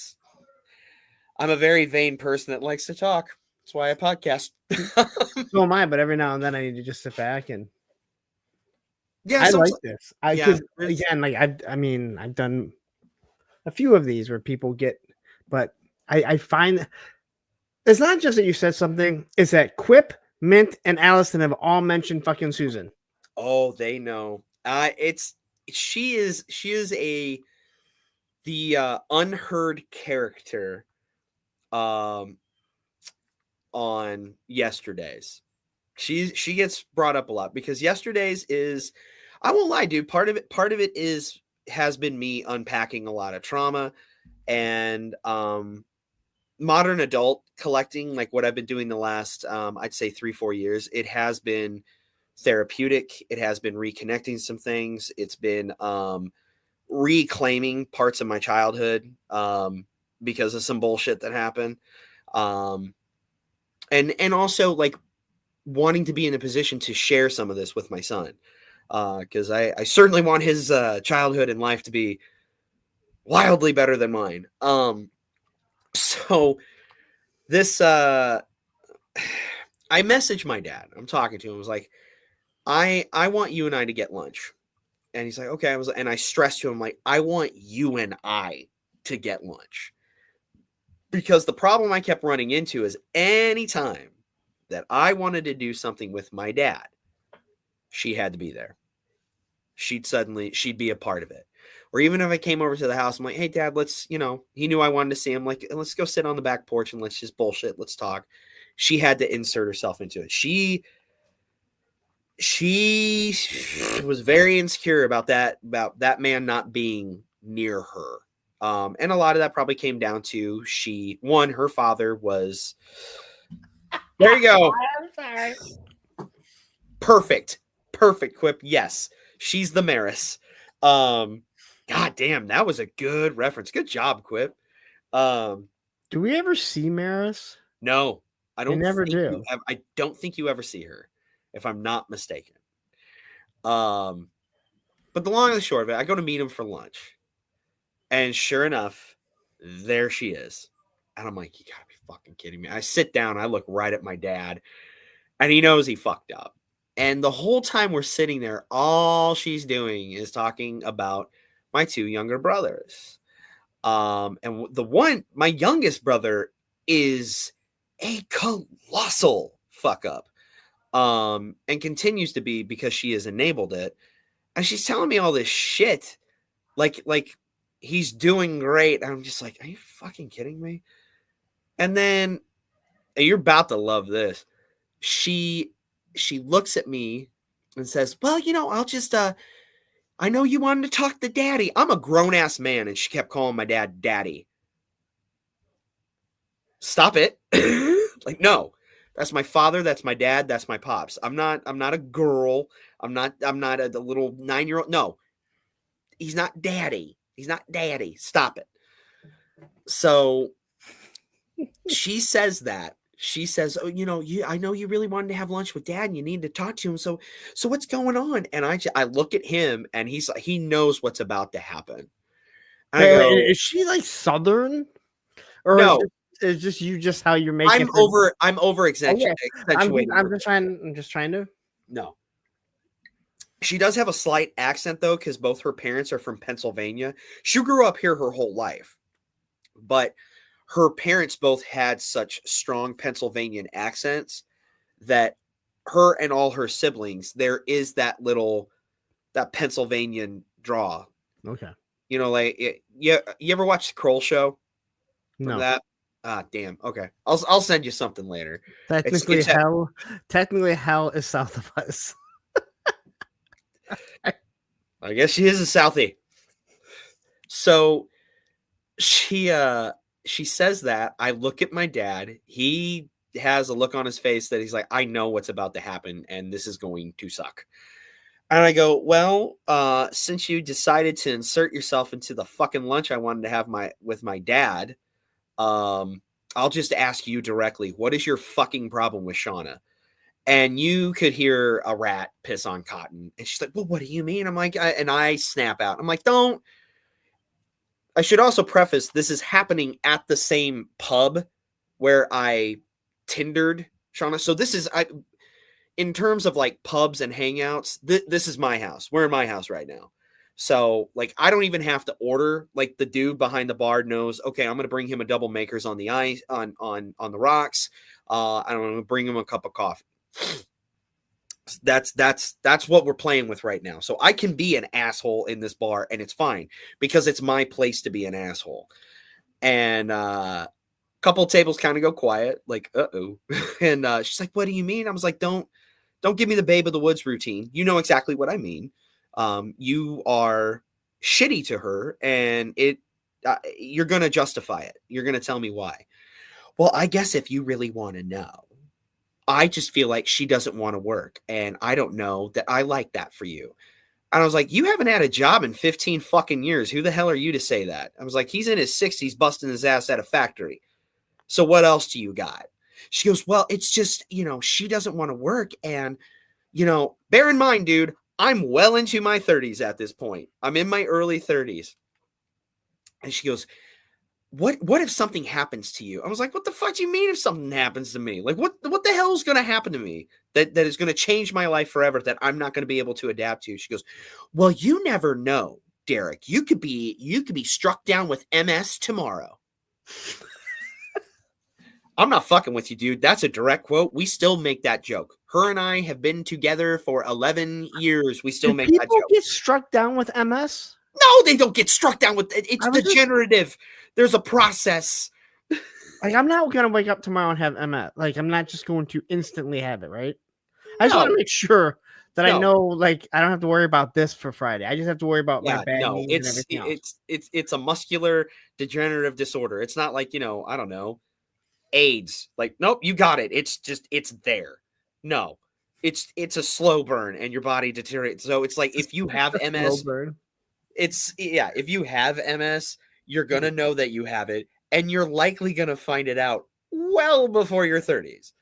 a very vain person that likes to talk. That's why I podcast. So am I, but every now and then I need to just sit back and I like this. Again, like I've done a few of these where people get, but I find it's not just that you said something, it's that Quip, Mint, and Allison have all mentioned fucking Susan. Oh, they know. She is the unheard character on Yesterday's. She gets brought up a lot because Yesterday's is, I won't lie, dude, part of it has been me unpacking a lot of trauma and modern adult collecting, like what I've been doing the last I'd say 3-4 years. It has been therapeutic. It has been reconnecting some things. It's been reclaiming parts of my childhood because of some bullshit that happened. And also like wanting to be in a position to share some of this with my son. Because I certainly want his childhood and life to be wildly better than mine. So this, I messaged my dad. I'm talking to him. I was like, I want you and I to get lunch. And he's like, okay. And I stressed to him, like, I want you and I to get lunch. Because the problem I kept running into is anytime that I wanted to do something with my dad, she had to be there. She'd be a part of it. Or even if I came over to the house, I'm like, hey, Dad, let's, he knew I wanted to see him. Like, let's go sit on the back porch and let's just bullshit. Let's talk. She had to insert herself into it. She was very insecure about that man not being near her. And a lot of that probably came down to her father was, there you go. I'm sorry. Perfect Quip. Yes. She's the Maris. God damn, that was a good reference. Good job, Quip. Do we ever see Maris? No, I don't. Never do. I don't think you ever see her, if I'm not mistaken. But the long and the short of it, I go to meet him for lunch, and sure enough, there she is. And I'm like, you gotta be fucking kidding me. I sit down, I look right at my dad, and he knows he fucked up. And the whole time we're sitting there, all she's doing is talking about my two younger brothers. And my youngest brother is a colossal fuck up. And continues to be because she has enabled it. And she's telling me all this shit. Like he's doing great. And I'm just like, are you fucking kidding me? And then, and you're about to love this. She looks at me and says, well, I'll just, I know you wanted to talk to Daddy. I'm a grown-ass man. And she kept calling my dad Daddy. stop it. Like, no, that's my father. That's my dad. That's my pops. I'm not a girl. I'm not a little 9-year-old. No, he's not daddy. He's not daddy. Stop it. So she says that. She says, "Oh, I know you really wanted to have lunch with dad and you need to talk to him. So what's going on?" And I look at him and he knows what's about to happen. And I Wait, go, is she like Southern, or no, is just you just how you're making? I'm over Okay. accentuating. I'm just trying to. No. She does have a slight accent, though, because both her parents are from Pennsylvania. She grew up here her whole life. But her parents both had such strong Pennsylvanian accents that her and all her siblings, there is that Pennsylvanian draw. Okay. Like, you ever watch the Kroll Show? Remember No. that? Ah, damn. Okay. I'll send you something later. Technically, hell is south of us. I guess she is a Southie. So she says that. I look at my dad. He has a look on his face that he's like, I know what's about to happen, and this is going to suck. And I go, well, since you decided to insert yourself into the fucking lunch I wanted to have with my dad, I'll just ask you directly, what is your fucking problem with Shauna? And you could hear a rat piss on cotton. And she's like, well, what do you mean? I'm like, and I snap out. I'm like, don't. I should also preface, this is happening at the same pub where I Tindered Shauna. So this is, in terms of like pubs and hangouts, this is my house. We're in my house right now. So like, I don't even have to order. Like the dude behind the bar knows, okay, I'm going to bring him a double makers on the ice, on the rocks. I'm going to bring him a cup of coffee. That's what we're playing with right now. So I can be an asshole in this bar and it's fine because it's my place to be an asshole. And a couple of tables kind of go quiet, like, uh-oh. And she's like, what do you mean? I was like, don't give me the Babe of the Woods routine. You know exactly what I mean. You are shitty to her and you're going to justify it. You're going to tell me why. Well, I guess if you really want to know, I just feel like she doesn't want to work. And I don't know that I like that for you. And I was like, you haven't had a job in 15 fucking years. Who the hell are you to say that? I was like, he's in his 60s busting his ass at a factory. So what else do you got? She goes, well, it's just, she doesn't want to work. And, bear in mind, dude, I'm well into my 30s at this point. I'm in my early 30s. And she goes, what if something happens to you? I was like, what the fuck do you mean if something happens to me? Like, what the hell is going to happen to me that is going to change my life forever that I'm not going to be able to adapt to? She goes, well, you never know, Derek. You could be struck down with MS tomorrow. I'm not fucking with you, dude. That's a direct quote. We still make that joke. Her and I have been together for 11 years. We still make that joke. People get struck down with MS? No, they don't get struck down with it. It's degenerative. There's a process. Like, I'm not going to wake up tomorrow and have MS. Like, I'm not just going to instantly have it, right? I just want to make sure that I know, like, I don't have to worry about this for Friday. I just have to worry about my bad knees and everything else. It's a muscular degenerative disorder. It's not like, I don't know, AIDS. Like, nope, you got it. It's there. No, it's a slow burn and your body deteriorates. So it's like, if you have MS, if you have MS, you're going to know that you have it and you're likely going to find it out well before your 30s.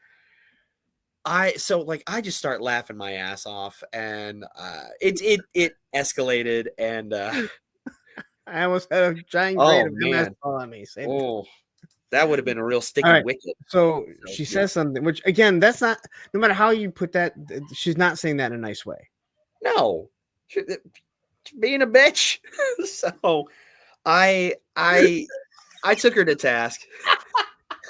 I just start laughing my ass off and it escalated and I almost had a giant grade of MS on me. That would have been a real sticky wicket. So she says something, which again, that's not, no matter how you put that, she's not saying that in a nice way. No, being a bitch. So I took her to task.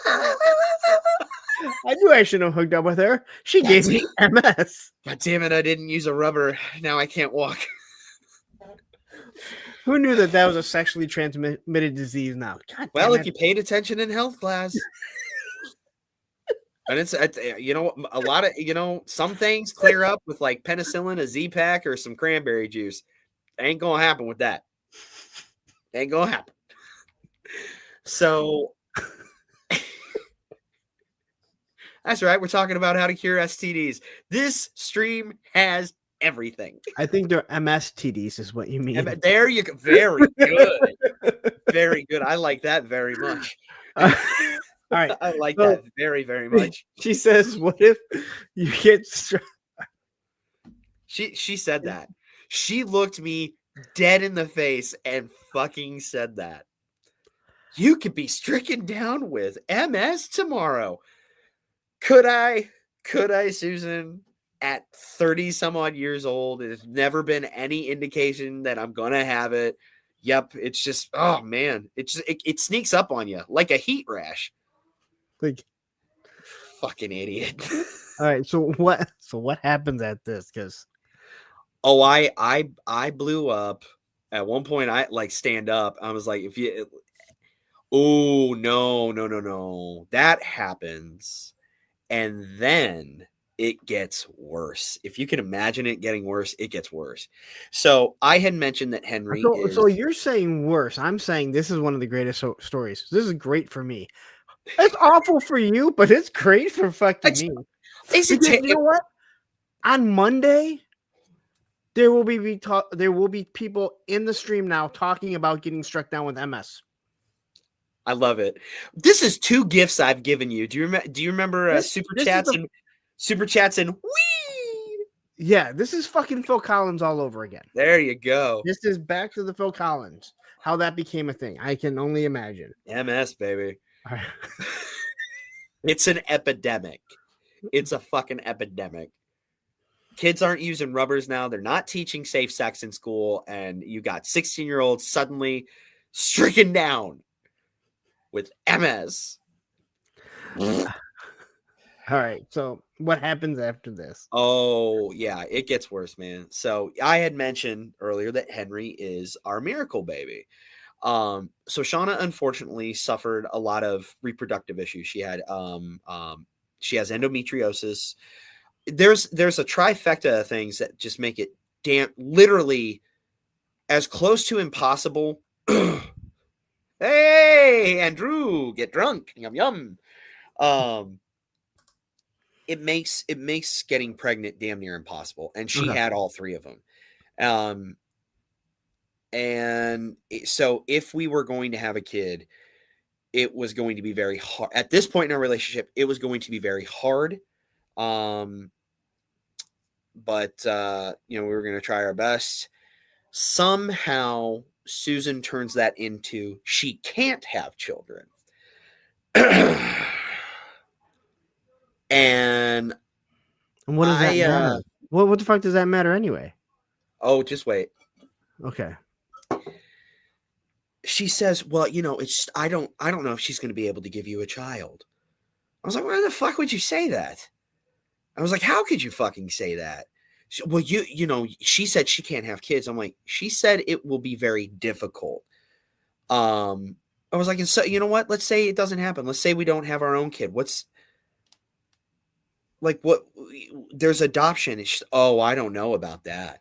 I knew I shouldn't have hooked up with her. She gave me MS. God damn it, I didn't use a rubber. Now I can't walk. Who knew that was a sexually transmitted disease now? God well, if you paid attention in health class. And it's a lot of, some things clear up with like penicillin, a Z-Pack, or some cranberry juice. Ain't going to happen with that. Ain't going to happen. So That's right. We're talking about how to cure STDs. This stream has everything. I think they're MSTDs is what you mean. There you go. Very good. Very good. I like that very much. All right. I like So- that very, very much. She says, "What if you get She said that. She looked me dead in the face and fucking said that. You could be stricken down with MS tomorrow. Could I, Susan? At 30 some odd years old, there's never been any indication that I'm gonna have it. Yep, it's just, oh man, it sneaks up on you like a heat rash. like?" Fucking idiot. All right. So what happens at this? Because Oh, I blew up at one point. I like stand up. I was like, oh no, that happens, and then it gets worse. If you can imagine it getting worse, it gets worse. So I had mentioned that Henry. so you're saying worse. I'm saying this is one of the greatest stories. This is great for me. It's awful for you, but it's great for fucking me. Is it? Because you know what? On Monday, there will be people in the stream now talking about getting struck down with MS. I love it. This is 2 gifts I've given you. Do you remember super chats and wee? Yeah, this is fucking Phil Collins all over again. There you go. This is back to the Phil Collins. How that became a thing. I can only imagine. MS, baby. All right. It's an epidemic. It's a fucking epidemic. Kids aren't using rubbers now. They're not teaching safe sex in school. And you got 16-year-olds suddenly stricken down with MS. All right. So what happens after this? Oh, yeah. It gets worse, man. So I had mentioned earlier that Henry is our miracle baby. So Shauna unfortunately suffered a lot of reproductive issues. She had she has endometriosis. There's a trifecta of things that just make it literally as close to impossible. Hey, Andrew, get drunk. Yum yum. It makes getting pregnant damn near impossible, and she had all 3 of them. And so if we were going to have a kid, it was going to be very hard. At this point in our relationship, it was going to be very hard. But we were going to try our best. Somehow Susan turns that into she can't have children. And what does that matter? What the fuck does that matter anyway? Oh, just wait. Okay. She says, well, it's just, I don't know if she's going to be able to give you a child. I was like, why the fuck would you say that? I was like, how could you fucking say that? Well, she said she can't have kids. I'm like, she said it will be very difficult. I was like, and so, you know what? Let's say it doesn't happen. Let's say we don't have our own kid. There's adoption. It's just, oh, I don't know about that.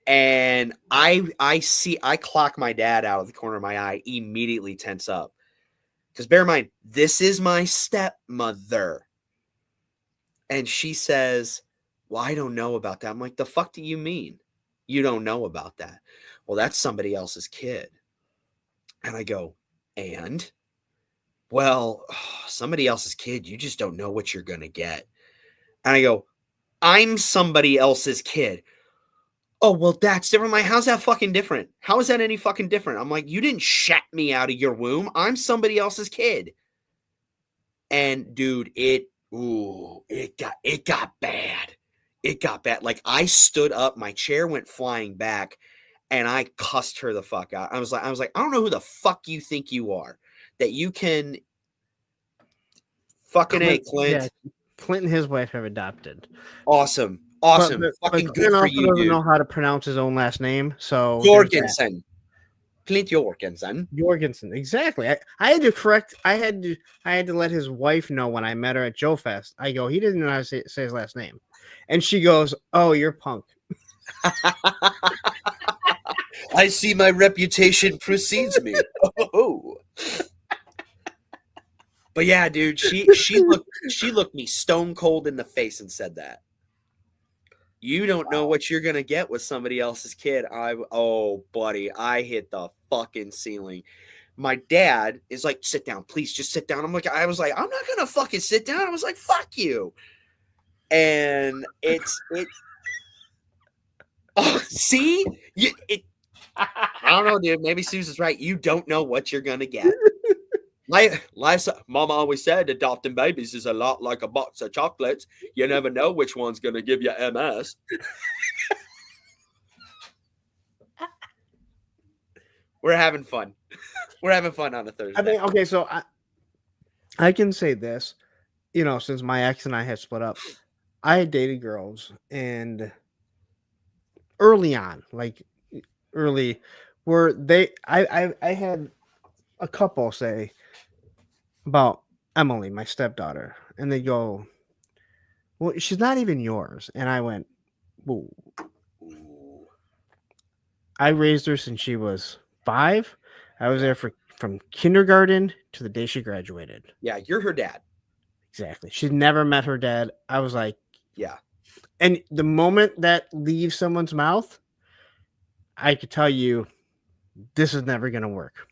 And I clock my dad out of the corner of my eye, immediately tense up. Because bear in mind, this is my stepmother. And she says, well, I don't know about that. I'm like, the fuck do you mean? You don't know about that? Well, that's somebody else's kid. And I go, and? Well, somebody else's kid, you just don't know what you're going to get. And I go, I'm somebody else's kid. Oh, well, that's different. I'm like, how's that fucking different? How is that any fucking different? I'm like, you didn't shat me out of your womb. I'm somebody else's kid. And dude, it got bad. It got bad. Like, I stood up, my chair went flying back, and I cussed her the fuck out. I was like, I don't know who the fuck you think you are, that you can fucking Clint. Yeah, Clint and his wife have adopted. Awesome. Fucking but good for you, doesn't dude. know how to pronounce his own last name, so Jorgensen. Clint Jorgensen. Exactly. I had to correct. I had to let his wife know when I met her at Joe Fest. I go, he didn't know how to say his last name, and she goes, "Oh, you're punk." I see my reputation precedes me. Oh. But yeah, dude, she looked me stone cold in the face and said that. You don't know what you're gonna get with somebody else's kid. Oh, buddy, I hit the fucking ceiling. My dad is like, sit down, please, just sit down. I was like, I'm not gonna fucking sit down. I was like, fuck you. And it. Oh, see, I don't know, dude. Maybe Susan's right. You don't know what you're gonna get. Life's Mama always said adopting babies is a lot like a box of chocolates. You never know which one's gonna give you MS. We're having fun. We're having fun on a Thursday. I mean, okay, so I can say this, since my ex and I had split up, I had dated girls, and early on, where I had a couple say about Emily, my stepdaughter, and they go, well, she's not even yours. And I went, whoa. I raised her since she was 5. I was there from kindergarten to the day she graduated. Yeah, you're her dad. Exactly. She's never met her dad. I was like, yeah. And the moment that leaves someone's mouth, I could tell you, this is never going to work.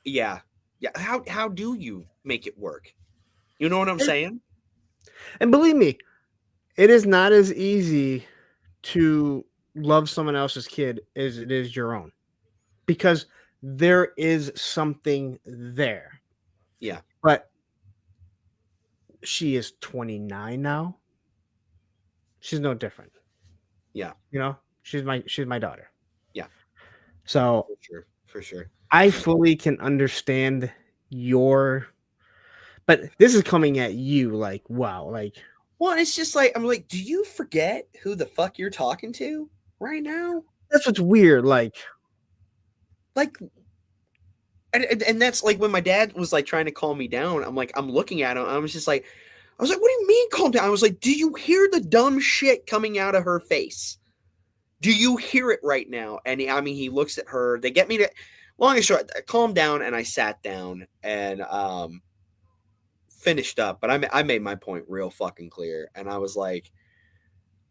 Yeah. Yeah. How do you make it work? You know what I'm saying? And believe me, it is not as easy to love someone else's kid as it is your own, because there is something there. Yeah. But she is 29 now. She's no different. Yeah. She's my daughter. Yeah. So for sure. I fully can understand but this is coming at you like, wow, like. Well, it's just like, I'm like, do you forget who the fuck you're talking to right now? That's what's weird. And that's like when my dad was like trying to calm me down. I'm like, I'm looking at him. I was like, what do you mean calm down? I was like, do you hear the dumb shit coming out of her face? Do you hear it right now? And he looks at her. They get me to, long and short, I calmed down and I sat down and finished up. But I made my point real fucking clear. And I was like,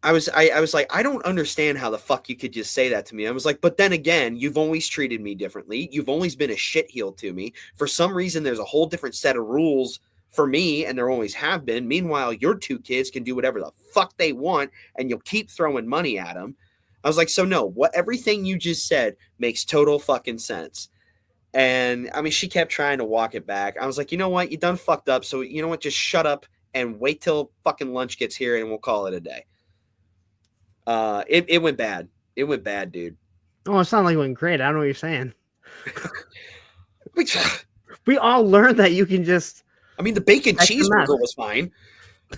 I was like, I don't understand how the fuck you could just say that to me. I was like, but then again, you've always treated me differently. You've always been a shitheel to me. For some reason, there's a whole different set of rules for me, and there always have been. Meanwhile, your 2 kids can do whatever the fuck they want, and you'll keep throwing money at them. I was like, so no, everything you just said makes total fucking sense. And she kept trying to walk it back. I was like, you know what? You done fucked up. So you know what? Just shut up and wait till fucking lunch gets here and we'll call it a day. It went bad. It went bad, dude. Oh, it sounded like it went great. I don't know what you're saying. We all learned that you can just. The bacon cheeseburger was fine.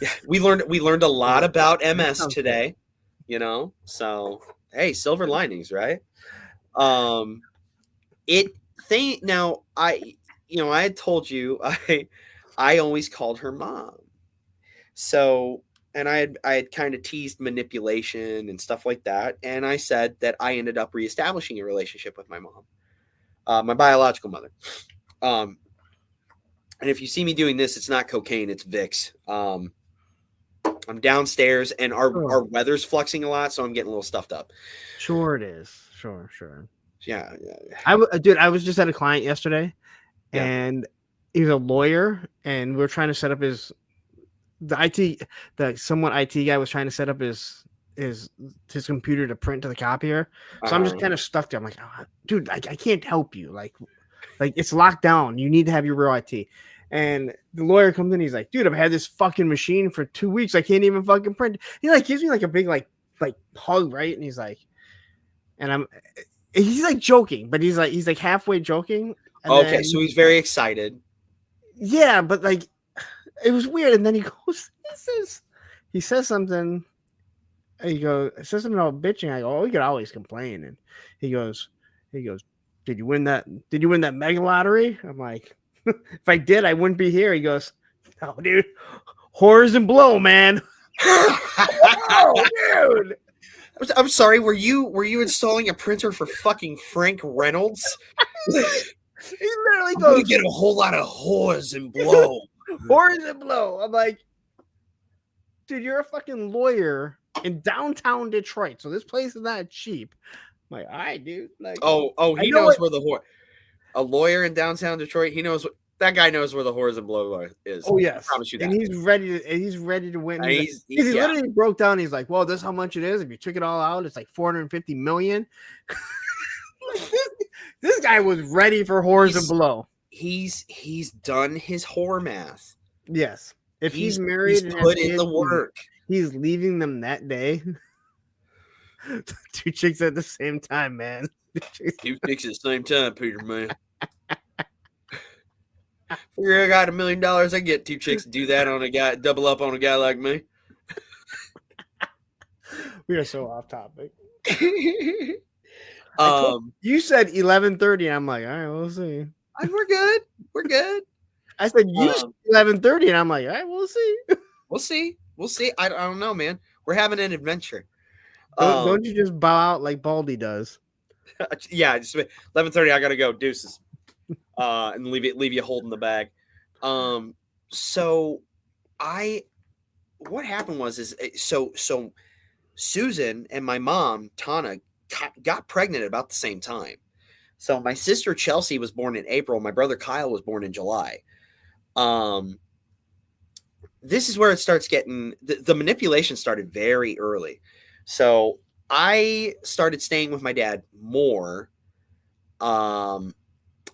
Yeah, we learned a lot about MS today. So hey, silver linings, right? Now I had told you I always called her mom. So. And I had kind of teased manipulation and stuff like that. And I said that I ended up reestablishing a relationship with my mom, my biological mother. And if you see me doing this, it's not cocaine, it's Vicks. I'm downstairs and our weather's fluxing a lot, so I'm getting a little stuffed up. Sure it is. Sure. Yeah. I was just at a client yesterday, and he's a lawyer, and we're trying to set up his IT guy was trying to set up his computer to print to the copier. So I'm just kind of stuck there. I'm like, oh, dude, I can't help you. Like it's locked down. You need to have your real IT. And the lawyer comes in. He's like, dude, I've had this fucking machine for 2 weeks. I can't even fucking print. He gives me a big hug, right? And he's like, he's joking, but he's halfway joking. Okay, so he's very excited. Yeah, but it was weird. And then he says something. He says something about bitching. I go, oh, you could always complain. And he goes, did you win that mega lottery? I'm like, if I did, I wouldn't be here. He goes, no, dude, horrors and blow, man. Oh, dude. I'm sorry. Were you installing a printer for fucking Frank Reynolds? He literally I'm gonna goes, get a whole lot of whores and blow. "Horns and blow." I'm like, dude, you're a fucking lawyer in downtown Detroit, so this place is not cheap. I'm like, all right, dude. Like, Oh, I he know knows it. where the whore. A lawyer in downtown Detroit. He knows what that guy knows where the whores and blow is. Oh I yes, promise you and that. he's ready to win. And He's like, he yeah. literally broke down. He's like, well, this is how much it is. If you took it all out, it's like 450 million. Like, this guy was ready for whores and blow. He's done his whore math. Yes, if he's married he's and has put in kids, the work. he's leaving them that day. Two chicks at the same time, man. Two chicks at the same time, Peter, man. Figure I got $1 million, I get two chicks to do that on a guy, double up on a guy like me. We are so off topic. You said 11:30. I'm like, all right, we'll see. We're good. We're good. I said you said 11:30, and I'm like, all right, we'll see. We'll see. We'll see. I don't know, man. We're having an adventure. Don't you just bow out like Baldy does? Yeah, just 11:30. I gotta go. Deuces. And leave you holding the bag. So what happened was so Susan and my mom Tana got pregnant about the same time. So my sister Chelsea was born in April. My brother Kyle was born in July. This is where it starts getting the manipulation started very early. So I started staying with my dad more.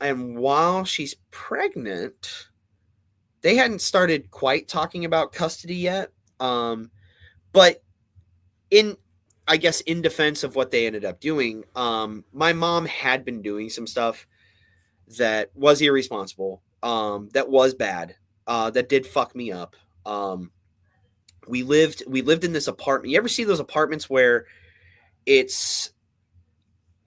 And while she's pregnant, they hadn't started quite talking about custody yet. But in defense of what they ended up doing, my mom had been doing some stuff that was irresponsible, that was bad, that did fuck me up. We lived in this apartment. You ever see those apartments where it's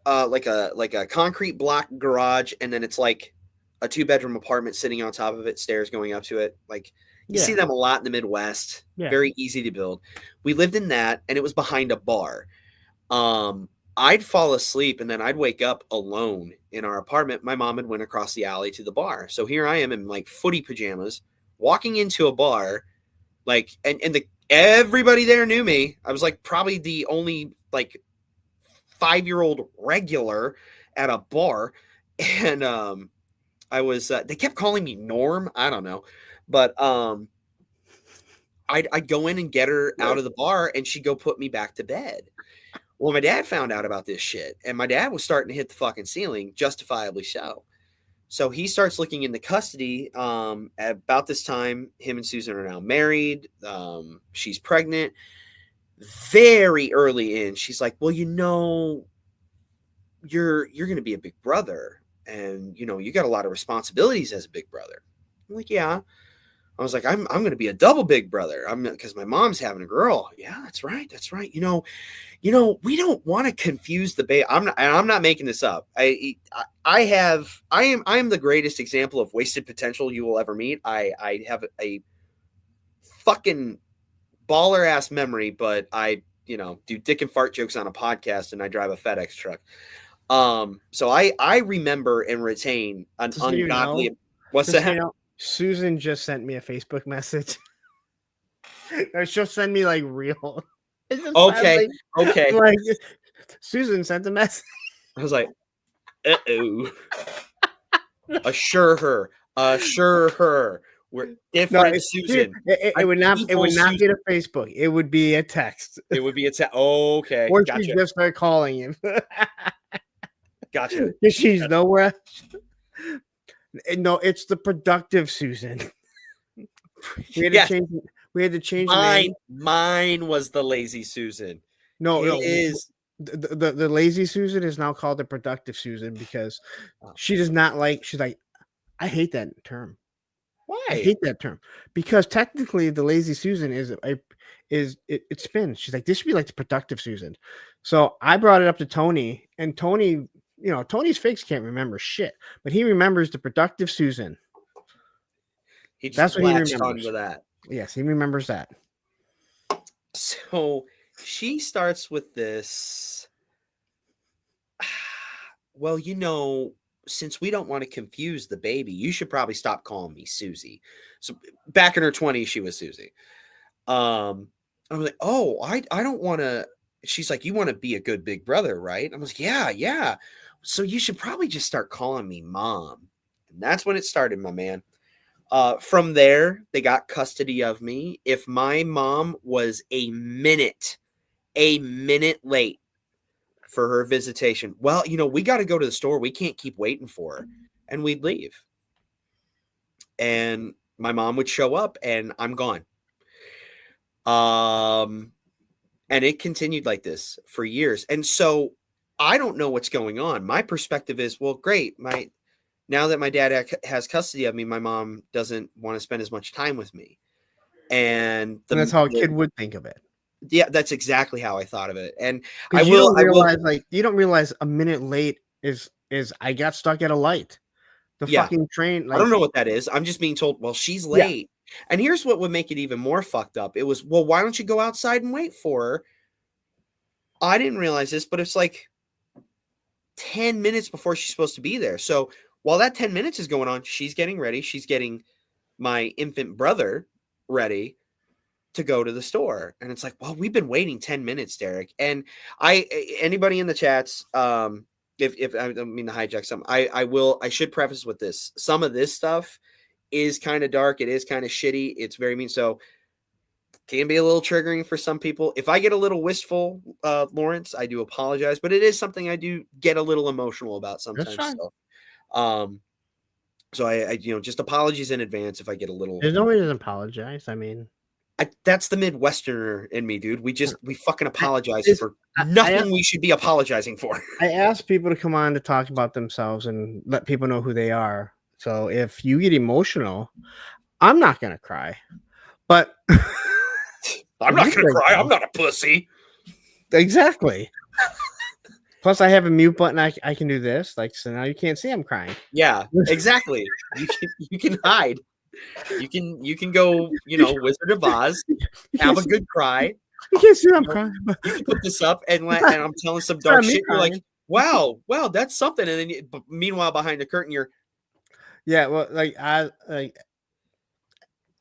like a concrete block garage, and then it's like a 2-bedroom apartment sitting on top of it, stairs going up to it. Like you see them a lot in the Midwest. Yeah. Very easy to build. We lived in that, and it was behind a bar. I'd fall asleep, and then I'd wake up alone in our apartment. My mom had went across the alley to the bar. So here I am in like footy pajamas, walking into a bar, like, and everybody there knew me. I was like probably the only like 5-year-old regular at a bar, and I was they kept calling me Norm. I don't know, but I'd go in and get her out of the bar, and she'd go put me back to bed. Well, my dad found out about this shit, and my dad was starting to hit the fucking ceiling, justifiably so. So he starts looking into custody. At about this time, him and Susan are now married. She's pregnant. Very early in, she's like, well, you're going to be a big brother, and you got a lot of responsibilities as a big brother. I'm like, yeah. I was like, I'm going to be a double big brother. Because my mom's having a girl. Yeah, that's right. We don't want to confuse the baby. I'm not making this up. I am the greatest example of wasted potential you will ever meet. I have a fucking baller ass memory, but I do dick and fart jokes on a podcast, and I drive a FedEx truck. So I remember and retain an ungodly. What's that? Susan just sent me a Facebook message. Or she'll send me like real. Okay. Like Susan sent a message. I was like, uh-oh. Assure her. We're different, Susan. It would not be a Facebook. It would be a text. It would be a text. Oh, okay. Or she just start calling him. Gotcha. Because she's nowhere. No, it's the productive Susan. We had to change mine. Mine was the lazy Susan. No, is the lazy Susan is now called the productive Susan because she does not like. She's like, I hate that term. Why? I hate that term because technically the lazy Susan it spins. She's like, this should be like the productive Susan. So I brought it up to Tony, and Tony. Tony's fakes can't remember shit, but he remembers the productive Susan. That's what he remembers. With that. Yes, he remembers that. So she starts with this. Well, since we don't want to confuse the baby, you should probably stop calling me Susie. So back in her 20s, she was Susie. I'm like, oh, I don't want to. She's like, you want to be a good big brother, right? I was like, yeah. So you should probably just start calling me mom. And that's when it started, my man. From there, they got custody of me. If my mom was a minute late for her visitation, well, we got to go to the store. We can't keep waiting for her. And we'd leave. And my mom would show up and I'm gone. And it continued like this for years. And so I don't know what's going on. My perspective is, well, great. Now that my dad has custody of me, my mom doesn't want to spend as much time with me. And that's how a kid would think of it. Yeah, that's exactly how I thought of it. And you don't realize a minute late is I got stuck at a light. The fucking train. I don't know what that is. I'm just being told, well, she's late. Yeah. And here's what would make it even more fucked up. It was, well, why don't you go outside and wait for her? I didn't realize this, but it's like 10 minutes before she's supposed to be there. So while that 10 minutes is going on, she's getting ready. She's getting my infant brother ready to go to the store. And it's like, well, we've been waiting 10 minutes, Derek. And anybody in the chats, if I don't mean to hijack some, I should preface with this. Some of this stuff is kind of dark. It is kind of shitty. It's very mean. So can be a little triggering for some people. If I get a little wistful, Lawrence, I do apologize, but it is something I do get a little emotional about sometimes. So I just apologies in advance if I get a little. There's no way to apologize. I mean, that's the Midwesterner in me, dude. We fucking apologize for nothing we should be apologizing for. I ask people to come on to talk about themselves and let people know who they are. So if you get emotional, I'm not going to cry, but I'm not going to cry. I'm not a pussy. Exactly. Plus I have a mute button. I can do this. Like, so now you can't see I'm crying. Yeah, exactly. You can hide. You can go, Wizard of Oz, have a good cry. You can't see I'm crying. You can put this up and I'm telling some dark shit. You're like, wow, that's something. And then meanwhile, behind the curtain, you're. Yeah, well, like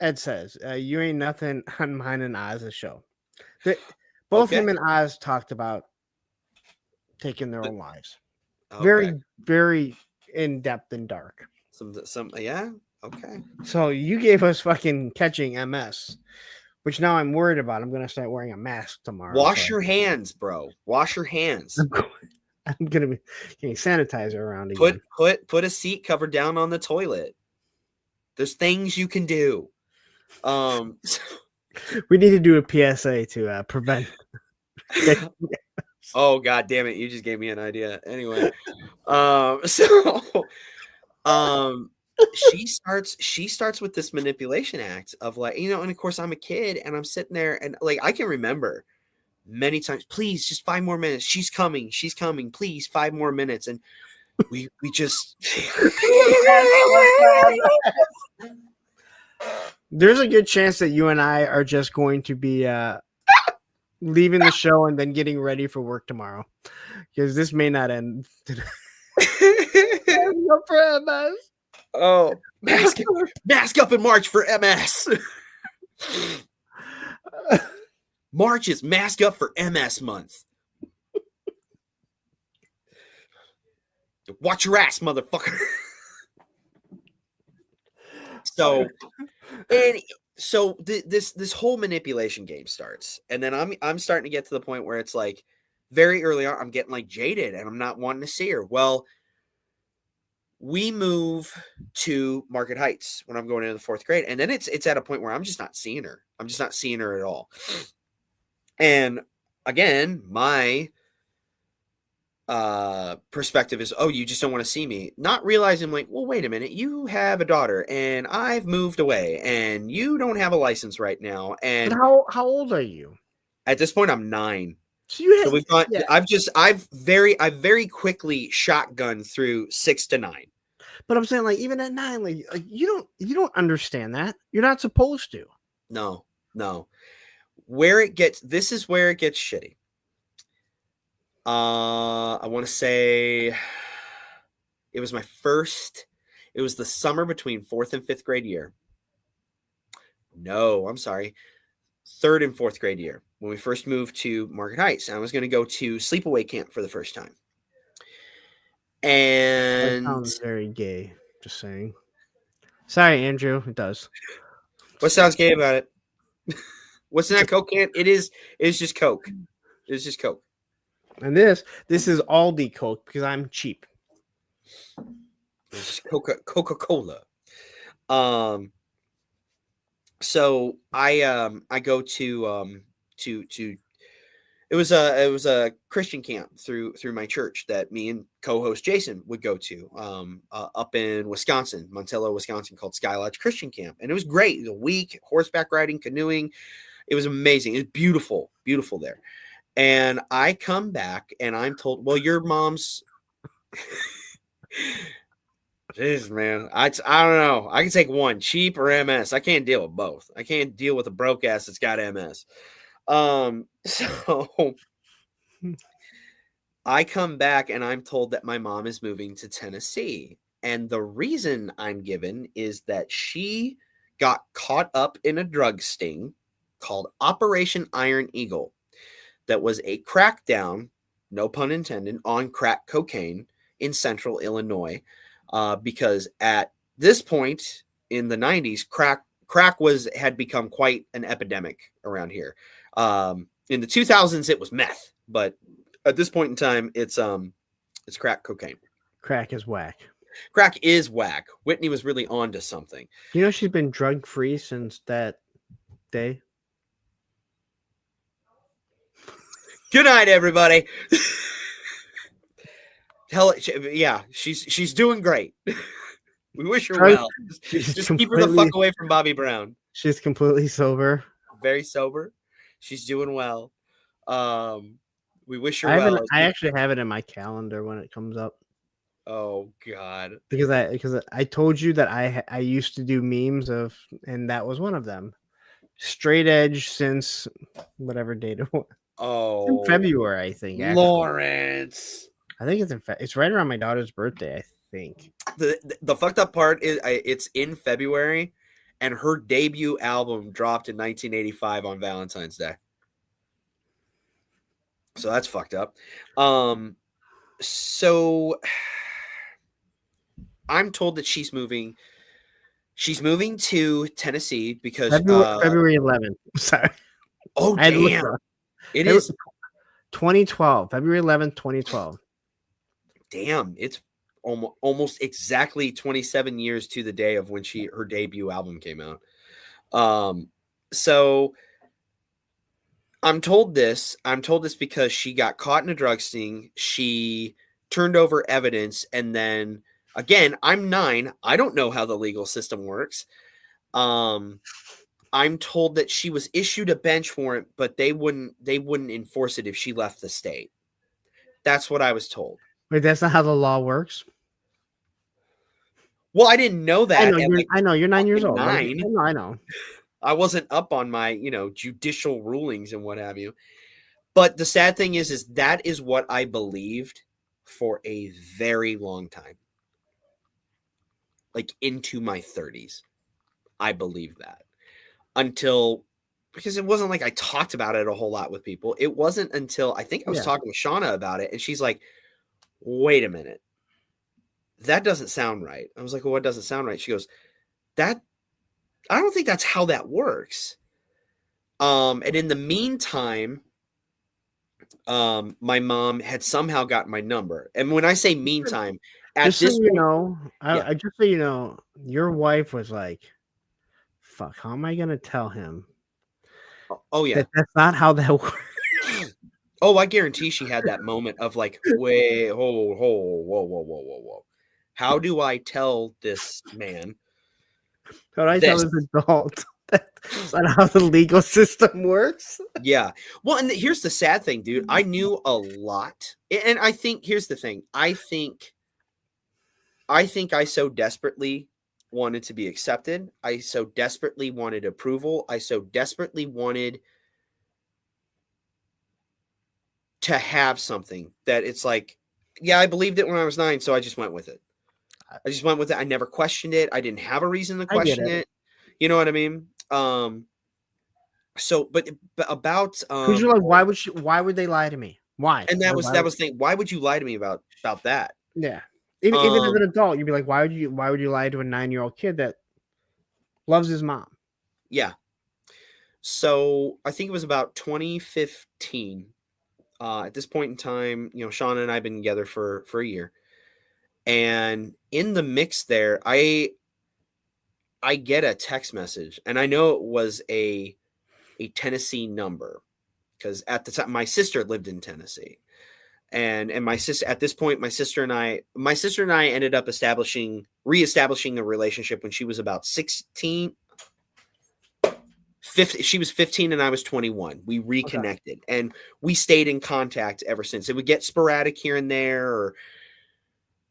Ed says, you ain't nothing on mine and Oz's show. Both him and Oz talked about taking their own lives. Okay. Very, very in depth and dark. Some yeah. Okay. So you gave us fucking catching MS, which now I'm worried about. I'm gonna start wearing a mask tomorrow. Wash your hands, bro. Wash your hands. I'm gonna be getting sanitizer around again. Put a seat cover down on the toilet. There's things you can do. We need to do a PSA to prevent. Oh god damn it! You just gave me an idea. Anyway, she starts with this manipulation act of like, and of course I'm a kid and I'm sitting there and like I can remember many times, please just 5 more minutes. She's coming, please 5 more minutes. And we just there's a good chance that you and I are just going to be leaving the show and then getting ready for work tomorrow, because this may not end today. For MS. Oh, mask up in March for MS. March is mask up for MS month. Watch your ass, motherfucker. So this whole manipulation game starts, and then I'm starting to get to the point where it's like very early on, I'm getting like jaded and I'm not wanting to see her. Well, we move to Market Heights when I'm going into the 4th grade. And then it's at a point where I'm just not seeing her. I'm just not seeing her at all. And again, my perspective is, oh, you just don't want to see me. Not realizing like, well, wait a minute. You have a daughter and I've moved away and you don't have a license right now. And how old are you? At this point, I'm 9. So we've got. Yeah. I've very quickly shotgunned through 6 to 9. But I'm saying, like, even at 9, like you don't understand that. You're not supposed to. No. This is where it gets shitty. I want to say It was my first. It was the summer between 4th and 5th grade year. No, I'm sorry. 3rd and 4th grade year when we first moved to Market Heights. I was going to go to sleepaway camp for the first time. That And sounds very gay. Just saying. Sorry, Andrew. It does. what sounds gay about it? What's in that Coke can? It's just Coke. It's just Coke. And this is Aldi Coke because I'm cheap. It's just Coca-Cola. So I go to it was a Christian camp through my church that me and co-host Jason would go to up in Wisconsin, Montello, Wisconsin, called Sky Lodge Christian Camp, and it was great. It was a week, horseback riding, canoeing. It was amazing. It was beautiful, beautiful there. And I come back and I'm told, well, your mom's. Jeez, man. I don't know. I can take one, cheap or MS. I can't deal with both. I can't deal with a broke ass that's got MS. So I come back and I'm told that my mom is moving to Tennessee. And the reason I'm given is that she got caught up in a drug sting called Operation Iron Eagle. That was a crackdown, no pun intended, on crack cocaine in central Illinois. Because at this point in the 90s, crack had become quite an epidemic around here. In the 2000s, it was meth, but at this point in time, it's crack cocaine. Crack is whack. Crack is whack. Whitney was really onto something. You know she's been drug free since that day. Good night, everybody. Yeah, she's doing great. We wish her well. Just keep her the fuck away from Bobby Brown. She's completely sober. Very sober. She's doing well. We wish her well. I actually have it in my calendar when it comes up. Oh God! Because I told you that I used to do memes of, and that was one of them. Straight edge since whatever date it was. Oh, in February, I think. Actually. Lawrence. I think it's right around my daughter's birthday. I think. The fucked up part is it's in February, and her debut album dropped in 1985 on Valentine's Day. So that's fucked up. So I'm told that she's moving. She's moving to Tennessee because February 11th. Sorry. Oh damn! It is 2012. February 11th, 2012. Damn! It's almost exactly 27 years to the day of when her debut album came out. So I'm told this because she got caught in a drug sting. She turned over evidence, and then again, I'm 9. I don't know how the legal system works. I'm told that she was issued a bench warrant, but they wouldn't enforce it if she left the state. That's what I was told. Wait, that's not how the law works? Well, I didn't know that. I know you're 9 years old. 9. I know. I wasn't up on my, judicial rulings and what have you. But the sad thing is that is what I believed for a very long time. Like into my 30s. I believed that. Because it wasn't like I talked about it a whole lot with people. It wasn't until I think I was talking with Shauna about it, and she's like, wait a minute. That doesn't sound right. I was like, well, what doesn't sound right? She goes, I don't think that's how that works. And in the meantime, my mom had somehow gotten my number. And when I say meantime, just so you know, your wife was like, fuck, how am I going to tell him? Oh, yeah. That's not how that works. Oh, I guarantee she had that moment of like, wait, whoa. How do I tell this man? How do I tell this adult? That's not how the legal system works. Yeah. Well, and here's the sad thing, dude. I knew a lot. And I think, here's the thing. I think I so desperately wanted to be accepted. I so desperately wanted approval. I so desperately wanted to have something that it's like, yeah, I believed it when I was 9, so I just went with it. I just went with it. I never questioned it. I didn't have a reason to I get question it. it. You know what I mean? So, but about Because you're like, why would they lie to me? Why? and Why, that was why that would- was the thing. Why would you lie to me about that? yeah. Even as Um, an adult, you'd be like, why would you lie to a 9-year-old kid that loves his mom? yeah. So I think it was about 2015. At this point in time, Shauna and I have been together for a year, and in the mix there, I get a text message, and I know it was a Tennessee number because at the time my sister lived in Tennessee, and my sister at this point my sister and I ended up reestablishing a relationship when she was about 16. 50, she was 15 and I was 21. We Okay. reconnected and we stayed in contact ever since. It would get sporadic here and there, or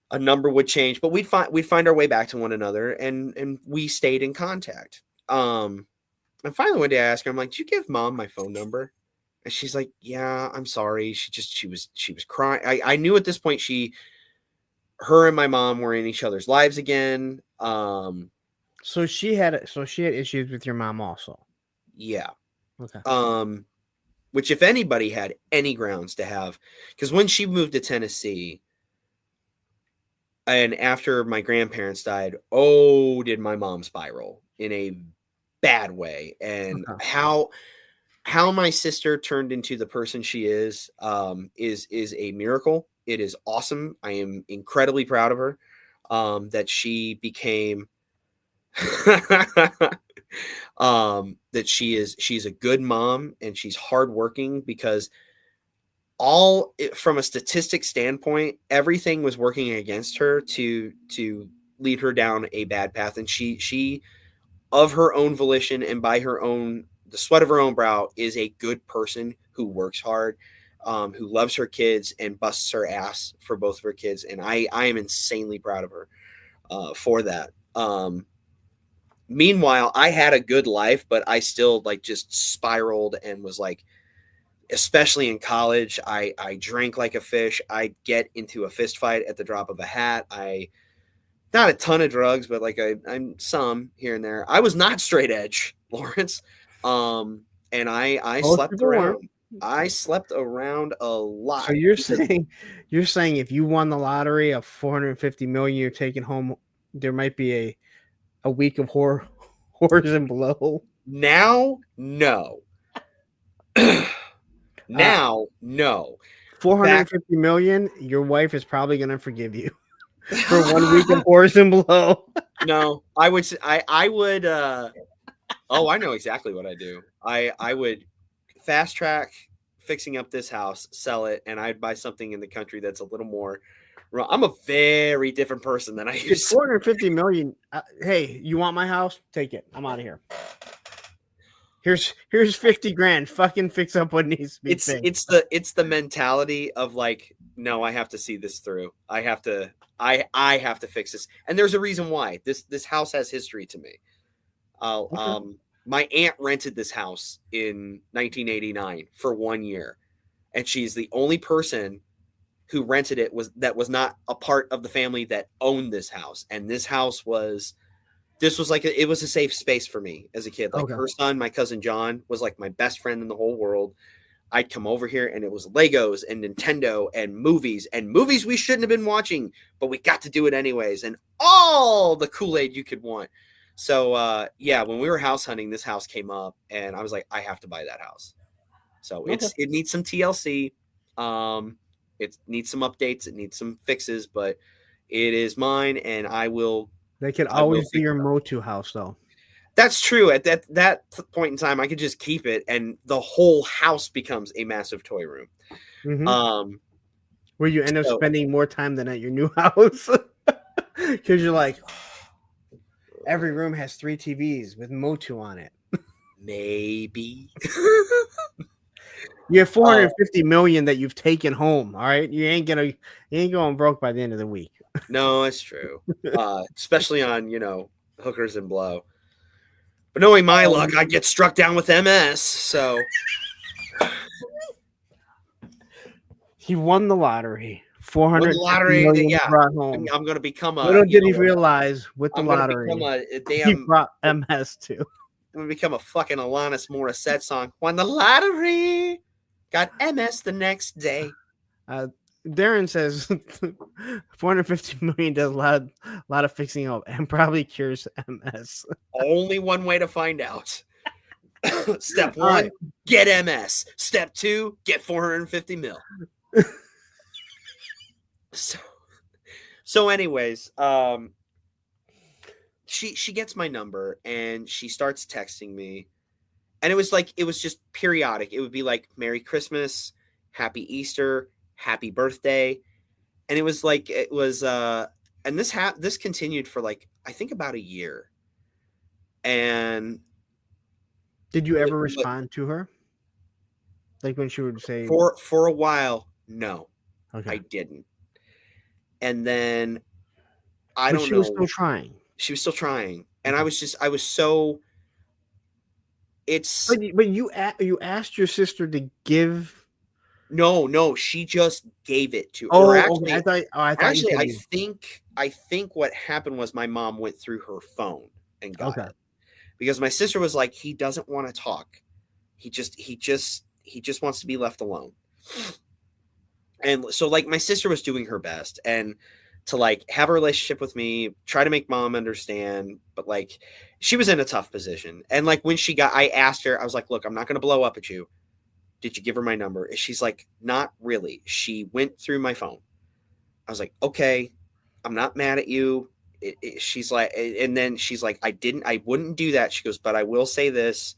a number would change, but we'd find our way back to one another, and we stayed in contact. And finally one day I asked her, I'm like, "Did you give mom my phone number?" And she's like, "Yeah, I'm sorry." She was crying. I knew at this point her and my mom were in each other's lives again. So she had issues with your mom also. Yeah. Okay. Which if anybody had any grounds to have, because when she moved to Tennessee and after my grandparents died, oh, did my mom spiral in a bad way. And Okay. how my sister turned into the person she is a miracle. It is awesome. I am incredibly proud of her. That she became that she's a good mom and she's hardworking, because from a statistic standpoint, everything was working against her to lead her down a bad path, and she of her own volition and by the sweat of her own brow is a good person who works hard, who loves her kids and busts her ass for both of her kids, and I am insanely proud of her for that. Meanwhile, I had a good life, but I still just spiraled and was like, especially in college, I drank like a fish. I'd get into a fist fight at the drop of a hat. Not a ton of drugs, but I'm some here and there. I was not straight edge, Lawrence. And I Most slept people weren't. around. I slept around a lot. So you're saying if you won the lottery of 450 million, you're taking home, there might be a week of horrors and below. Now, no. Now, no. 450 million, your wife is probably going to forgive you for 1 week of horrors and below. No, I would. I would. Oh, I know exactly what I do. I would fast track fixing up this house, sell it, and I'd buy something in the country that's a little more. I'm a very different person than I It's used to. 450 million. Hey, you want my house? Take it. I'm out of here. Here's 50 grand. Fucking fix up what needs to be fixed. It's the mentality of no, I have to see this through. I have to fix this, and there's a reason why. This house has history to me. Okay. My aunt rented this house in 1989 for 1 year, and she's the only person who rented it that was not a part of the family that owned this house. And this was it was a safe space for me as a kid. Like Okay. her son, my cousin John, was like my best friend in the whole world. I'd come over here and it was Legos and Nintendo and movies we shouldn't have been watching, but we got to do it anyways. And all the Kool-Aid you could want. So, yeah, when we were house hunting, this house came up and I was like, I have to buy that house. So Okay. it needs some TLC. It needs some updates. It needs some fixes, but it is mine and I will. They could I will always be figure your it out. Motu house, though. That's true. At that point in time, I could just keep it and the whole house becomes a massive toy room. Mhm. Where you end up so- spending more time than at your new house. Because you're like, every room has 3 TVs with Motu on it. Maybe. You have 450 million that you've taken home. All right. You ain't going broke by the end of the week. No, it's true. Especially on, hookers and blow. But knowing my luck, I'd get struck down with MS. So He won the lottery. 450 lottery, million yeah, brought home. I'm going to become a. Little You did he know, realize with the I'm going to lottery, become a he damn. brought MS too. I'm going to become a fucking Alanis Morissette song. Won the lottery, got MS the next day. Darren says 450 million does a lot of fixing up and probably cures MS. Only one way to find out. Step All 1, right. get MS. Step 2, get 450 mil. So anyways, she gets my number and she starts texting me. And it was just periodic. It would be like Merry Christmas, Happy Easter, Happy Birthday. And and this continued for like I think about a year. And Did you ever respond to her? Like when she would say for a while, no. okay. I didn't. And then But she was still trying. She was still trying. And I was so it's But you asked your sister to give. No, she just gave it to. Oh, or actually, okay. I thought you said I think what happened was my mom went through her phone and got okay. it because my sister was like, he doesn't want to talk. He just wants to be left alone. And so like my sister was doing her best and to like have a relationship with me, try to make mom understand, but like she was in a tough position. And like when I asked her, I was like, look, I'm not going to blow up at you. Did you give her my number? And she's like, not really. She went through my phone. I was like, okay, I'm not mad at you. She's like, and then she's like, I wouldn't do that. She goes, but I will say this,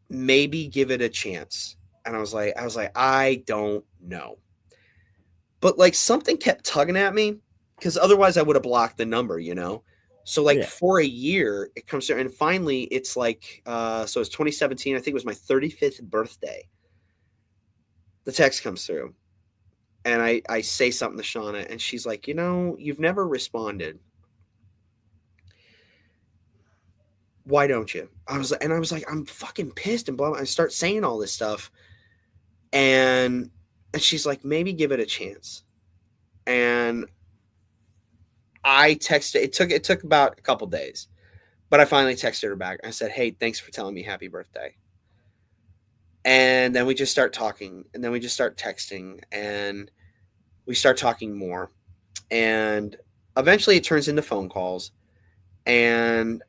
maybe give it a chance. And I was like, I don't know. But like something kept tugging at me because otherwise I would have blocked the number, you know? So like for a year it comes through and finally it's like, so it's 2017. I think it was my 35th birthday. The text comes through and I say something to Shauna and she's like, you know, you've never responded. Why don't you? I was like, I'm fucking pissed and blah, blah. I start saying all this stuff. And she's like, maybe give it a chance. And I texted, it took about a couple days, but I finally texted her back. I said, hey, thanks for telling me happy birthday. And then we just start talking and then we just start texting and we start talking more. And eventually it turns into phone calls. And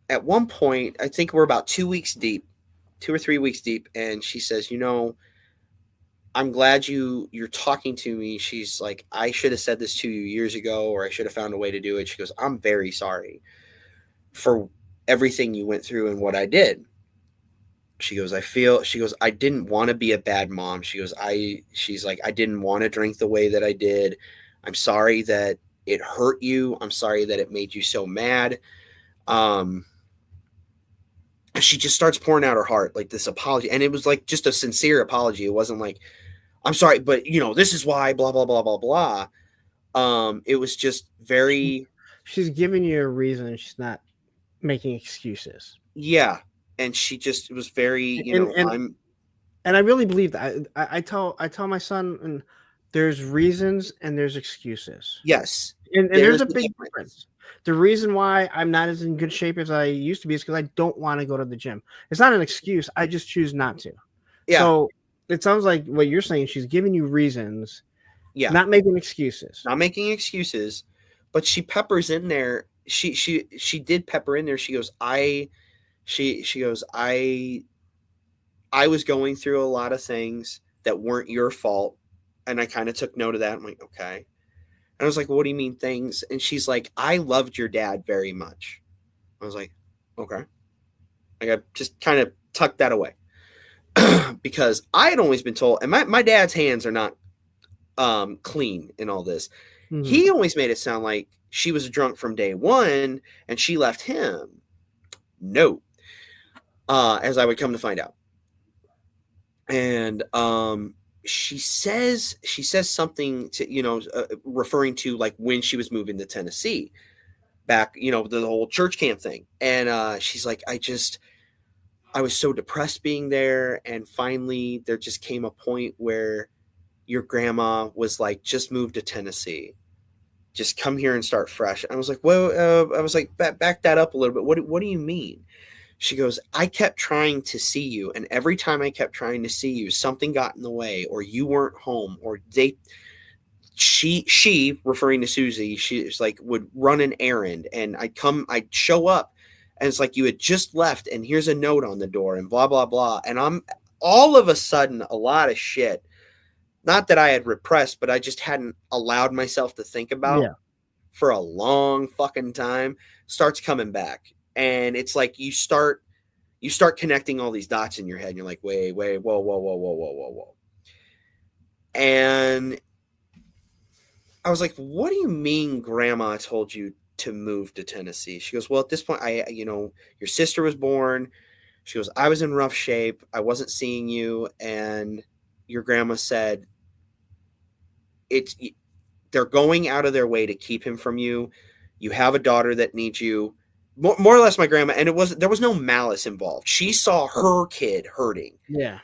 at one point, I think we're about 2 weeks deep, 2 or 3 weeks deep. And she says, you know, I'm glad you're talking to me. She's like, I should have said this to you years ago, or I should have found a way to do it. She goes, I'm very sorry for everything you went through and what I did. She goes, I didn't want to be a bad mom. She's like, I didn't want to drink the way that I did. I'm sorry that it hurt you. I'm sorry that it made you so mad. She just starts pouring out her heart, like this apology. And it was like just a sincere apology. It wasn't like, I'm sorry, but you know, this is why, blah, blah, blah, blah, blah. It was just very. She's giving you a reason. She's not making excuses. Yeah. And she just, it was very, and I really believe that. I tell my son, and there's reasons and there's excuses. Yes. And there's a big difference. The reason why I'm not as in good shape as I used to be is because I don't want to go to the gym. It's not an excuse. I just choose not to. Yeah. So it sounds like what you're saying. She's giving you reasons. Yeah. Not making excuses. Not making excuses. But she peppers in there. She did pepper in there. She goes, I was going through a lot of things that weren't your fault. And I kind of took note of that. I'm like, okay. And I was like, what do you mean things? And she's like, I loved your dad very much. I was like, okay. Like I just kind of tucked that away because I had always been told, and my dad's hands are not clean in all this. Mm-hmm. He always made it sound like she was a drunk from day one and she left him. No. As I would come to find out. And she says something to, referring to like when she was moving to Tennessee back, the whole church camp thing. And she's like, I was so depressed being there. And finally there just came a point where your grandma was like, just move to Tennessee. Just come here and start fresh. I was like, well, I was like, back that up a little bit. What do you mean? She goes, I kept trying to see you. And every time I kept trying to see you, something got in the way, or you weren't home, or she referring to Susie, she's like, would run an errand, and I'd show up, and it's like, you had just left, and here's a note on the door, and blah, blah, blah. And I'm all of a sudden, a lot of shit, not that I had repressed, but I just hadn't allowed myself to think about Yeah. for a long fucking time, starts coming back. And it's like you start connecting all these dots in your head, and you're like, wait, whoa, whoa, whoa, whoa, whoa, whoa, whoa. And I was like, what do you mean grandma told you to move to Tennessee? She goes, well, at this point, your sister was born. She goes, I was in rough shape. I wasn't seeing you. And your grandma said, they're going out of their way to keep him from you. You have a daughter that needs you. More or less my grandma. And there was no malice involved. She saw her kid hurting. Yeah.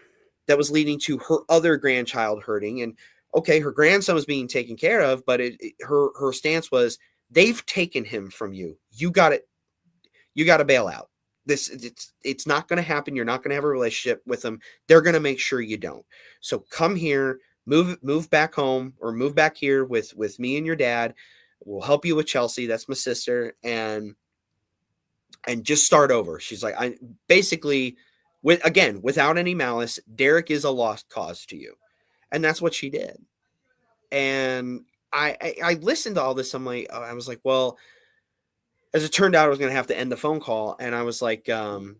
That was leading to her other grandchild hurting. And okay, her grandson was being taken care of, but her stance was, they've taken him from you. You got to bail out. It's not going to happen. You're not going to have a relationship with them. They're going to make sure you don't. So come here, move back home, or move back here with me and your dad. We'll help you with Chelsea. That's my sister. And just start over. She's like, I basically, without any malice, Derek is a lost cause to you. And that's what she did. And I listened to all this. I was like, well, as it turned out, I was going to have to end the phone call. And I was like, well,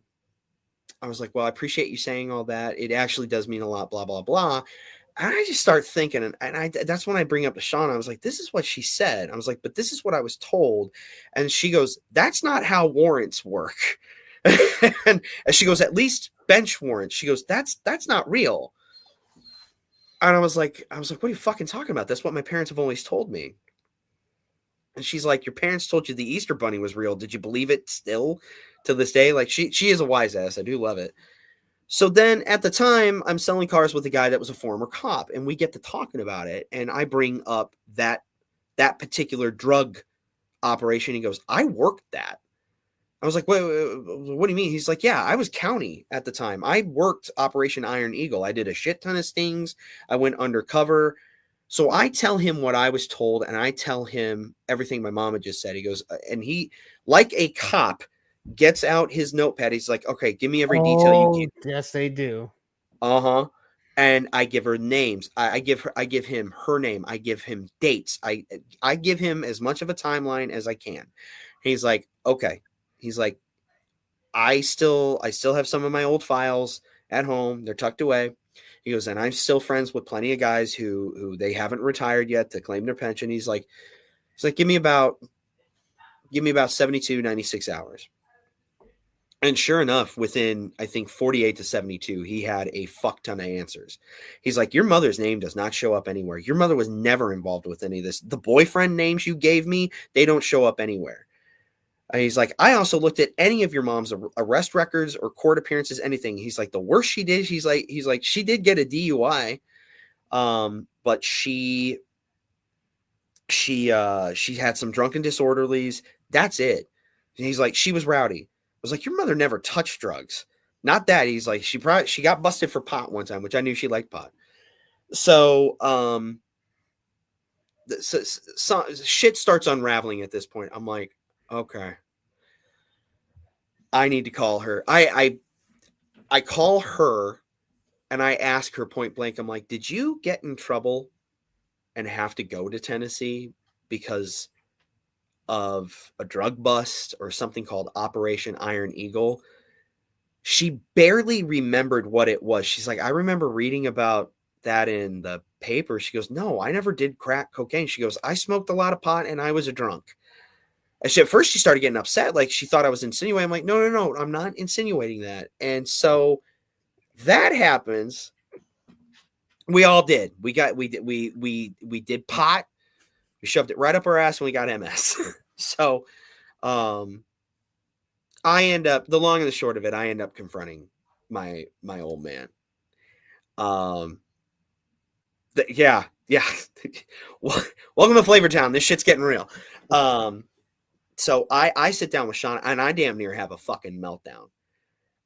I appreciate you saying all that. It actually does mean a lot, blah, blah, blah. And I just start thinking, and that's when I bring up to Shauna. I was like, this is what she said. I was like, but this is what I was told. And she goes, that's not how warrants work. And she goes, at least bench warrants. She goes, that's not real. And I was like, what are you fucking talking about? That's what my parents have always told me. And she's like, your parents told you the Easter Bunny was real. Did you believe it still to this day? Like, she is a wise ass. I do love it. So then at the time, I'm selling cars with a guy that was a former cop, and we get to talking about it. And I bring up that particular drug operation. He goes, I worked that. I was like, what do you mean? He's like, yeah, I was county at the time. I worked Operation Iron Eagle. I did a shit ton of stings. I went undercover. So I tell him what I was told, and I tell him everything my mom had just said. He goes, and he, like a cop, gets out his notepad. He's like, okay, give me every detail you can. Yes, they do. Uh-huh. And I give her names. I give him her name. I give him dates. I give him as much of a timeline as I can. He's like, okay. He's like, I still have some of my old files at home. They're tucked away. He goes, and I'm still friends with plenty of guys who they haven't retired yet to claim their pension. He's like, give me about 72, 96 hours. And sure enough, within, I think, 48 to 72, he had a fuck ton of answers. He's like, your mother's name does not show up anywhere. Your mother was never involved with any of this. The boyfriend names you gave me, they don't show up anywhere. And he's like, I also looked at any of your mom's arrest records or court appearances, anything. He's like, the worst she did, he's like, she did get a DUI, but she had some drunken disorderlies. That's it. And he's like, she was rowdy. I was like, your mother never touched drugs. Not that. He's like, she got busted for pot one time, which I knew she liked pot. So, so shit starts unraveling at this point. I'm like, okay, I need to call her. I call her and I ask her point blank. I'm like, did you get in trouble and have to go to Tennessee because of a drug bust or something called Operation Iron Eagle? She barely remembered what it was. She's like, I remember reading about that in the paper. She goes, no, I never did crack cocaine. She goes, I smoked a lot of pot and I was a drunk. And at first she started getting upset. Like, she thought I was insinuating. I'm like, no, I'm not insinuating that. And so that happens. We all did. We did pot. We shoved it right up our ass when we got MS. So, I end up, the long and the short of it, I end up confronting my old man. Yeah. Welcome to Flavor Town. This shit's getting real. So I sit down with Sean and I damn near have a fucking meltdown.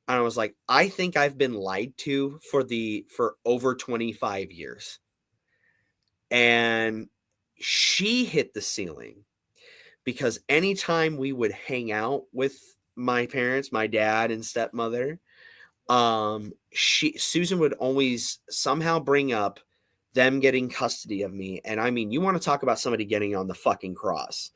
And I was like, I think I've been lied to for over 25 years. And she hit the ceiling because anytime we would hang out with my parents, my dad and stepmother, Susan would always somehow bring up them getting custody of me. And I mean, you want to talk about somebody getting on the fucking cross.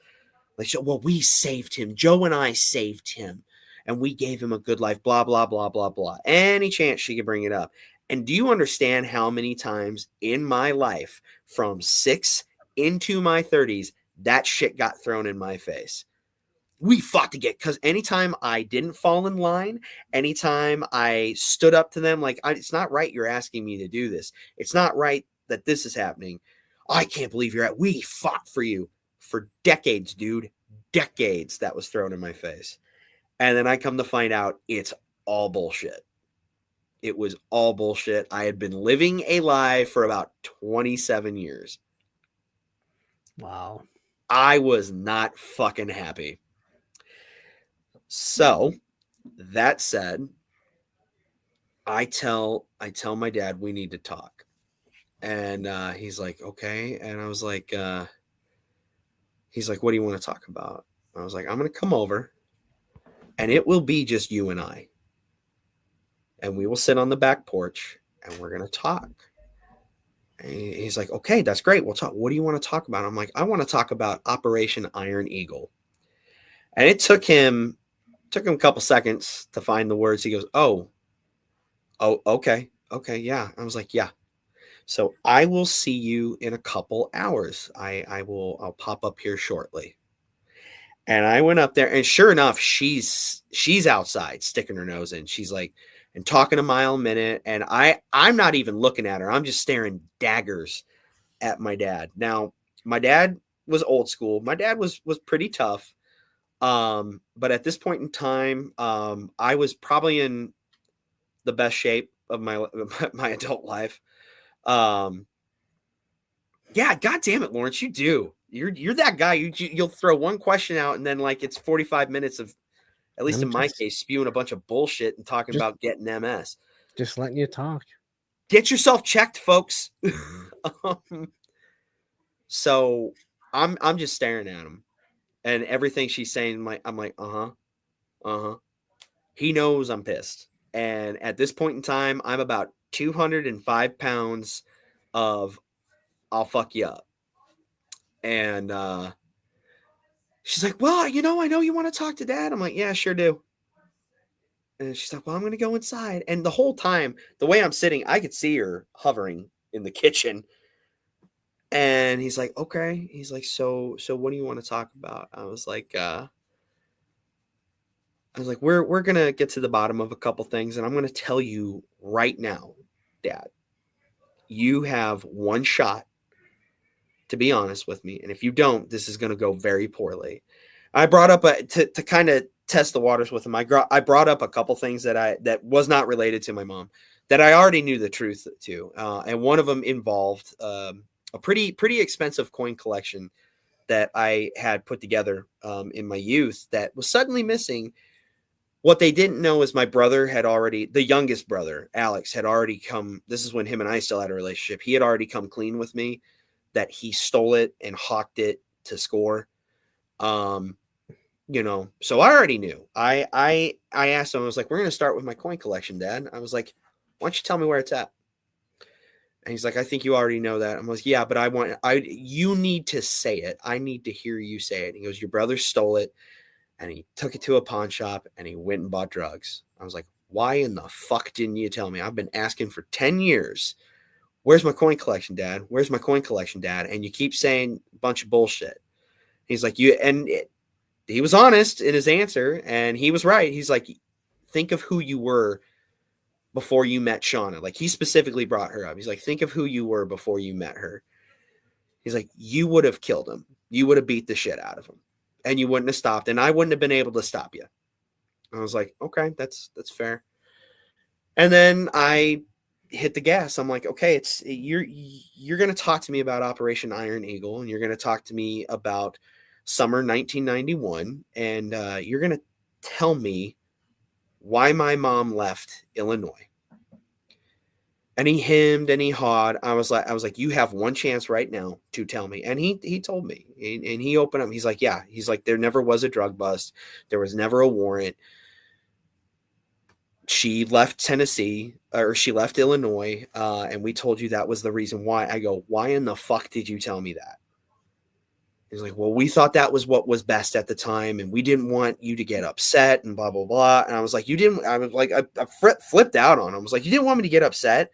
Like, well, we saved him. Joe and I saved him. And we gave him a good life, blah, blah, blah, blah, blah. Any chance she could bring it up. And do you understand how many times in my life from 6 into my 30s, that shit got thrown in my face? We fought to get, because anytime I didn't fall in line, anytime I stood up to them, like, it's not right you're asking me to do this. It's not right that this is happening. I can't believe we fought for you for decades, dude. Decades that was thrown in my face. And then I come to find out it's all bullshit. It was all bullshit. I had been living a lie for about 27 years. Wow. I was not fucking happy. So, that said, I tell my dad we need to talk. And he's like, okay. And I was like, he's like, what do you want to talk about? I was like, I'm going to come over and it will be just you and I. And we will sit on the back porch and we're going to talk. And he's like, okay, that's great. We'll talk. What do you want to talk about? I'm like, I want to talk about Operation Iron Eagle. And it took him a couple seconds to find the words. He goes, oh, okay, yeah. I was like, yeah. So I will see you in a couple hours. I'll pop up here shortly. And I went up there, and sure enough, she's outside sticking her nose in. She's like, and talking a mile a minute. And I'm not even looking at her. I'm just staring daggers at my dad. Now, my dad was old school. My dad was pretty tough. But at this point in time, I was probably in the best shape of my adult life. Yeah, God damn it, Lawrence, you do. You're that guy. You'll throw one question out and then like it's 45 minutes of, at least in my case, spewing a bunch of bullshit and talking about getting MS. Just letting you talk. Get yourself checked, folks. So I'm just staring at him, and everything she's saying, I'm like, uh-huh. He knows I'm pissed. And at this point in time, I'm about 205 pounds of I'll fuck you up. And she's like, well, I know you want to talk to Dad. I'm like, yeah, sure do. And she's like, well, I'm going to go inside. And the whole time, the way I'm sitting, I could see her hovering in the kitchen. And he's like, okay. He's like, so what do you want to talk about? I was like, we're going to get to the bottom of a couple things. And I'm going to tell you right now, Dad, you have one shot to be honest with me. And if you don't, this is going to go very poorly. I brought up to kind of test the waters with him. I brought up a couple things that was not related to my mom that I already knew the truth to. And one of them involved a pretty expensive coin collection that I had put together in my youth that was suddenly missing. What they didn't know is my brother the youngest brother, Alex, had already come. This is when him and I still had a relationship. He had already come clean with me that he stole it and hawked it to score. So I already knew. I asked him, I was like, we're going to start with my coin collection, Dad. I was like, why don't you tell me where it's at? And he's like, I think you already know that. I'm like, yeah, but you need to say it. I need to hear you say it. And he goes, your brother stole it and he took it to a pawn shop and he went and bought drugs. I was like, why in the fuck didn't you tell me? I've been asking for 10 years. Where's my coin collection, Dad? Where's my coin collection, Dad? And you keep saying a bunch of bullshit. He's like, he was honest in his answer, and he was right. He's like, think of who you were before you met Shauna. Like, he specifically brought her up. He's like, think of who you were before you met her. He's like, you would have killed him. You would have beat the shit out of him, and you wouldn't have stopped, and I wouldn't have been able to stop you. I was like, okay, that's fair. And then hit the gas. I'm like, okay, you're going to talk to me about Operation Iron Eagle, and you're going to talk to me about summer 1991, and you're going to tell me why my mom left Illinois. And he hemmed and he hawed. I was like, you have one chance right now to tell me. And he told me, and he opened up. He's like, yeah. He's like, there never was a drug bust. There was never a warrant. She left Tennessee, or she left Illinois, and we told you that was the reason why. I go, why in the fuck did you tell me that? He's like, well, we thought that was what was best at the time, and we didn't want you to get upset and blah, blah, blah. And I was like, you didn't, I was like, I flipped out on him. I was like, you didn't want me to get upset?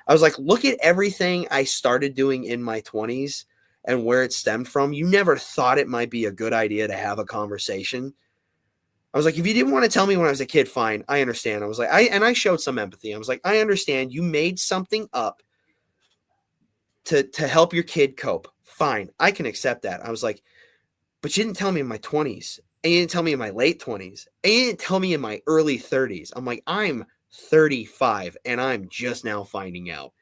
I was like, look at everything I started doing in my 20s and where it stemmed from. You never thought it might be a good idea to have a conversation. I was like, if you didn't want to tell me when I was a kid, fine. I understand. I was like, I showed some empathy. I was like, I understand you made something up to help your kid cope. Fine. I can accept that. I was like, but you didn't tell me in my 20s, and you didn't tell me in my late 20s, and you didn't tell me in my early 30s. I'm like, I'm 35 and I'm just now finding out.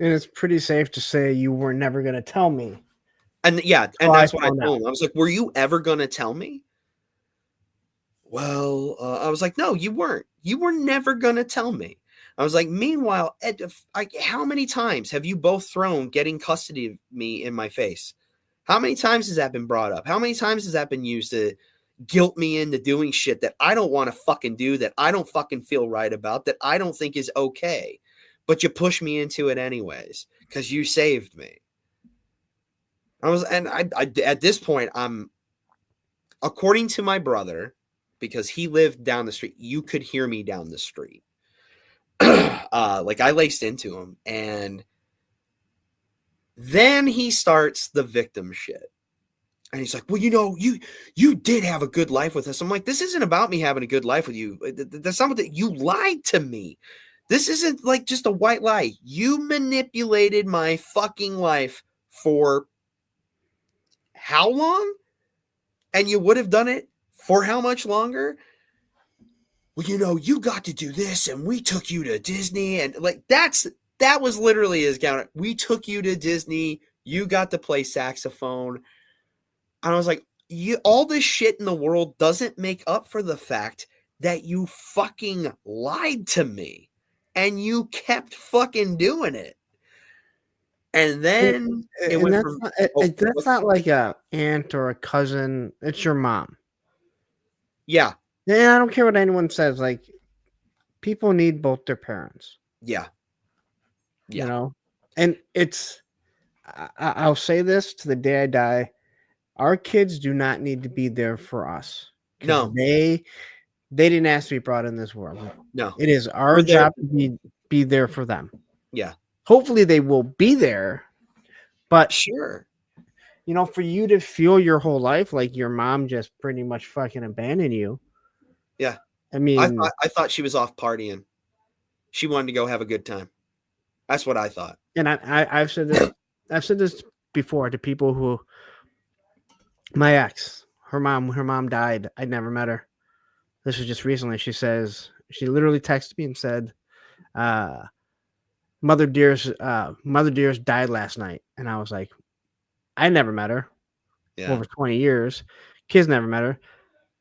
And it's pretty safe to say you were never going to tell me. And yeah, and that's what I told him. I was like, were you ever going to tell me? Well, I was like, no, you weren't. You were never going to tell me. I was like, meanwhile, how many times have you both thrown getting custody of me in my face? How many times has that been brought up? How many times has that been used to guilt me into doing shit that I don't want to fucking do, that I don't fucking feel right about, that I don't think is okay, but you push me into it anyways because you saved me. I at this point, according to my brother, because he lived down the street, you could hear me down the street. Like I laced into him, and then he starts the victim shit. And he's like, well, you did have a good life with us. I'm like, this isn't about me having a good life with you. That's not what you lied to me. This isn't like just a white lie. You manipulated my fucking life for how long? And you would have done it for how much longer? Well, you got to do this, and we took you to Disney, and like that was literally his counter. We took you to Disney. You got to play saxophone. And I was like, all this shit in the world doesn't make up for the fact that you fucking lied to me and you kept fucking doing it. And then that's not like a aunt or a cousin. It's your mom. Yeah. Yeah, I don't care what anyone says. Like, people need both their parents. Yeah. You know? And I'll say this to the day I die. Our kids do not need to be there for us. No. They didn't ask to be brought in this world. No. It is our job to be there for them. Yeah. Hopefully they will be there. But sure. For you to feel your whole life like your mom just pretty much fucking abandoned you. Yeah. I mean, I thought she was off partying. She wanted to go have a good time. That's what I thought. And I've said this before to people who, my ex, her mom died. I never met her. This was just recently. She literally texted me and said, Mother Dearest died last night. And I was like, I never met her. Yeah. Over 20 years. Kids never met her.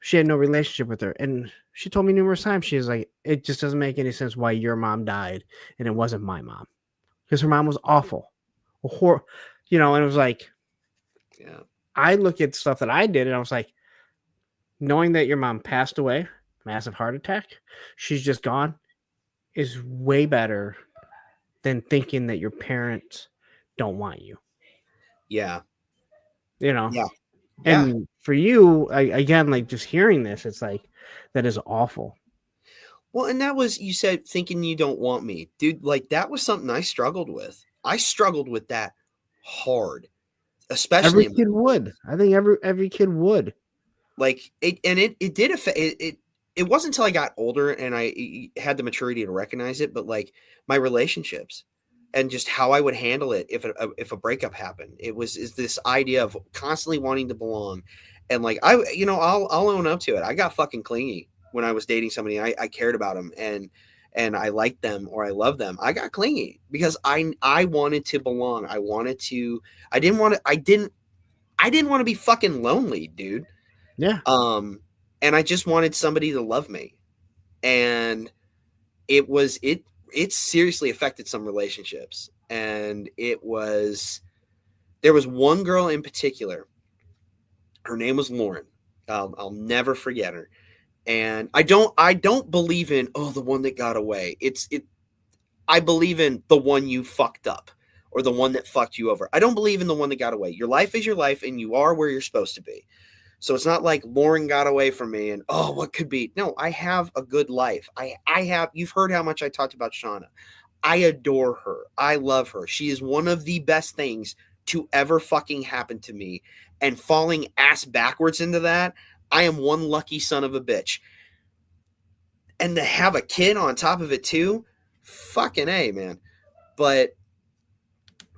She had no relationship with her. And she told me numerous times, she was like, it just doesn't make any sense why your mom died and it wasn't my mom. Because her mom was awful. And it was like, yeah. I look at stuff that I did and I was like, knowing that your mom passed away, massive heart attack, she's just gone, is way better than thinking that your parents don't want you. Yeah. Yeah. And for you, again, like just hearing this, it's like, that is awful. Well, and that was, you said, thinking you don't want me. Dude, like that was something I struggled with. I struggled with that hard. Especially every kid would. I think every kid would. Like it did affect it. It wasn't until I got older and I had the maturity to recognize it, but like my relationships and just how I would handle it if a breakup happened. Is this idea of constantly wanting to belong, and like I'll own up to it. I got fucking clingy when I was dating somebody. I cared about him, and and I liked them or I loved them, I got clingy because I wanted to belong. I didn't want to be fucking lonely, dude. Yeah. And I just wanted somebody to love me. And it seriously affected some relationships. And there was one girl in particular. Her name was Lauren. I'll never forget her. And I don't believe in, oh, the one that got away. I believe in the one you fucked up or the one that fucked you over. I don't believe in the one that got away. Your life is your life and you are where you're supposed to be. So it's not like Lauren got away from me and, oh, what could be? No, I have a good life. You've heard how much I talked about Shauna. I adore her. I love her. She is one of the best things to ever fucking happen to me. And falling ass backwards into that, I am one lucky son of a bitch. And to have a kid on top of it too, fucking A, man. But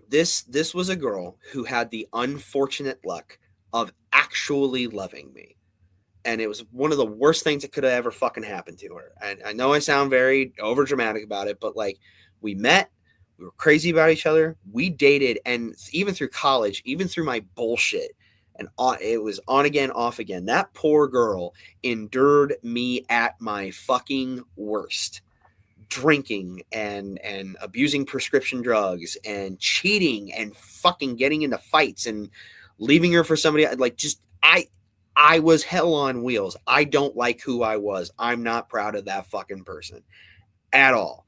this was a girl who had the unfortunate luck of actually loving me. And it was one of the worst things that could have ever fucking happened to her. And I know I sound very over dramatic about it, but like, we met, we were crazy about each other, we dated, and even through college, even through my bullshit, and it was on again, off again. That poor girl endured me at my fucking worst. Drinking and abusing prescription drugs and cheating and fucking getting into fights and leaving her for somebody, like, just I was hell on wheels. I don't like who I was. I'm not proud of that fucking person at all.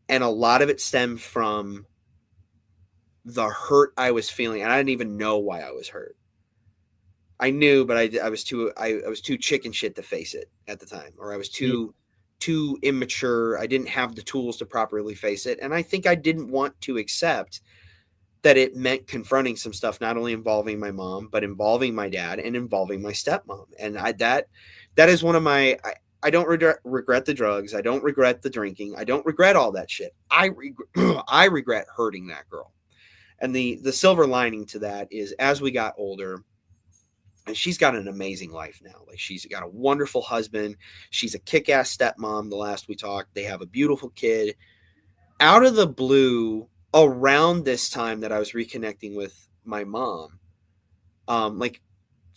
And a lot of it stemmed from the hurt I was feeling, and I didn't even know why I was hurt. I knew, but I was too chicken shit to face it at the time, or I was too immature. I didn't have the tools to properly face it, and I think I didn't want to accept that it meant confronting some stuff, not only involving my mom, but involving my dad and involving my stepmom. And that is one of my. I don't regret the drugs. I don't regret the drinking. I don't regret all that shit. I regret hurting that girl. And the silver lining to that is, as we got older, and she's got an amazing life now. Like, she's got a wonderful husband. She's a kick-ass stepmom. The last we talked, they have a beautiful kid. Out of the blue, around this time that I was reconnecting with my mom, like,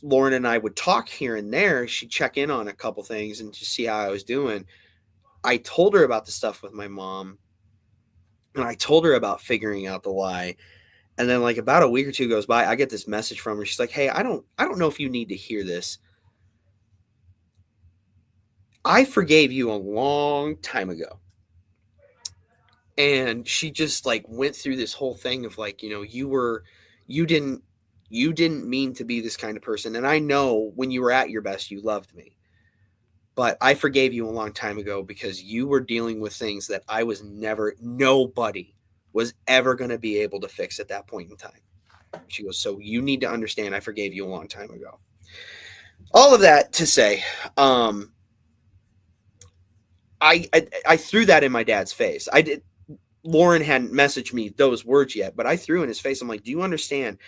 Lauren and I would talk here and there. She'd check in on a couple things and just see how I was doing. I told her about the stuff with my mom, and I told her about figuring out the lie. And then, like, about a week or two goes by, I get this message from her. She's like, "Hey, I don't know if you need to hear this. I forgave you a long time ago." And she just, like, went through this whole thing of, like, you didn't mean to be this kind of person. And I know when you were at your best, you loved me. But I forgave you a long time ago because you were dealing with things that nobody was ever going to be able to fix at that point in time. She goes, so you need to understand I forgave you a long time ago. All of that to say, I threw that in my dad's face. Lauren hadn't messaged me those words yet, but I threw in his face. I'm like, do you understand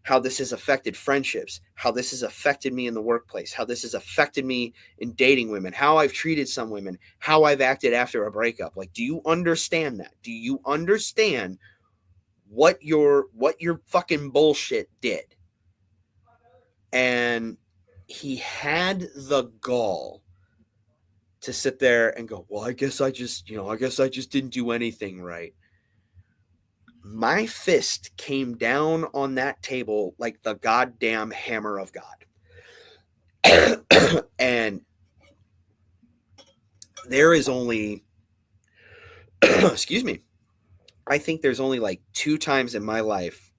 how this has affected friendships, how this has affected me in the workplace, how this has affected me in dating women, how I've treated some women, how I've acted after a breakup? Like, do you understand that? Do you understand what your fucking bullshit did? And he had the gall to sit there and go, well, I guess I just didn't do anything right. My fist came down on that table like the goddamn hammer of God. And there is only, excuse me, I think there's only like 2 times in my life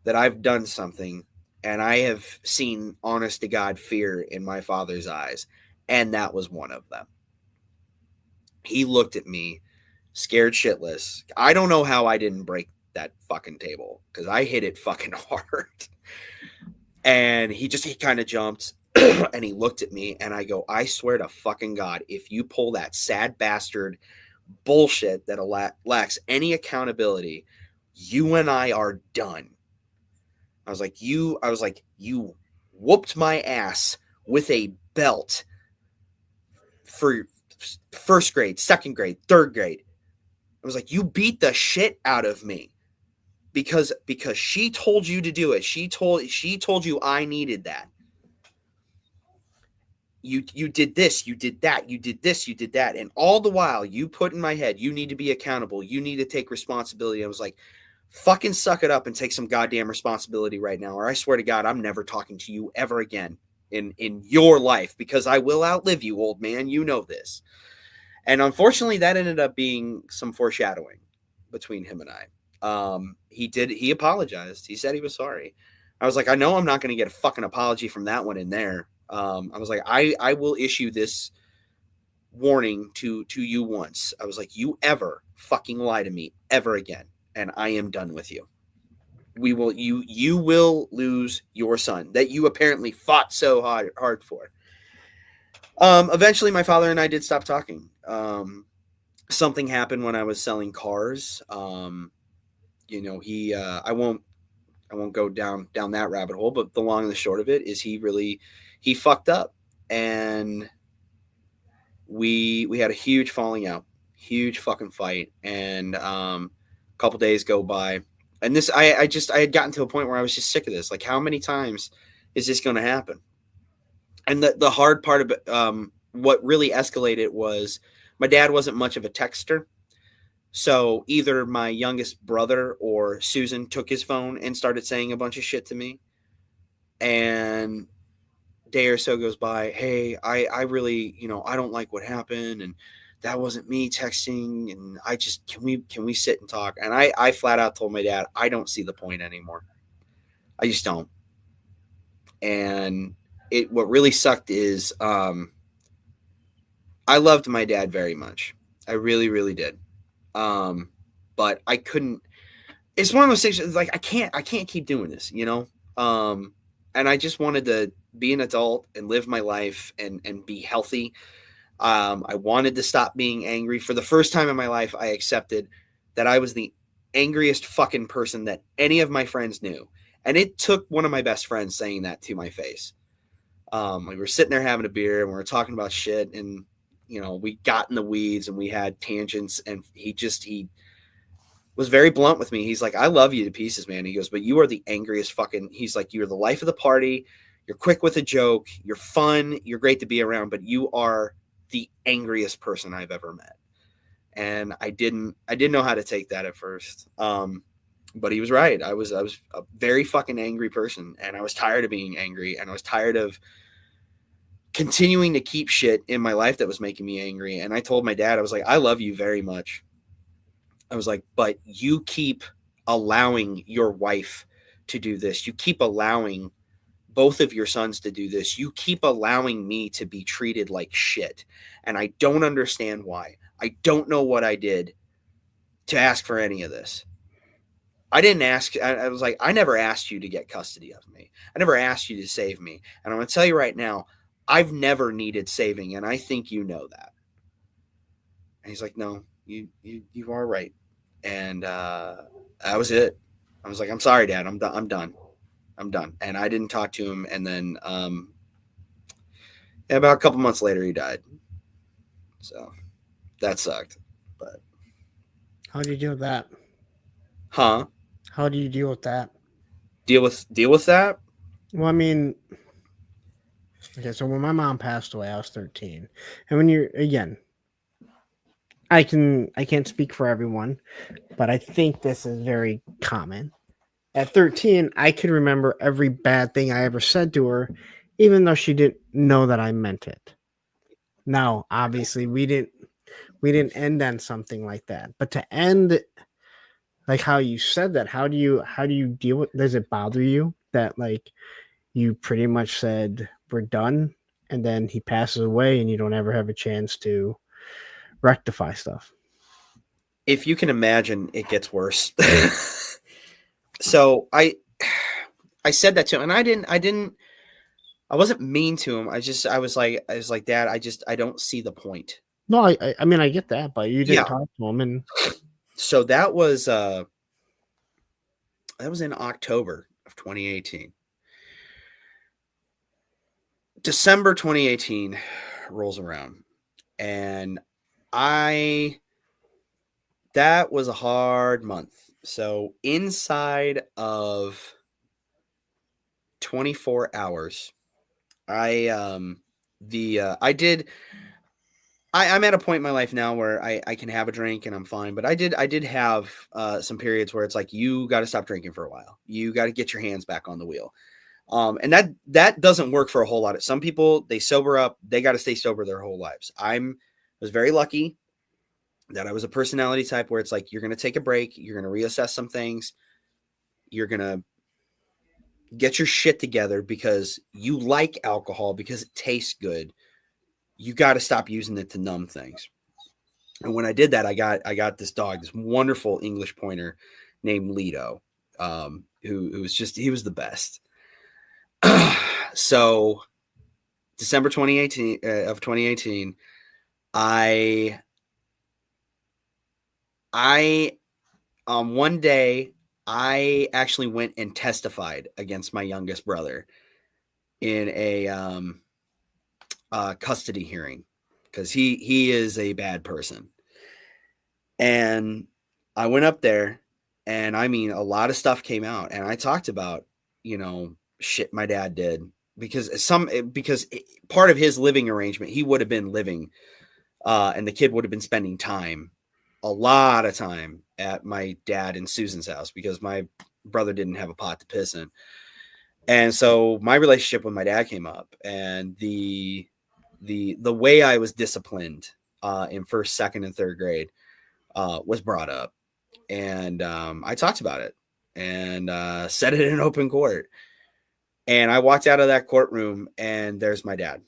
that I've done something and I have seen honest to God fear in my father's eyes. And that was one of them. He looked at me scared shitless. I don't know how I didn't break that fucking table because I hit it fucking hard. And he kind of jumped and he looked at me and I go, I swear to fucking God, if you pull that sad bastard bullshit that lacks any accountability, you and I are done. I was like, you whooped my ass with a belt for first grade, second grade, third grade. I was like, you beat the shit out of me because she told you to do it. She told you I needed that. You did this, you did that, you did this, you did that. And all the while you put in my head, you need to be accountable. You need to take responsibility. I was like, fucking suck it up and take some goddamn responsibility right now. Or I swear to God, I'm never talking to you ever again in your life, because I will outlive you, old man. You know this. And unfortunately, that ended up being some foreshadowing between him and I. He apologized. He said he was sorry. I was like, I know I'm not going to get a fucking apology from that one in there. I was like, I will issue this warning to you once. I was like, you ever fucking lie to me ever again, and I am done with you. You will lose your son that you apparently fought so hard for. Eventually my father and I did stop talking. Something happened when I was selling cars. You know, I won't go down that rabbit hole, but the long and the short of it is he fucked up, and we had a huge falling out, huge fucking fight. And a couple days go by, and this I had gotten to a point where I was just sick of this. Like, how many times is this going to happen? And the hard part of it, what really escalated was my dad wasn't much of a texter. So either my youngest brother or Susan took his phone and started saying a bunch of shit to me. And a day or so goes by. Hey, I really, I don't like what happened. And that wasn't me texting. And I just, can we sit and talk? And I flat out told my dad, I don't see the point anymore. I just don't. And what really sucked is, I loved my dad very much. I really, really did. But I couldn't, it's one of those things like, I can't keep doing this, and I just wanted to be an adult and live my life and be healthy. I wanted to stop being angry. For the first time in my life, I accepted that I was the angriest fucking person that any of my friends knew. And it took one of my best friends saying that to my face. We were sitting there having a beer and we were talking about shit, and we got in the weeds and we had tangents, and he was very blunt with me. He's like, I love you to pieces, man. He goes, but you are the angriest fucking, he's like, you're the life of the party. You're quick with a joke. You're fun. You're great to be around, but you are the angriest person I've ever met. And I didn't know how to take that at first. But he was right. I was a very fucking angry person, and I was tired of being angry, and I was tired of continuing to keep shit in my life that was making me angry. And I told my dad, I was like, I love you very much. I was like, but you keep allowing your wife to do this. You keep allowing both of your sons to do this. You keep allowing me to be treated like shit. And I don't understand why. I don't know what I did to ask for any of this. I didn't ask. I was like, I never asked you to get custody of me. I never asked you to save me. And I'm going to tell you right now, I've never needed saving. And I think you know that. And he's like, no, you are right. And that was it. I was like, I'm sorry, Dad. I'm done. And I didn't talk to him. And then about a couple months later, he died. So that sucked. But how do you deal with that? Huh? How do you deal with that? Deal with that? Well, I mean, okay, so when my mom passed away, I was 13. And when you're, again, I can't speak for everyone, but I think this is very common. At 13, I could remember every bad thing I ever said to her, even though she didn't know that I meant it. Now, obviously, we didn't end on something like that. But to end like how you said that, how do you deal with, does it bother you that like you pretty much said we're done, and then he passes away and you don't ever have a chance to rectify stuff? If you can imagine, it gets worse. So I said that to him, and I wasn't mean to him. I was like, Dad, I don't see the point. No, I mean, I get that, but you didn't talk to him. And so that was in October of 2018. December 2018 rolls around, And that was a hard month. So inside of 24 hours, I'm at a point in my life now where I can have a drink and I'm fine. But I did have some periods where it's like, you got to stop drinking for a while. You got to get your hands back on the wheel. And that doesn't work for a whole lot of some people. They sober up, they got to stay sober their whole lives. Was very lucky that I was a personality type where it's like, you're going to take a break. You're going to reassess some things. You're going to get your shit together because you like alcohol because it tastes good. You got to stop using it to numb things. And when I did that, I got this dog, this wonderful English pointer named Lido, who was he was the best. So December 2018, I one day I actually went and testified against my youngest brother in a custody hearing because he is a bad person. And I went up there, and I mean, a lot of stuff came out, and I talked about, shit my dad did because part of his living arrangement, he would have been living, and the kid would have been spending a lot of time at my dad and Susan's house because my brother didn't have a pot to piss in. And so my relationship with my dad came up, and the way I was disciplined in first, second, and third grade was brought up, and I talked about it and said it in open court. And I walked out of that courtroom, and there's my dad.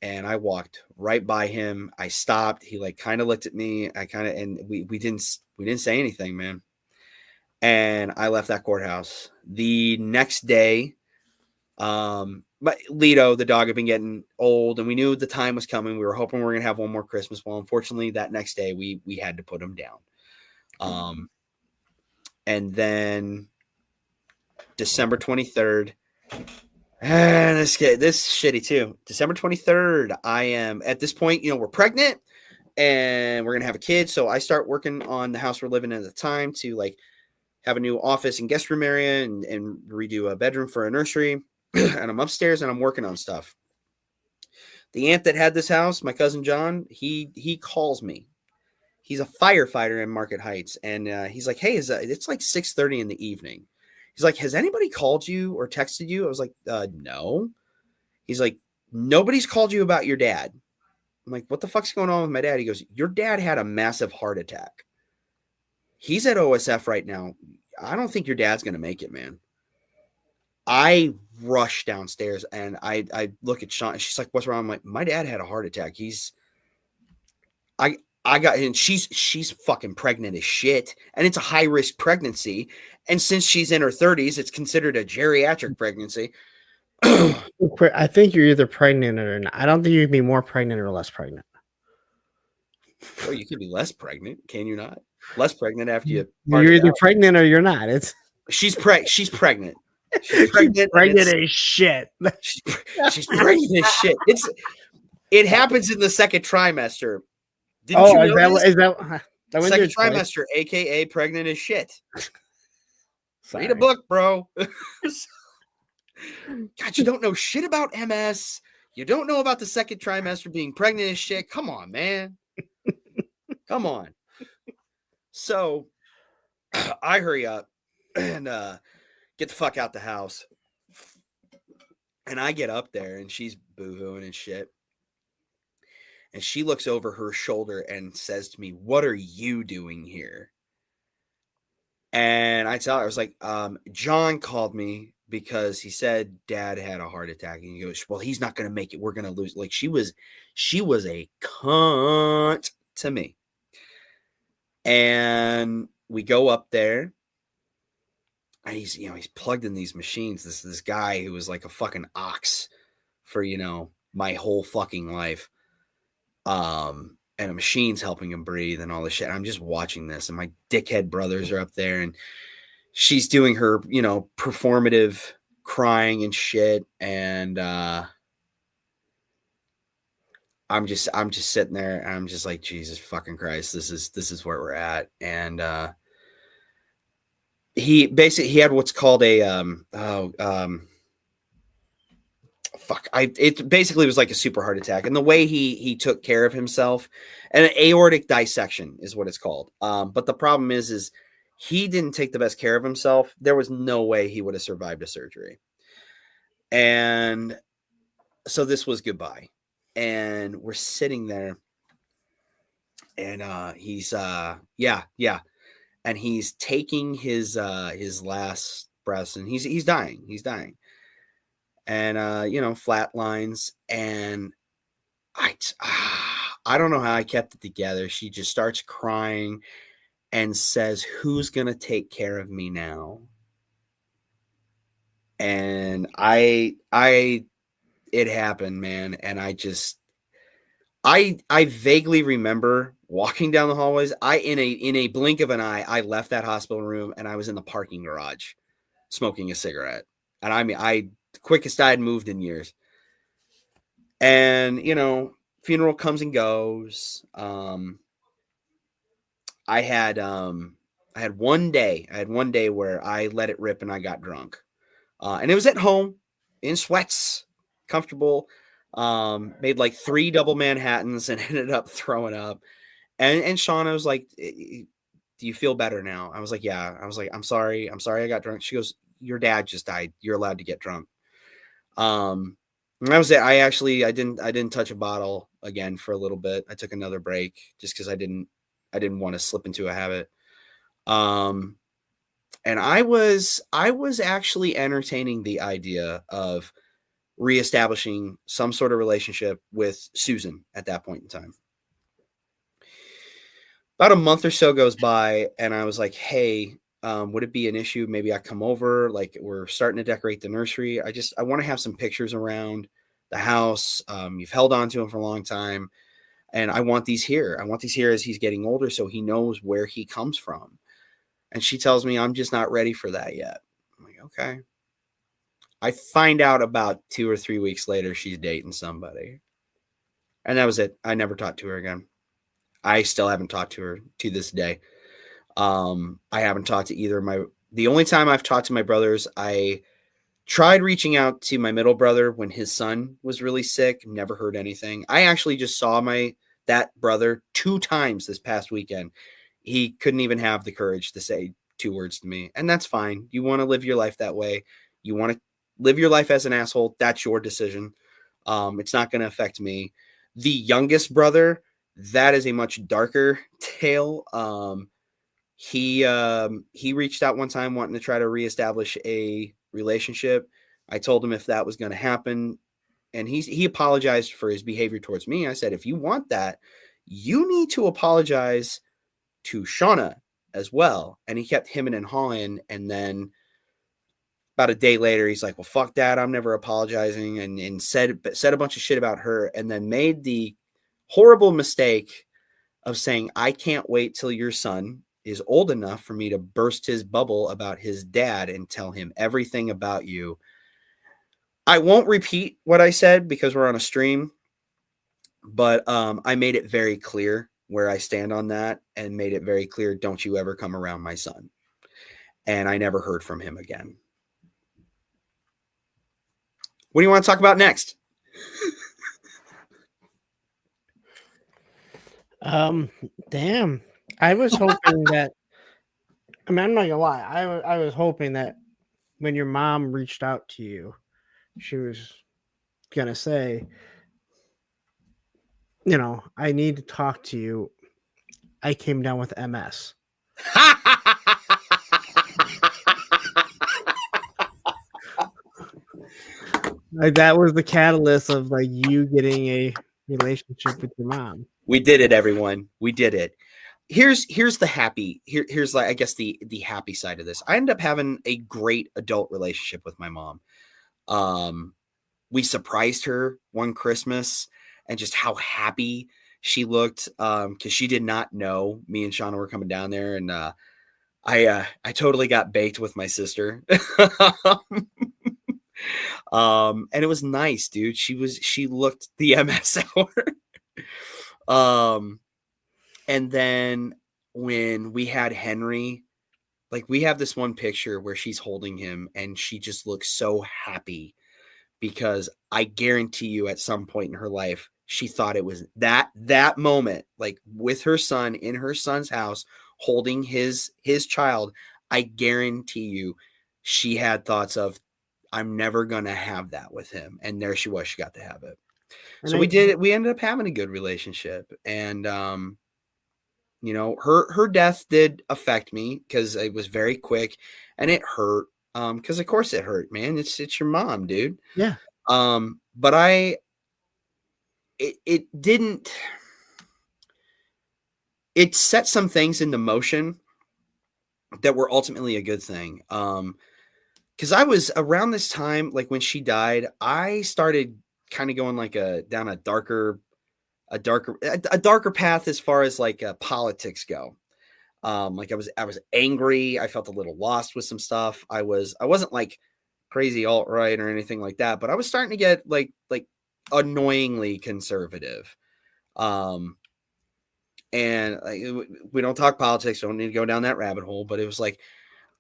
And I walked right by him. I stopped. He kind of looked at me. And we didn't say anything, man. And I left that courthouse. The next day, but Lido, the dog, had been getting old, and we knew the time was coming. We were hoping we were going to have one more Christmas. Well, unfortunately, that next day we had to put him down. And then December 23rd, and this shitty too. December 23rd, I am at this point, we're pregnant and we're going to have a kid. So I start working on the house we're living in at the time to have a new office and guest room area and redo a bedroom for a nursery. And I'm upstairs and I'm working on stuff. The aunt that had this house, my cousin John, he calls me. He's a firefighter in Market Heights. And he's like, hey, it's 6:30 in the evening. He's like, has anybody called you or texted you? I was like, no. He's like, nobody's called you about your dad. I'm like, what the fuck's going on with my dad? He goes, your dad had a massive heart attack. He's at OSF right now. I don't think your dad's going to make it, man. I rush downstairs and I look at Sean. She's like, what's wrong? I'm like, my dad had a heart attack. She's fucking pregnant as shit. And it's a high risk pregnancy. And since she's in her 30s, it's considered a geriatric pregnancy. I think you're either pregnant or not. I don't think you can be more pregnant or less pregnant. Oh, you could be less pregnant. Can you not? Less pregnant after you. You're either pregnant or you're not. She's pregnant. She's pregnant as shit. She's pregnant as shit. It happens in the second trimester. Didn't you know is that second trimester, aka pregnant as shit? Read a book, bro. God, you don't know shit about MS. You don't know about the second trimester being pregnant as shit. Come on, man. Come on. So I hurry up and get the fuck out the house. And I get up there and she's boo-hooing and shit. And she looks over her shoulder and says to me, what are you doing here? And I tell her, I was like, John called me because he said dad had a heart attack. And he goes, well, he's not going to make it. We're going to lose. She was a cunt to me. And we go up there. And he's plugged in these machines. This guy who was like a fucking ox for, my whole fucking life. And a machine's helping him breathe and all this shit. I'm just watching this, and my dickhead brothers are up there, and she's doing her, performative crying and shit. And I'm just sitting there and I'm just like, Jesus fucking Christ, this is where we're at. And he had what's called a it basically was like a super heart attack. And the way he took care of himself, and an aortic dissection is what it's called. But the problem is he didn't take the best care of himself. There was no way he would have survived a surgery. And so this was goodbye. And we're sitting there, and he's and he's taking his last breaths, and he's dying. And flat lines, and I don't know how I kept it together. She just starts crying and says, "Who's gonna take care of me now?" And it happened, man. And I vaguely remember walking down the hallways. In a blink of an eye, I left that hospital room and I was in the parking garage smoking a cigarette. And I mean, the quickest I had moved in years. And, funeral comes and goes. I had one day where I let it rip and I got drunk. And it was at home in sweats, comfortable. Made like 3 double Manhattans and ended up throwing up. And Shauna was like, "Do you feel better now?" I was like, "Yeah." I was like, I'm sorry I got drunk." She goes, "Your dad just died. You're allowed to get drunk." And that was it. I didn't touch a bottle again for a little bit. I took another break just because I didn't want to slip into a habit. And I was actually entertaining the idea of reestablishing some sort of relationship with Susan at that point in time. About a month or so goes by, and I was like, "Hey, would it be an issue? Maybe I come over. Like, we're starting to decorate the nursery. I want to have some pictures around the house. You've held on to them for a long time, and I want these here. I want these here as he's getting older, so he knows where he comes from." And she tells me, "I'm just not ready for that yet." I'm like, "Okay." I find out about 2 or 3 weeks later she's dating somebody, and that was it. I never talked to her again. I still haven't talked to her to this day. I haven't talked to either the only time I've talked to my brothers, I tried reaching out to my middle brother when his son was really sick. Never heard anything. I actually just saw that brother 2 times this past weekend. He couldn't even have the courage to say 2 words to me. And that's fine. You want to live your life that way. You want to live your life as an asshole. That's your decision. It's not going to affect me. The youngest brother, that is a much darker tale. He reached out one time wanting to try to reestablish a relationship. I told him if that was going to happen, and he apologized for his behavior towards me. I said, if you want that, you need to apologize to Shauna as well. And he kept hemming and hawing. And then about a day later, he's like, "Well, fuck that. I'm never apologizing." And said a bunch of shit about her, and then made the horrible mistake of saying, "I can't wait till your son is old enough for me to burst his bubble about his dad and tell him everything about you." I won't repeat what I said because we're on a stream, but I made it very clear where I stand on that, and made it very clear, don't you ever come around my son. And I never heard from him again. What do you want to talk about next? Damn. I was hoping that, I'm not gonna lie. I was hoping that when your mom reached out to you, she was gonna say, "I need to talk to you. I came down with MS." Like, that was the catalyst of like you getting a relationship with your mom. We did it, everyone. We did it. Here's the happy. Here's like, I guess the happy side of this. I ended up having a great adult relationship with my mom. We surprised her one Christmas, and just how happy she looked, because she did not know me and Shauna were coming down there, and I totally got baked with my sister. And it was nice, dude. She looked the MS hour. And then when we had Henry, like we have this one picture where she's holding him and she just looks so happy because I guarantee you at some point in her life, she thought it was that moment, like with her son in her son's house, holding his child. I guarantee you, she had thoughts of, I'm never going to have that with him. And there she was, she got to have it. And So we did it. We ended up having a good relationship. And, you know, her death did affect me because it was very quick and it hurt. Because of course it hurt, man. It's your mom, dude. Yeah. But it didn't. It set some things into motion that were ultimately a good thing. Because I was around this time, like when she died, I started kind of going like down a darker path as far as like politics go. Like I was angry. I felt a little lost with some stuff. I wasn't like crazy alt-right or anything like that, but I was starting to get like annoyingly conservative. And we don't talk politics. Don't need to go down that rabbit hole, but it was like,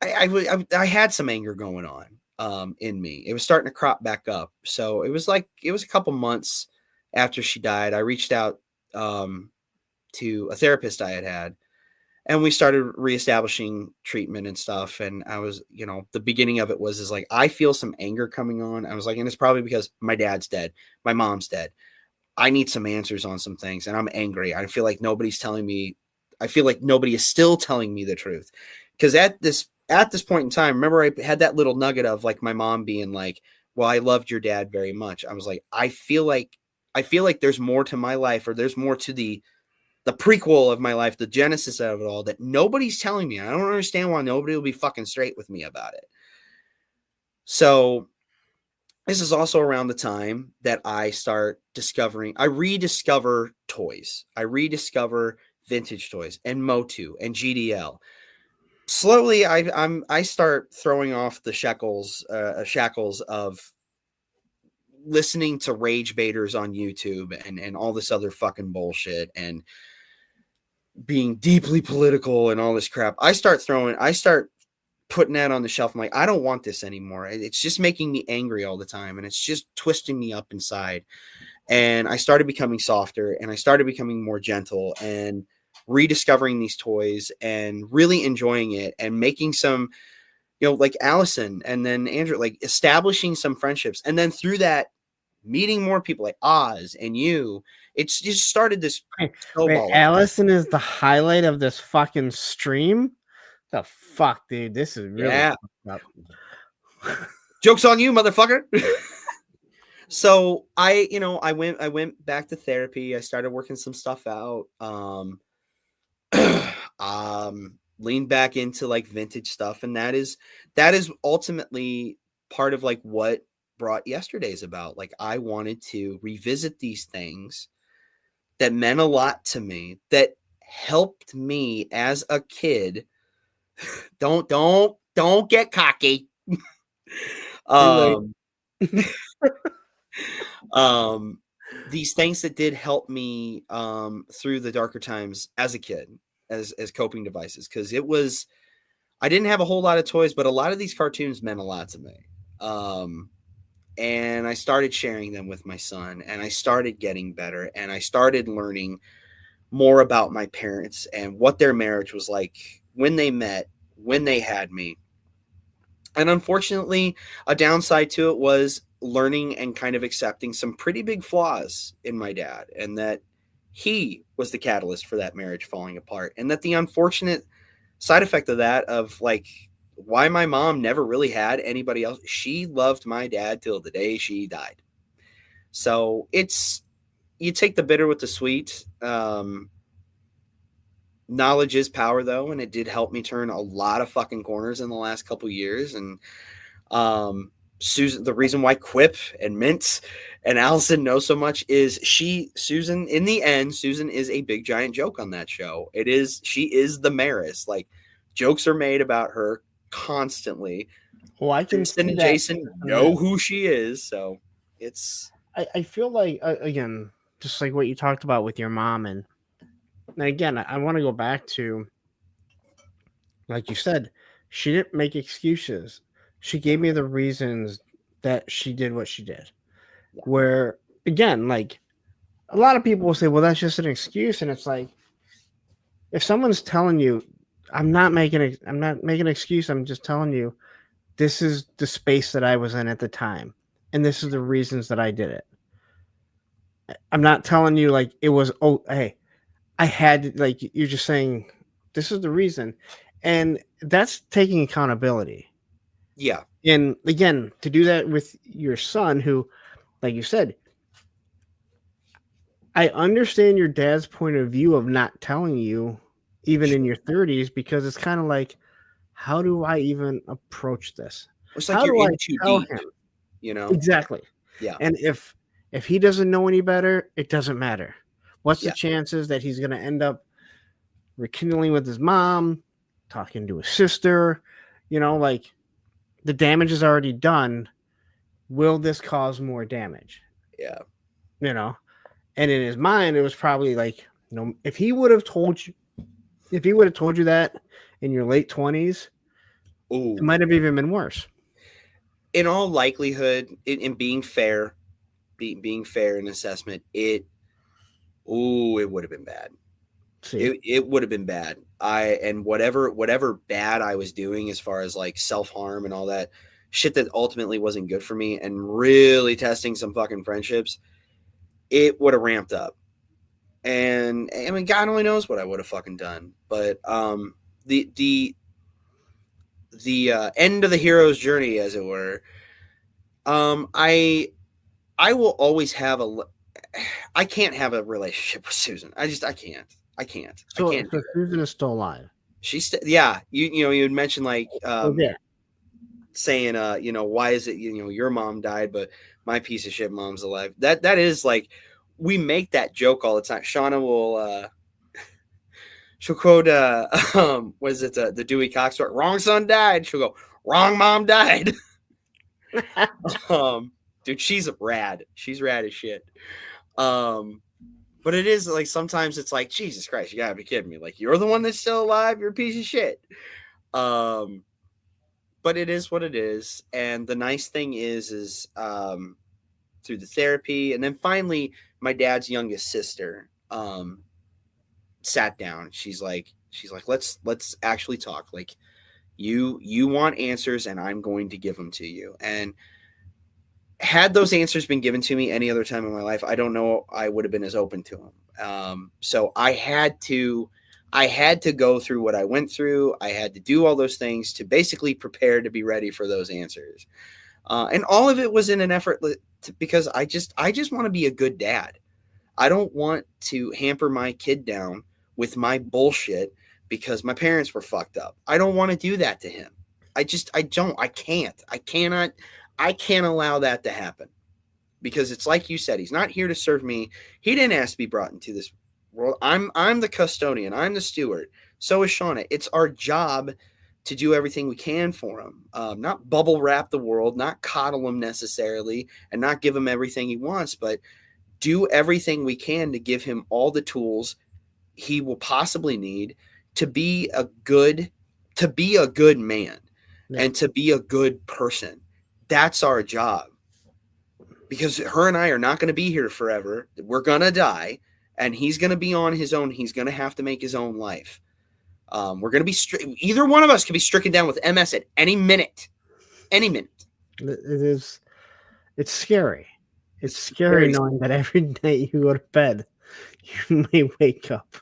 I had some anger going on in me. It was starting to crop back up. So it was a couple months after she died. I reached out to a therapist I had, and we started reestablishing treatment and stuff. And I was, you know, the beginning of it is like, I feel some anger coming on. I was like, and it's probably because my dad's dead. My mom's dead. I need some answers on some things, and I'm angry. I feel like nobody's telling me. I feel like nobody is still telling me the truth. Because at this point in time, remember I had that little nugget of like my mom being like, well, I loved your dad very much. I was like, I feel like there's more to my life, or there's more to the prequel of my life, the genesis of it all, that nobody's telling me. I don't understand why nobody will be fucking straight with me about it. So this is also around the time that I rediscover toys. I rediscover vintage toys and Motu and GDL. Slowly, I start throwing off the shackles of listening to rage baiters on YouTube and all this other fucking bullshit and being deeply political and all this crap. I start putting that on the shelf. I'm like, I don't want this anymore. It's just making me angry all the time, and it's just twisting me up inside. And I started becoming softer, and I started becoming more gentle, and rediscovering these toys and really enjoying it, and making some, you know, like Allison and then Andrew, like establishing some friendships. And then through that, meeting more people like Oz and you. It's just started this snowball. Wait, Allison is the highlight of this fucking stream? The fuck, dude? This is really fucked up. Joke's on you, motherfucker. So I went back to therapy. I started working some stuff out. Leaned back into like vintage stuff, and that is ultimately part of like what brought yesterday's about. Like I wanted to revisit these things that meant a lot to me, that helped me as a kid. Don't get cocky. These things that did help me through the darker times as a kid, as coping devices, because I didn't have a whole lot of toys, but a lot of these cartoons meant a lot to me. And I started sharing them with my son, and I started getting better, and I started learning more about my parents and what their marriage was like when they met, when they had me. And unfortunately, a downside to it was learning and kind of accepting some pretty big flaws in my dad, and that he was the catalyst for that marriage falling apart. And that the unfortunate side effect of that, of like why my mom never really had anybody else, she loved my dad till the day she died. So you take the bitter with the sweet. Knowledge is power, though, and it did help me turn a lot of fucking corners in the last couple of years. And Susan, the reason why Quip and Mint and Allison know so much is Susan, in the end, Susan is a big giant joke on that show. She is the Maris. Like, jokes are made about her constantly. Well, I can Kristen see and that. Jason know who she is, so it's. I feel like again, just like what you talked about with your mom. And again, I want to go back to, like you said, she didn't make excuses. She gave me the reasons that she did what she did. Yeah. Where, again, like a lot of people will say, well, that's just an excuse. And it's like, if someone's telling you, I'm not making an excuse, I'm just telling you, this is the space that I was in at the time. And this is the reasons that I did it. I'm not telling you like it was, oh, hey, I had to, like you're just saying this is the reason. And that's taking accountability. Yeah. And again, to do that with your son, who, like you said, I understand your dad's point of view of not telling you, even in your 30s, because it's kind of like, how do I even approach this? It's How like you're do I in too tell deep, him? you know? Exactly. Yeah. And if he doesn't know any better, it doesn't matter. What's Yeah. the chances that he's going to end up rekindling with his mom, talking to his sister? You know, like the damage is already done. Will this cause more damage? Yeah. You know, and in his mind, it was probably like, you know, if he would have told you that in your late 20s, Ooh. it might have even been worse. In all likelihood, in being fair, being fair in assessment, it would have been bad. See, It would have been bad. And whatever bad I was doing as far as like self-harm and all that shit that ultimately wasn't good for me and really testing some fucking friendships, it would have ramped up. And I mean, God only knows what I would have fucking done. But the end of the hero's journey, as it were, I will always have I can't have a relationship with Susan. I can't. I can't so do it. Susan is still alive. She's yeah. You know, you had mentioned like Yeah. saying you know, why is it, you know, your mom died but my piece of shit mom's alive. That is like, we make that joke all the time. Shauna will she'll quote what is it, the Dewey Cox story, wrong son died. She'll go, wrong mom died. Dude, she's rad. She's rad as shit. But it is like, sometimes it's like, Jesus Christ, you gotta be kidding me. Like, you're the one that's still alive. You're a piece of shit. But it is what it is. And the nice thing is through the therapy, and then finally my dad's youngest sister sat down. She's like, let's actually talk. Like, you want answers, and I'm going to give them to you. And had those answers been given to me any other time in my life, I don't know I would have been as open to them. So I had to go through what I went through. I had to do all those things to basically prepare to be ready for those answers. And all of it was in an effort because I just want to be a good dad. I don't want to hamper my kid down with my bullshit because my parents were fucked up. I don't want to do that to him. I can't allow that to happen, because it's like you said, he's not here to serve me. He didn't ask to be brought into this world. I'm the custodian. I'm the steward. So is Shauna. It's our job to do everything we can for him. Not bubble wrap the world, not coddle him necessarily, and not give him everything he wants, but do everything we can to give him all the tools he will possibly need to be a good man, and to be a good person. That's our job, because her and I are not going to be here forever. We're going to die, and he's going to be on his own. He's going to have to make his own life. We're going to be either one of us could be stricken down with MS at any minute. Any minute. It's scary. It's scary knowing that every night you go to bed, you may wake up.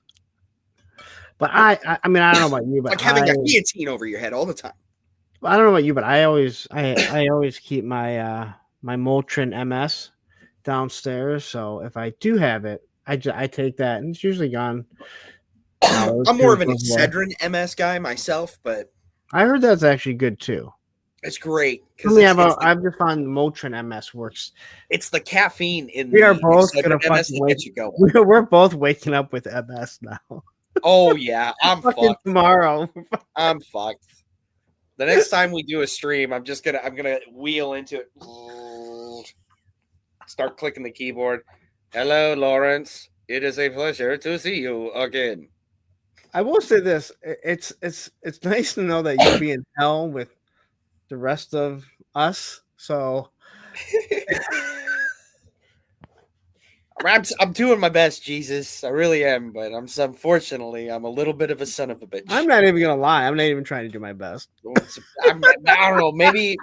But I mean, I don't know about you, but like having a guillotine over your head all the time. I don't know about you, but I always keep my my Motrin MS downstairs. So if I do have it, I take that, and it's usually gone. I'm more of an Excedrin MS guy myself, but I heard that's actually good too. It's great. I've just found Motrin MS works. It's the caffeine in we are both gonna MS that gets you going. We're both waking up with MS now. Oh yeah, I'm fucked tomorrow. I'm fucked. The next time we do a stream, I'm gonna wheel into it, start clicking the keyboard. Hello, Lawrence. It is a pleasure to see you again. I will say this: it's nice to know that you'll be in hell with the rest of us. So I'm doing my best, Jesus. I really am, but unfortunately I'm a little bit of a son of a bitch. I'm not even gonna lie. I'm not even trying to do my best. I don't know. Maybe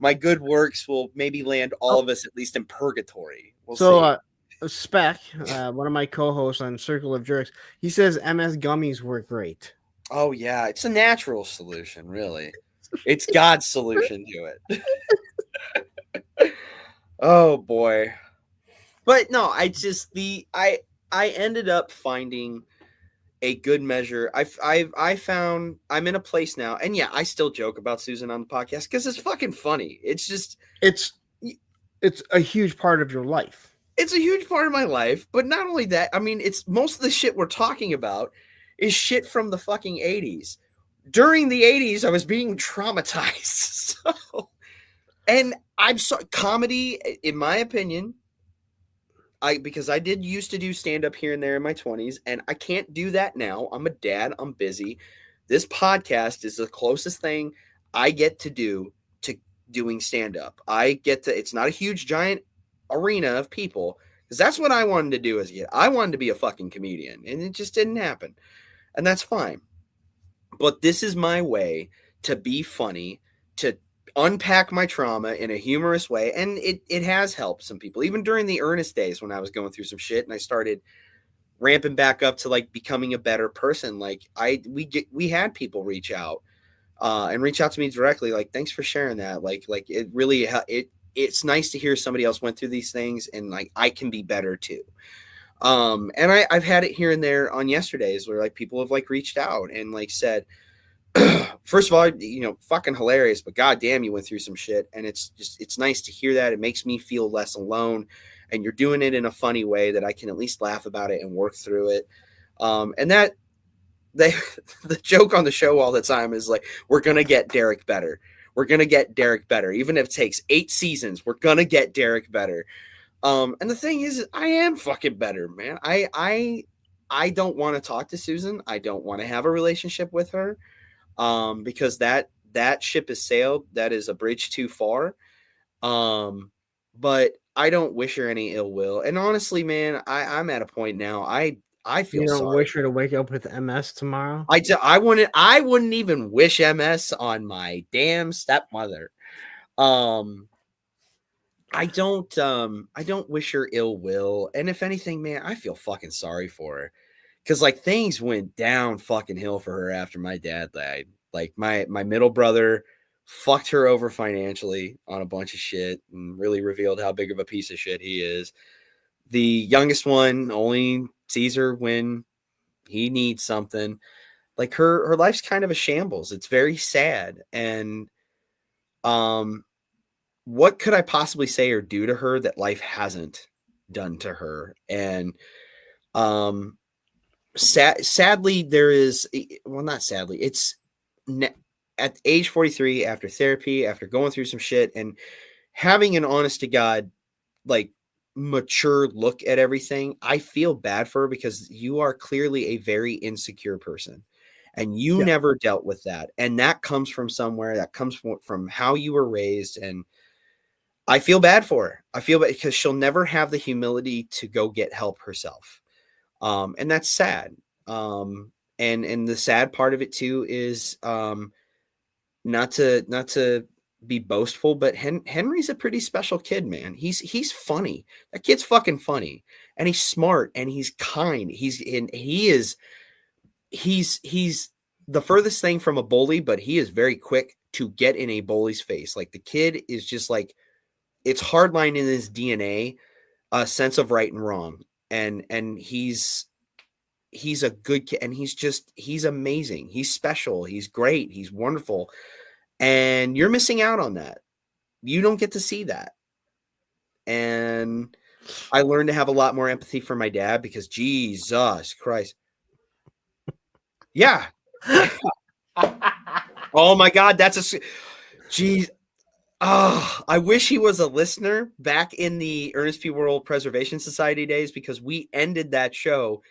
my good works will maybe land all Oh, of us at least in purgatory. We'll so see. Spec, one of my co-hosts on Circle of Jerks, he says MS gummies were great. Oh yeah, it's a natural solution, really. It's God's solution to it. Oh boy. But no, I ended up finding a good measure. I found I'm in a place now, and yeah, I still joke about Susan on the podcast because it's fucking funny. It's just It's it's a huge part of your life. it's a huge part of my life. But not only that, I mean, it's most of the shit we're talking about is shit from the fucking 80s. During the 80s, I was being traumatized. So, and I'm sorry, comedy, in my opinion, because I did used to do stand up here and there in my 20s, and I can't do that now. I'm a dad, I'm busy. This podcast is the closest thing I get to do to doing stand up. I get to, it's not a huge giant arena of people, because that's what I wanted to do as a kid. I wanted to be a fucking comedian, and it just didn't happen. And that's fine. But this is my way to be funny, to unpack my trauma in a humorous way. And it has helped some people, even during the earnest days when I was going through some shit and I started ramping back up to like becoming a better person. Like we had people reach out and reach out to me directly. Like, thanks for sharing that. Like it really, it's nice to hear somebody else went through these things and like, I can be better too. And I've had it here and there on yesterdays where like people have like reached out and like said, first of all, fucking hilarious, but goddamn, you went through some shit, and it's nice to hear that. It makes me feel less alone, and you're doing it in a funny way that I can at least laugh about it and work through it. And that they the joke on the show all the time is like, we're gonna get Derek better. We're gonna get Derek better, even if it takes 8 seasons. We're gonna get Derek better. And the thing is, I am fucking better, man. I don't want to talk to Susan. I don't want to have a relationship with her. Because that ship has sailed. That is a bridge too far. But I don't wish her any ill will. And honestly, man, I'm at a point now. I feel You don't sorry. wish her to wake up with MS tomorrow. I wouldn't even wish MS on my damn stepmother. I don't wish her ill will. And if anything, man, I feel fucking sorry for her. Cause like things went down fucking hill for her after my dad died. Like my middle brother fucked her over financially on a bunch of shit and really revealed how big of a piece of shit he is. The youngest one only sees her when he needs something. Like her life's kind of a shambles. It's very sad. And what could I possibly say or do to her that life hasn't done to her? And sadly, there is, well, not sadly, it's at age 43, after therapy, after going through some shit and having an honest to God, like mature look at everything, I feel bad for her because you are clearly a very insecure person and you Yeah. never dealt with that. And that comes from somewhere, that comes from how you were raised. And I feel bad for her. I feel bad because she'll never have the humility to go get help herself. And that's sad. And the sad part of it too is not to be boastful, but Henry's a pretty special kid, man. He's funny. That kid's fucking funny, and he's smart, and he's kind. He's the furthest thing from a bully, but he is very quick to get in a bully's face. Like the kid is just like, it's hardline in his DNA, a sense of right and wrong, and he's a good kid, and he's amazing. He's special. He's great. He's wonderful. And you're missing out on that. You don't get to see that. And I learned to have a lot more empathy for my dad because Jesus Christ. Yeah. Oh my God. Geez. Oh, I wish he was a listener back in the Ernest P. World Preservation Society days, because we ended that show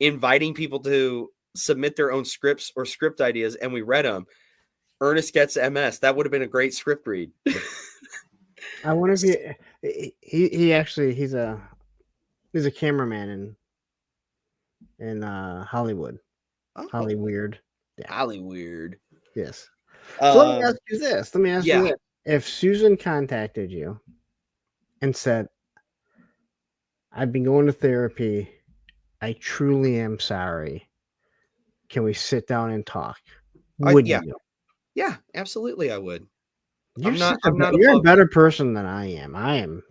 inviting people to submit their own scripts or script ideas, and we read them. Ernest gets MS. That would have been a great script read. I wonder if he actually he's a cameraman in Hollywood. Oh, Hollyweird. Yeah. Hollyweird. Yes. So let me ask Um, you this. Let me ask you yeah. this. If Susan contacted you and said, I've been going to therapy, I truly am sorry. Can we sit down and talk? Would Yeah, you? yeah, absolutely, I would. You're I'm not you're a above. better person than I am. I am.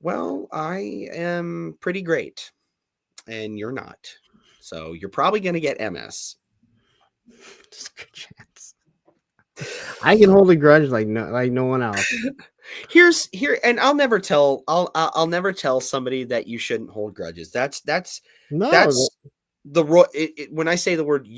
Well, I am pretty great, and you're not. So you're probably going to get MS. Just a good chance. I can hold a grudge like no one else. And I'll never tell somebody that you shouldn't hold grudges. That's No, when I say the word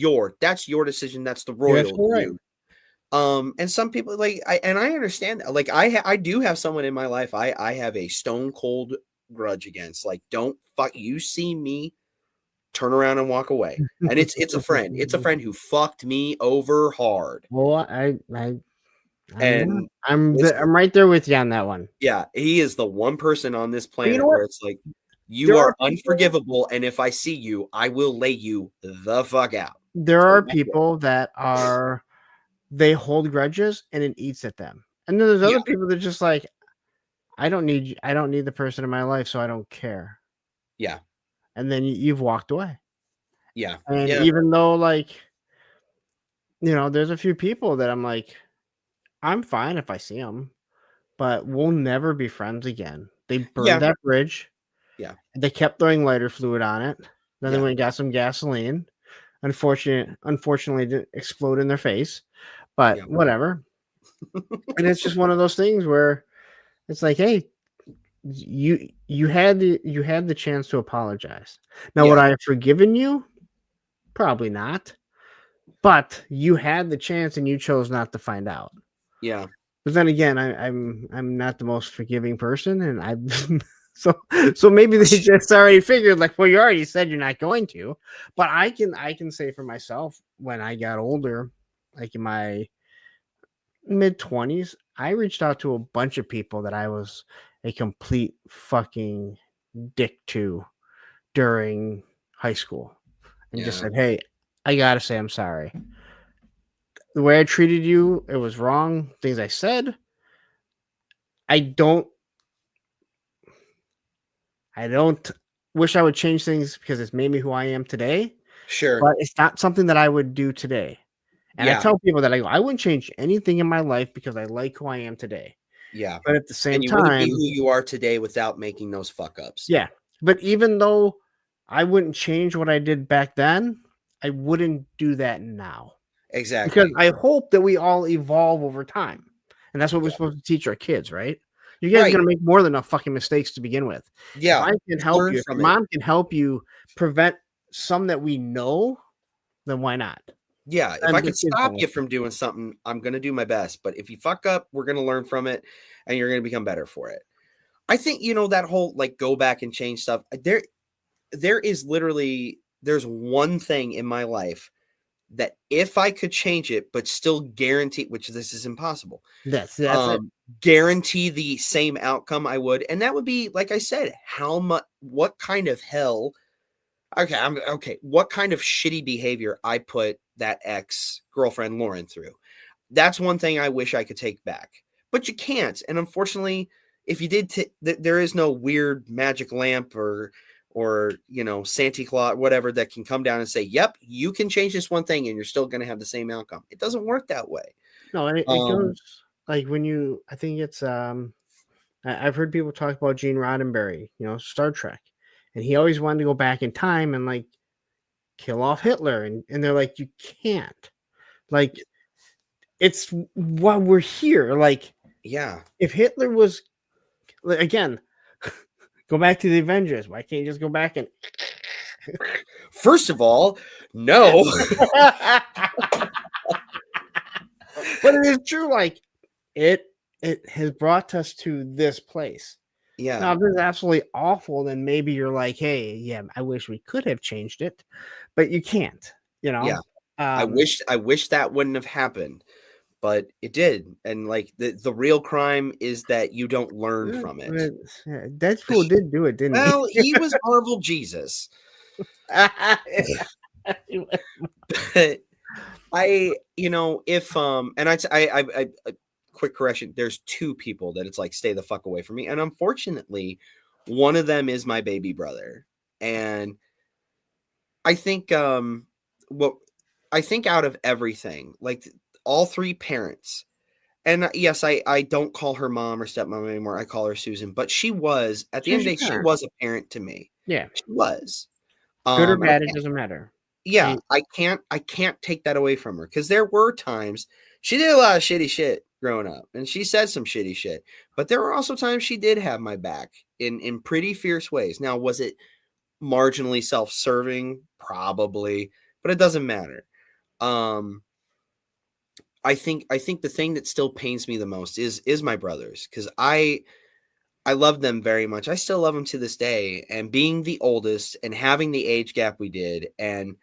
that's your decision. That's the you're royal absolutely right. you. And some people I understand that. Like I do have someone in my life I have a stone cold grudge against. Like, don't fuck you see me, turn around and walk away. And it's a friend. It's a friend who fucked me over hard. Well, And I'm listen, right there with you on that one. yeah, he is the one person on this But you know planet what? where it's like, you There are are people, unforgivable, and if I see you, I will lay you the fuck out. there And are that's it. people that they hold grudges and it eats at them. And then there's Yeah, other people that just like, I don't need the person in my life, so I don't care. yeah, And then you've walked away. yeah, And yeah, even though, like, there's a few people that I'm like, I'm fine if I see them, but we'll never be friends again. They burned yeah, that bridge. yeah, They kept throwing lighter fluid on it. Then they yeah, went and got some gasoline. Unfortunately, it didn't explode in their face, but yeah, whatever. And it's just one of those things where it's like, hey, you had the chance to apologize. Now, would yeah, I have forgiven you? Probably not. But you had the chance and you chose not to find out. yeah, But then again, I'm not the most forgiving person, and I so maybe they just already figured like, well, you already said you're not going to. But I can say for myself, when I got older, like in my mid-20s, I reached out to a bunch of people that I was a complete fucking dick to during high school, and just yeah, said, hey, I gotta say I'm sorry. The way I treated you, it was wrong. Things I said, I don't I don't wish I would change things because it's made me who I am today, sure, but it's not something that I would do today. And I yeah, tell people that I wouldn't change anything in my life because I like who I am today. yeah. But at the same And you wouldn't be time, who you are today without making those fuck ups. yeah. But even though I wouldn't change what I did back then, I wouldn't do that now. Because Exactly. I hope that we all evolve over time. And that's what we're Yeah. supposed to teach our kids, right? You guys are Right. gonna make more than enough fucking mistakes to begin with. If Yeah. I can help Learn you, if from your it. mom can help you prevent some that we know, then why not? Yeah. If And I the could kids stop don't you from doing something, I'm going to do my best. But if you fuck up, we're going to learn from it and you're going to become better for it. I think, that whole like go back and change stuff. There is literally, there's one thing in my life that if I could change it, but still guarantee, which this is impossible, that's it. guarantee the same outcome, I would. And that would be, like I said, what kind of hell. Okay, okay. What kind of shitty behavior I put that ex girlfriend Lauren through? That's one thing I wish I could take back, but you can't. And unfortunately, if you did, there is no weird magic lamp or Santa Claus, whatever, that can come down and say, "Yep, you can change this one thing, and you're still going to have the same outcome." It doesn't work that way. No, and it goes like when I think it's I've heard people talk about Gene Roddenberry, Star Trek, and he always wanted to go back in time and like kill off Hitler, and they're like, you can't. Like, it's why we're here. Like, Yeah. if Hitler was again, go back to the Avengers. Why can't you just go back and First of all, no. but it is true, like it it has brought us to this place. Yeah. Now, if this is absolutely awful, then maybe you're like, hey, yeah, I wish we could have changed it, but you can't, you know. Yeah. I wish that wouldn't have happened, but it did. And like the real crime is that you don't learn from it. Deadpool did do it, didn't he? Well, he was Marvel Jesus. But if and I quick correction, there's two people that it's like stay the fuck away from me, and unfortunately one of them is my baby brother. And I think I think out of everything, like all three parents, and yes, I don't call her mom or stepmom anymore, I call her Susan, but she was, at the end of the day, she was a parent to me. Yeah, she was. Good or bad, it doesn't matter. Yeah, I can't take that away from her, because there were times she did a lot of shitty shit growing up, and she said some shitty shit, but there were also times she did have my back in pretty fierce ways. Now, was it marginally self-serving? Probably, but it doesn't matter. I think the thing that still pains me the most is my brothers, because I love them very much. I still love them to this day, and being the oldest and having the age gap we did, and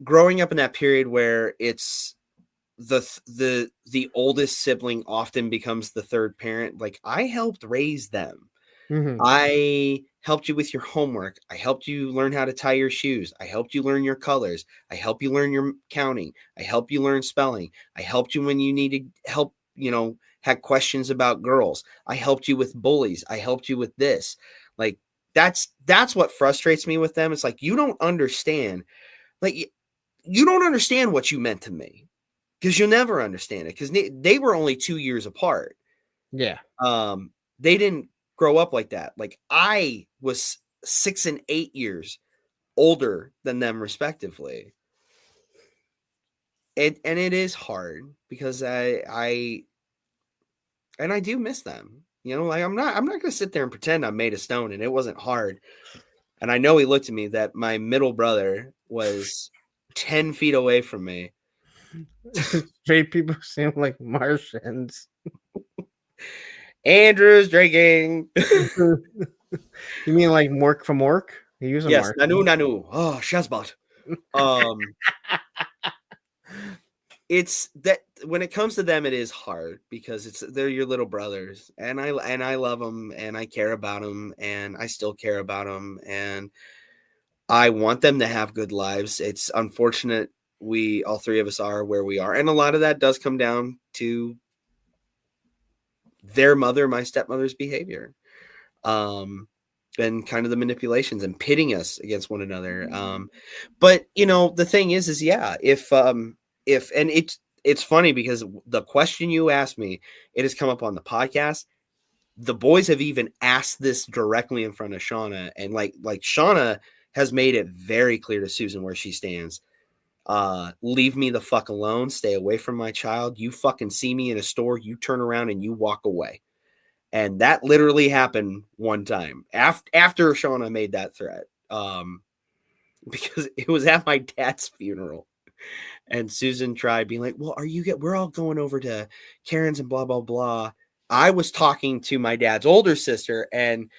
growing up in that period where it's the oldest sibling often becomes the third parent. Like, I helped raise them. Mm-hmm. I helped you with your homework. I helped you learn how to tie your shoes. I helped you learn your colors. I helped you learn your counting. I helped you learn spelling. I helped you when you needed help, had questions about girls. I helped you with bullies. I helped you with this. Like, that's what frustrates me with them. It's like, you don't understand. Like, you don't understand what you meant to me, because you'll never understand it, because they were only 2 years apart. Yeah. They didn't grow up like that. Like, I was 6 and 8 years older than them, respectively. And it is hard, because I do miss them. Like, I'm not going to sit there and pretend I'm made of stone and it wasn't hard. And I know he looked at me, that my middle brother was 10 feet away from me. Straight people seem like Martians. Andrew's drinking. You mean like Mork from Mork? He was a Yes, Martian. Nanu. Oh, Shazbot. It's that when it comes to them, it is hard, because they're your little brothers, and I love them, and I care about them, and I still care about them, and I want them to have good lives. It's unfortunate all three of us are where we are, and a lot of that does come down to their mother, my stepmother's behavior, and kind of the manipulations and pitting us against one another. But the thing is yeah, if and it's funny, because the question you asked me, it has come up on the podcast. The boys have even asked this directly in front of Shauna, and like Shauna has made it very clear to Susan where she stands. Leave me the fuck alone. Stay away from my child. You fucking see me in a store, you turn around and you walk away. And that literally happened one time after Shauna made that threat. Because it was at my dad's funeral, and Susan tried being like, well, we're all going over to Karen's and blah, blah, blah. I was talking to my dad's older sister, and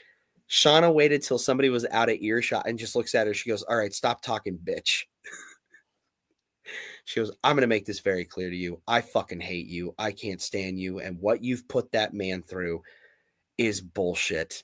Shauna waited till somebody was out of earshot and just looks at her. She goes, all right, stop talking, bitch. She goes, I'm going to make this very clear to you. I fucking hate you. I can't stand you. And what you've put that man through is bullshit.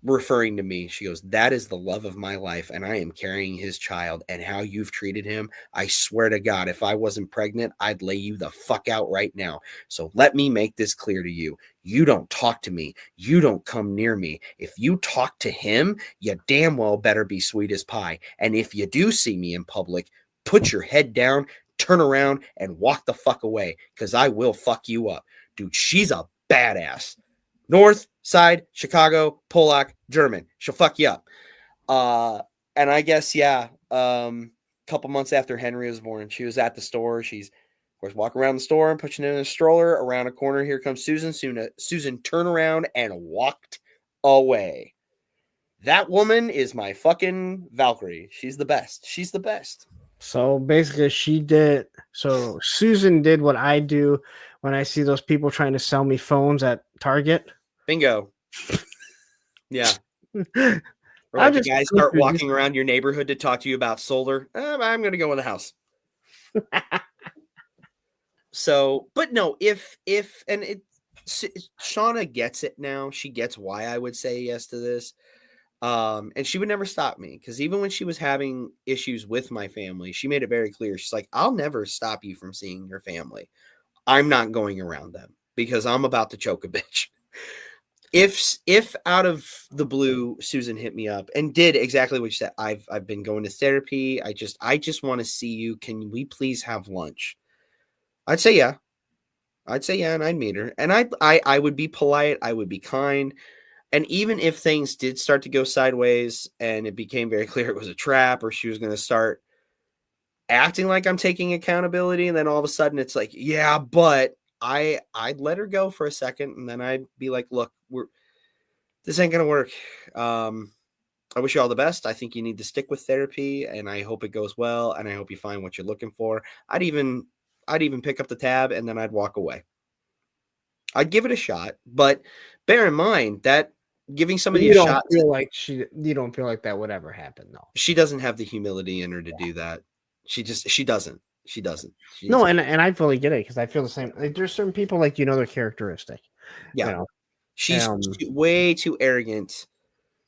Referring to me, she goes, that is the love of my life, and I am carrying his child, and how you've treated him, I swear to God, if I wasn't pregnant, I'd lay you the fuck out right now. So let me make this clear to you. You don't talk to me. You don't come near me. If you talk to him, you damn well better be sweet as pie. And if you do see me in public, put your head down, turn around, and walk the fuck away, because I will fuck you up. Dude, she's a badass. North Side, Chicago, Polak, German. She'll fuck you up. And I guess, yeah, couple months after Henry was born, she was at the store. She's, of course, walking around the store and pushing in a stroller. Around a corner, here comes Susan. Susan turned around and walked away. That woman is my fucking Valkyrie. She's the best. She's the best. So basically, Susan did what I do when I see those people trying to sell me phones at Target. Bingo. Yeah. Or I'll like the just guys go start through walking around your neighborhood to talk to you about solar. I'm going to go in the house. So, but no, if and it Shauna gets it now. She gets why I would say yes to this. And she would never stop me because even when she was having issues with my family, she made it very clear. She's like, I'll never stop you from seeing your family. I'm not going around them because I'm about to choke a bitch. If out of the blue Susan hit me up and did exactly what you said, I've been going to therapy. I just want to see you. Can we please have lunch? I'd say yeah. I'd say yeah, and I'd meet her. And I would be polite, I would be kind. And even if things did start to go sideways and it became very clear it was a trap or she was going to start acting like I'm taking accountability, and then all of a sudden it's like, yeah, but I'd let her go for a second, and then I'd be like, look, this ain't gonna work. I wish you all the best. I think you need to stick with therapy, and I hope it goes well, and I hope you find what you're looking for. I'd even pick up the tab, and then I'd walk away. I'd give it a shot, but bear in mind that giving somebody you a don't shot, feel like you don't feel like that would ever happen, though. she doesn't have the humility in her to do that. She doesn't. She No, and I fully get it because I feel the same. Like, there's certain people like their characteristic. Yeah. You know, She's way too arrogant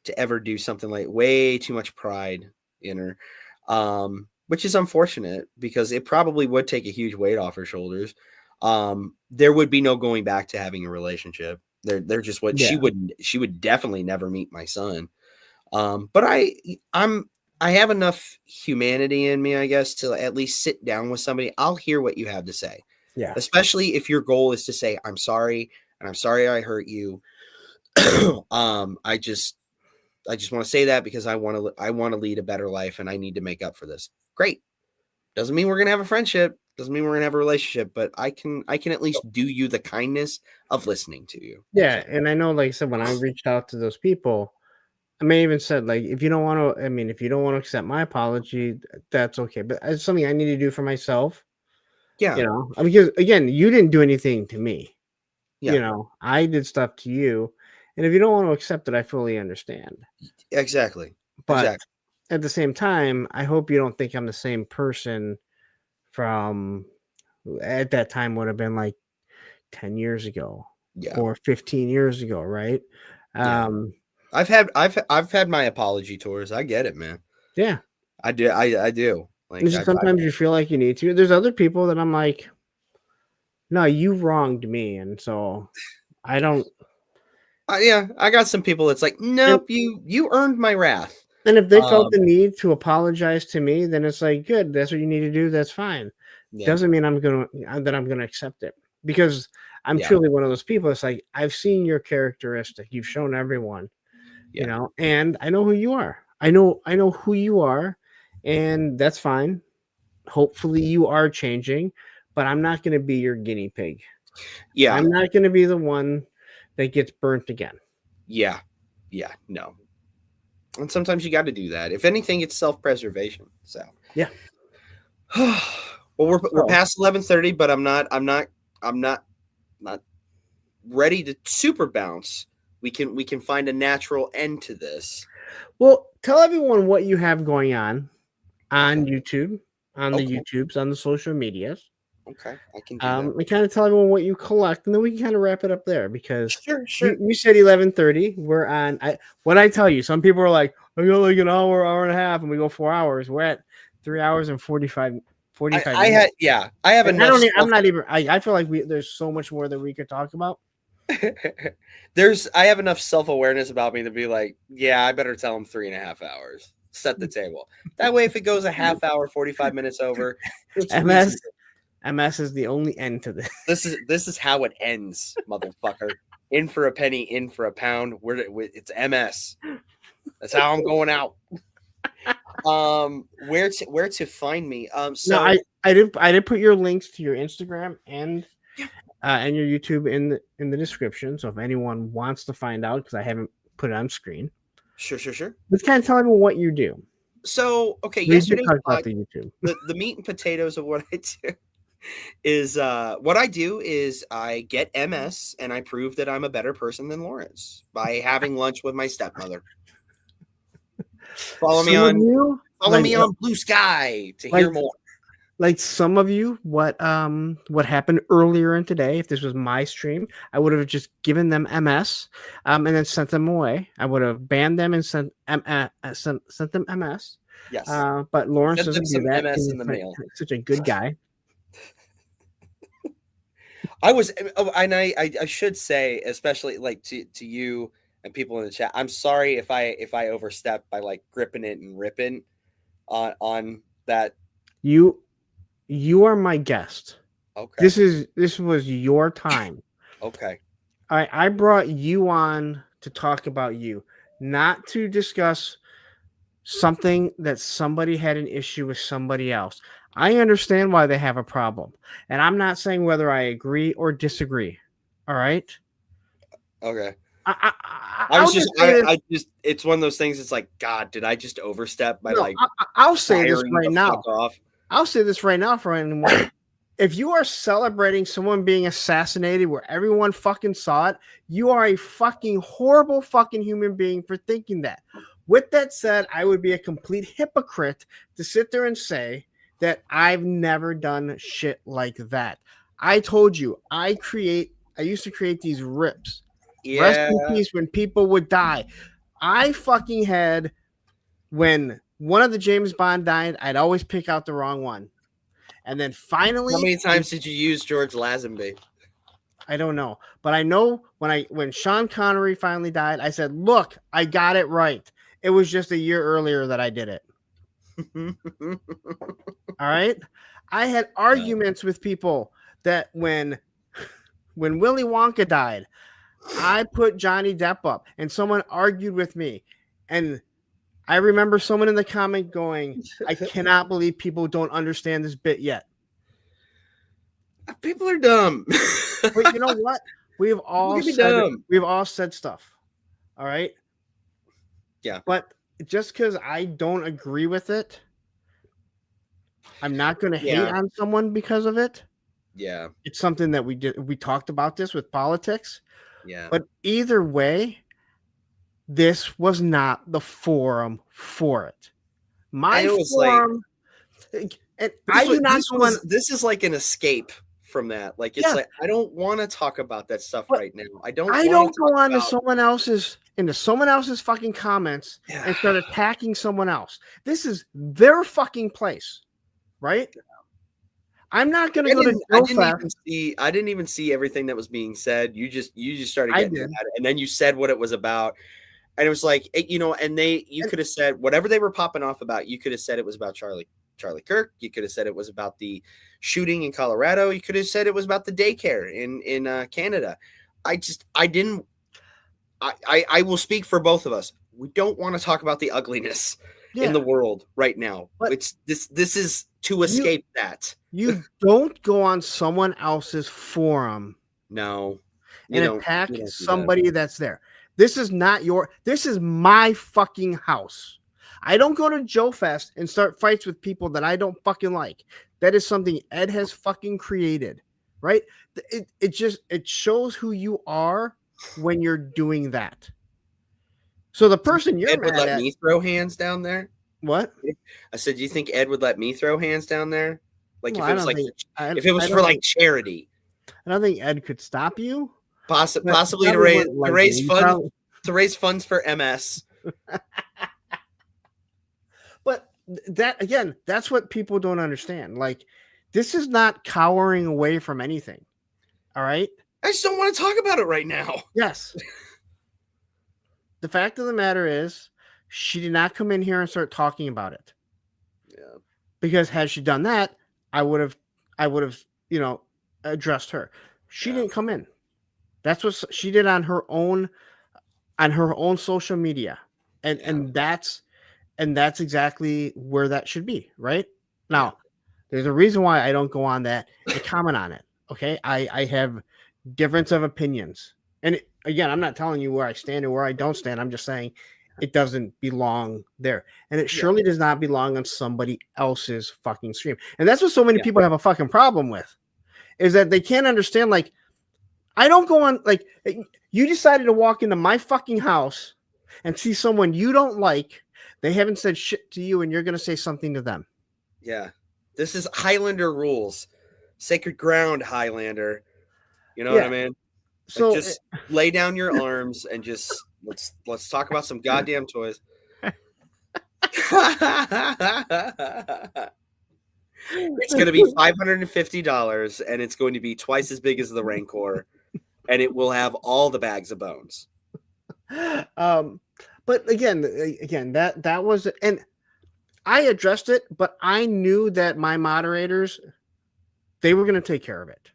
to ever do something like way too much pride in her, which is unfortunate because it probably would take a huge weight off her shoulders. There would be no going back to having a relationship. They're just what she would definitely never meet my son. But I have enough humanity in me, I guess, to at least sit down with somebody. I'll hear what you have to say. Yeah. Especially if your goal is to say, I'm sorry, and I'm sorry I hurt you. I just want to say that because I want to lead a better life and I need to make up for this. Great. Doesn't mean we're going to have a friendship. Doesn't mean we're going to have a relationship, but I can at least do you the kindness of listening to you. Yeah. So. And I know, like I said, when I reached out to those people, I may even said, like, if you don't want to accept my apology, that's okay. But it's something I need to do for myself. Yeah. Because again, you didn't do anything to me. Yeah. I did stuff to you. And if you don't want to accept it, I fully understand. Exactly. But at the same time, I hope you don't think I'm the same person from at that time would have been like 10 years ago or 15 years ago. Right. Yeah. I've had my apology tours. I get it, man. Yeah. I do. I do. Like sometimes you feel like you need to. There's other people that I'm like, no, you wronged me. And so I don't. I got some people that's like, nope, you earned my wrath. And if they felt the need to apologize to me, then it's like, good. That's what you need to do. That's fine. Yeah. Doesn't mean I'm gonna accept it because I'm truly one of those people. It's like, I've seen your characteristic. You've shown everyone, and I know who you are. I know who you are, and that's fine. Hopefully you are changing, but I'm not going to be your guinea pig. Yeah. I'm not going to be the one that gets burnt again. Yeah. Yeah. No. And sometimes you got to do that. If anything, it's self-preservation. So yeah. Well, we're past 11:30, but I'm not ready to super bounce. We can find a natural end to this. Well, tell everyone what you have going on YouTube, on the YouTubes, on the social medias. Okay, I can do that. We kind of tell everyone what you collect, and then we can kind of wrap it up there because sure. You said 11:30. We're on. What I tell you, some people are like, I go like an hour and a half, and we go 4 hours. We're at 3 hours and 45 minutes. I have enough. I feel like there's so much more that we could talk about. I have enough self-awareness about me to be like, yeah, I better tell them 3.5 hours. Set the table. That way, if it goes a half hour, 45 minutes over, MS is the only end to this. This is how it ends, motherfucker. In for a penny, in for a pound. It's MS. That's how I'm going out. Where to find me? So no, I did put your links to your Instagram and your YouTube in the description. So if anyone wants to find out, because I haven't put it on screen. Sure. Let's kind of tell everyone what you do. So, okay, yesterday about the YouTube. The meat and potatoes of what I do. is what I do is I get MS and I prove that I'm a better person than Lawrence by having lunch with my stepmother. Follow me Some of on you, Blue Sky to like hear more. like some of you, what happened earlier in today, if this was my stream, I would have just given them MS, and then sent them away. I would have banned them and sent them MS. Yes. But Lawrence Send them doesn't do some that. MS He's in the mail. such a good guy. I was, and I should say, especially like to you and people in the chat, I'm sorry if I overstepped by like gripping it and ripping on that. You are my guest. Okay. This was your time. Okay. I brought you on to talk about you, not to discuss something that somebody had an issue with somebody else. I understand why they have a problem, and I'm not saying whether I agree or disagree. All right. Okay. I'll I just it's one of those things. It's like, God, did I just overstep by I'll say this firing right the now. fuck off? I'll say this right now for anyone. If you are celebrating someone being assassinated where everyone fucking saw it, you are a fucking horrible fucking human being for thinking that. With that said, I would be a complete hypocrite to sit there and say that I've never done shit like that. I told you, I used to create these rips. Yeah. Rest in peace when people would die. I fucking had, when one of the James Bond died, I'd always pick out the wrong one. And then finally, how many times did you use George Lazenby? I don't know, but I know when Sean Connery finally died, I said, "Look, I got it right. It was just a year earlier that I did it." All right. I had arguments with people that when Willy Wonka died, I put Johnny Depp up, and someone argued with me, and I remember someone in the comment going, "I cannot believe people don't understand this bit yet." People are dumb. But you know what? We've all said stuff. All right. Yeah. But just because I don't agree with it, I'm not going to hate on someone because of it. Yeah. It's something that we talked about this with politics. Yeah. But either way, this was not the forum for it. My forum, and I do not want. This is like an escape from that. Like it's like I don't want to talk about that stuff right now. I don't go on to someone else's fucking comments and start attacking someone else. This is their fucking place, right? I'm not gonna go to. I didn't even see everything that was being said. You just started getting at it, and then you said what it was about. And it was like, and you could have said whatever they were popping off about. You could have said it was about Charlie Kirk. You could have said it was about the shooting in Colorado. You could have said it was about the daycare in Canada. I will speak for both of us. We don't want to talk about the ugliness in the world right now. But this is to escape that. You don't go on someone else's forum. No. And attack somebody that's there. This is my fucking house. I don't go to Joe Fest and start fights with people that I don't fucking like. That is something Ed has fucking created, right? It shows who you are when you're doing that. So the person you're Ed would let me throw hands down there. What? I said, do you think Ed would let me throw hands down there? Like well, if it was for like charity. I don't think Ed could stop you. Possibly to raise funds for MS. But that's what people don't understand. Like, this is not cowering away from anything. All right. I just don't want to talk about it right now. Yes. The fact of the matter is, she did not come in here and start talking about it. Yeah. Because had she done that, I would have, addressed her. She didn't come in. That's what she did on her own social media. And that's exactly where that should be, right? Now, there's a reason why I don't go on that and comment on it. Okay. I have difference of opinions. And again, I'm not telling you where I stand or where I don't stand. I'm just saying it doesn't belong there. And it surely does not belong on somebody else's fucking stream. And that's what so many people have a fucking problem with, is that they can't understand, like, I don't go on, like, you decided to walk into my fucking house and see someone you don't like. They haven't said shit to you, and you're going to say something to them. Yeah. This is Highlander rules. Sacred ground, Highlander. You know what I mean? So like, just lay down your arms and just let's talk about some goddamn toys. It's going to be $550, and it's going to be twice as big as the Rancor, and it will have all the bags of bones. But again, that was, and I addressed it, but I knew that my moderators, they were going to take care of it.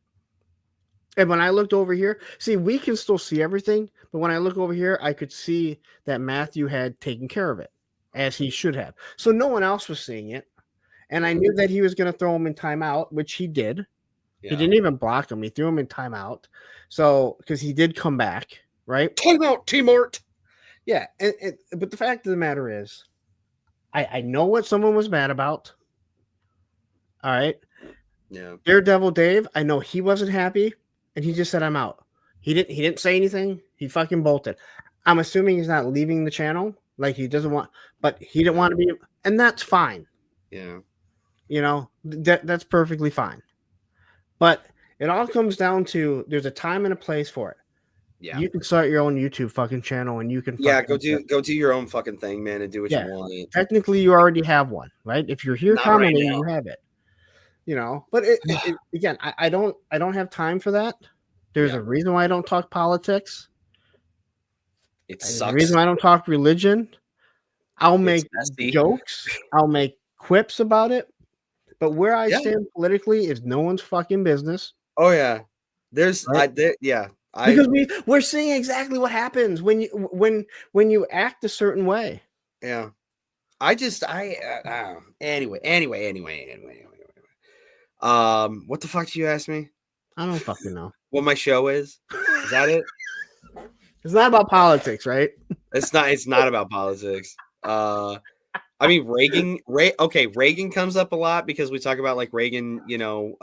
And when I looked over here, see, we can still see everything, but when I look over here, I could see that Matthew had taken care of it, as he should have. So no one else was seeing it. And I knew that he was going to throw him in timeout, which he did. Yeah. He didn't even block him. He threw him in timeout. So, because he did come back, right? Timeout, T-Mart. Yeah. But the fact of the matter is, I know what someone was mad about. All right. Yeah. Daredevil Dave, I know he wasn't happy, and he just said, I'm out. He didn't say anything. He fucking bolted. I'm assuming he's not leaving the channel. Like, he doesn't want, but he didn't want to be, and that's fine. Yeah. You know, that's perfectly fine. But it all comes down to, there's a time and a place for it. Yeah. You can start your own YouTube fucking channel, and you can go do your own fucking thing, man, and do what you want. Technically, you already have one, right? If you're here commenting, you have it. You know, but again, I don't have time for that. There's a reason why I don't talk politics. It There's sucks. a reason why I don't talk religion. I'll make jokes. I'll make quips about it. But where I stand politically is no one's fucking business. Oh yeah, there's right? Because we're seeing exactly what happens when you act a certain way. Yeah, Anyway. What the fuck did you ask me? I don't fucking know what my show is. Is that it? It's not about politics, right? It's not about politics. I mean, Reagan comes up a lot because we talk about, like, Reagan, you know,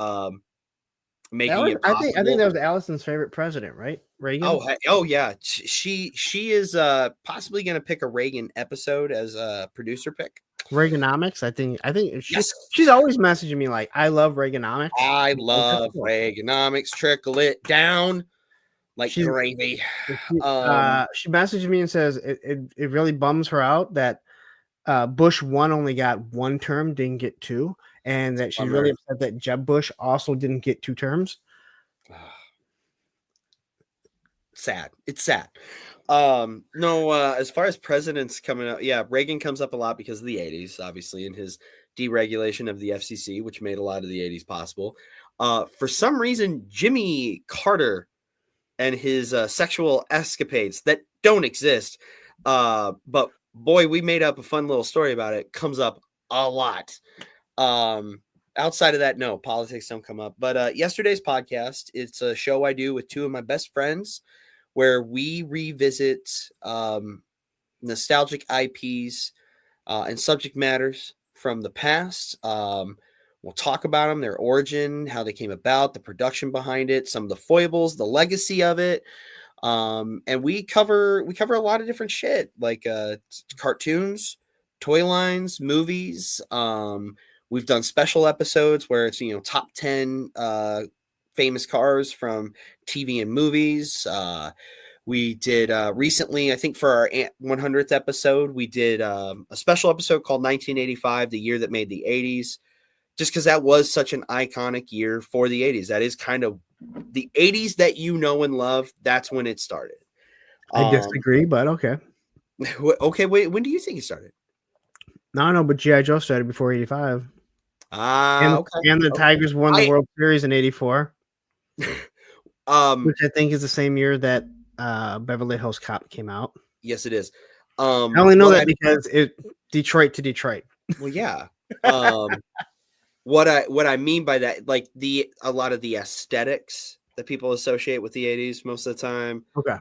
making it possible. I think that was Allison's favorite president, right? Reagan. Oh yeah. She is possibly going to pick a Reagan episode as a producer pick. Reaganomics. I think she's always messaging me like, I love Reaganomics. I love Reaganomics. Trickle it down like gravy. She messaged me and says it really bums her out that Bush 1 only got 1 term, didn't get 2, and that she's really upset that Jeb Bush also didn't get 2 terms. Sad. It's sad. No, as far as presidents coming up, Reagan comes up a lot because of the 80s, obviously, and his deregulation of the FCC, which made a lot of the 80s possible. For some reason, Jimmy Carter and his sexual escapades that don't exist, but boy, we made up a fun little story about it, comes up a lot. Outside of that, no, politics don't come up. But yesterday's podcast, it's a show I do with 2 of my best friends where we revisit nostalgic IPs and subject matters from the past. We'll talk about them, their origin, how they came about, the production behind it, some of the foibles, the legacy of it. And we cover a lot of different shit, like cartoons, toy lines, movies. We've done special episodes where it's, you know, top 10 famous cars from TV and movies. We did recently, I think for our 100th episode, we did a special episode called 1985, the year that made the 80s, just because that was such an iconic year for the 80s. That is kind of the 80s that you know and love. That's when it started. I disagree, but okay. Okay, wait, when do you think it started? No, but G.I. Joe started before 85. Okay. And the Tigers won the World Series in 84. Which I think is the same year that Beverly Hills Cop came out. Yes, it is. I only know that because it Detroit to Detroit. Well, yeah. What I mean by that, like a lot of the aesthetics that people associate with the 80s most of the time. Okay.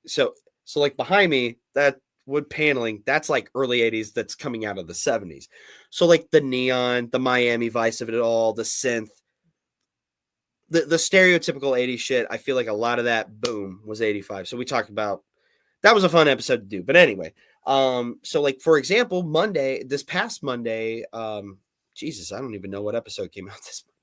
So like behind me, that wood paneling, that's like early 80s that's coming out of the 70s. So like the neon, the Miami Vice of it all, the synth, the stereotypical 80s shit, I feel like a lot of that boom was 85. So we talked about that was a fun episode to do. But anyway, so like for example, this past Monday, Jesus, I don't even know what episode came out this Monday.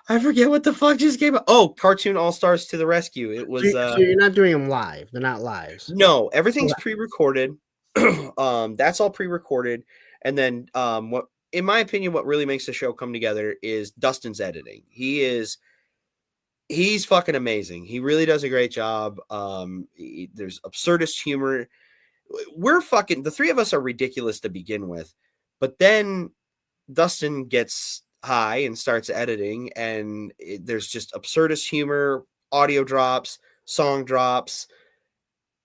I forget what the fuck just came out. Oh, Cartoon All Stars to the Rescue. It was So you're not doing them live. They're not lives. no, everything's pre-recorded. That's all pre-recorded. And then what in my opinion, what really makes the show come together is Dustin's editing. He's fucking amazing. He really does a great job. There's absurdist humor. The three of us are ridiculous to begin with, but then Dustin gets high and starts editing, and there's just absurdist humor, audio drops, song drops.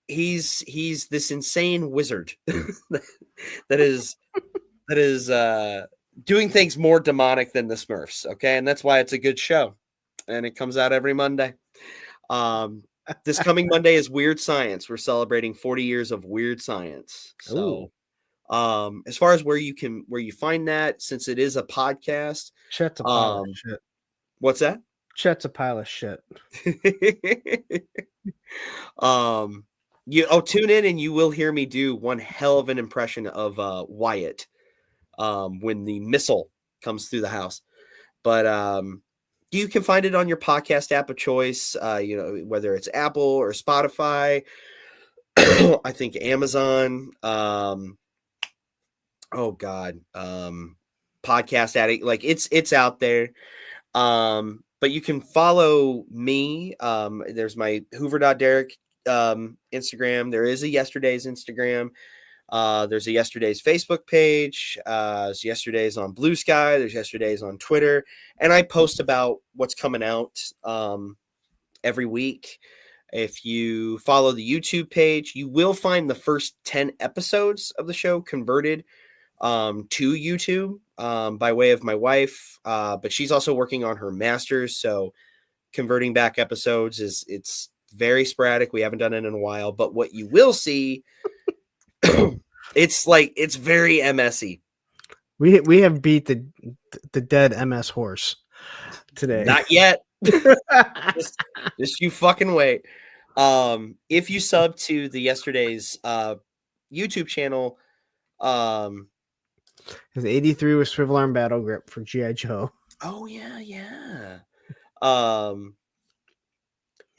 He's this insane wizard that is doing things more demonic than the Smurfs. Okay, and that's why it's a good show, and it comes out every Monday. This coming Monday is Weird Science. We're celebrating 40 years of Weird Science. So, as far as where you find that, since it is a podcast, Chet's a pile of shit. What's that? Chet's a pile of shit. Tune in and you will hear me do one hell of an impression of Wyatt when the missile comes through the house. But you can find it on your podcast app of choice, whether it's Apple or Spotify. I think Amazon. Podcast Addict. Like it's out there. But you can follow me. There's my Hoover.Derek Instagram. There is a Yesterday's Instagram. There's a Yesterday's Facebook page. There's Yesterday's on Blue Sky. There's Yesterday's on Twitter. And I post about what's coming out every week. If you follow the YouTube page, you will find the first 10 episodes of the show converted to YouTube by way of my wife. But she's also working on her master's. So converting back episodes it's very sporadic. We haven't done it in a while. But what you will see... it's very MSy. We have beat the dead MS horse today. Not yet. just you fucking wait. If you sub to the Yesterday's YouTube channel, his 83 was swivel arm battle grip for G.I. Joe. Oh yeah.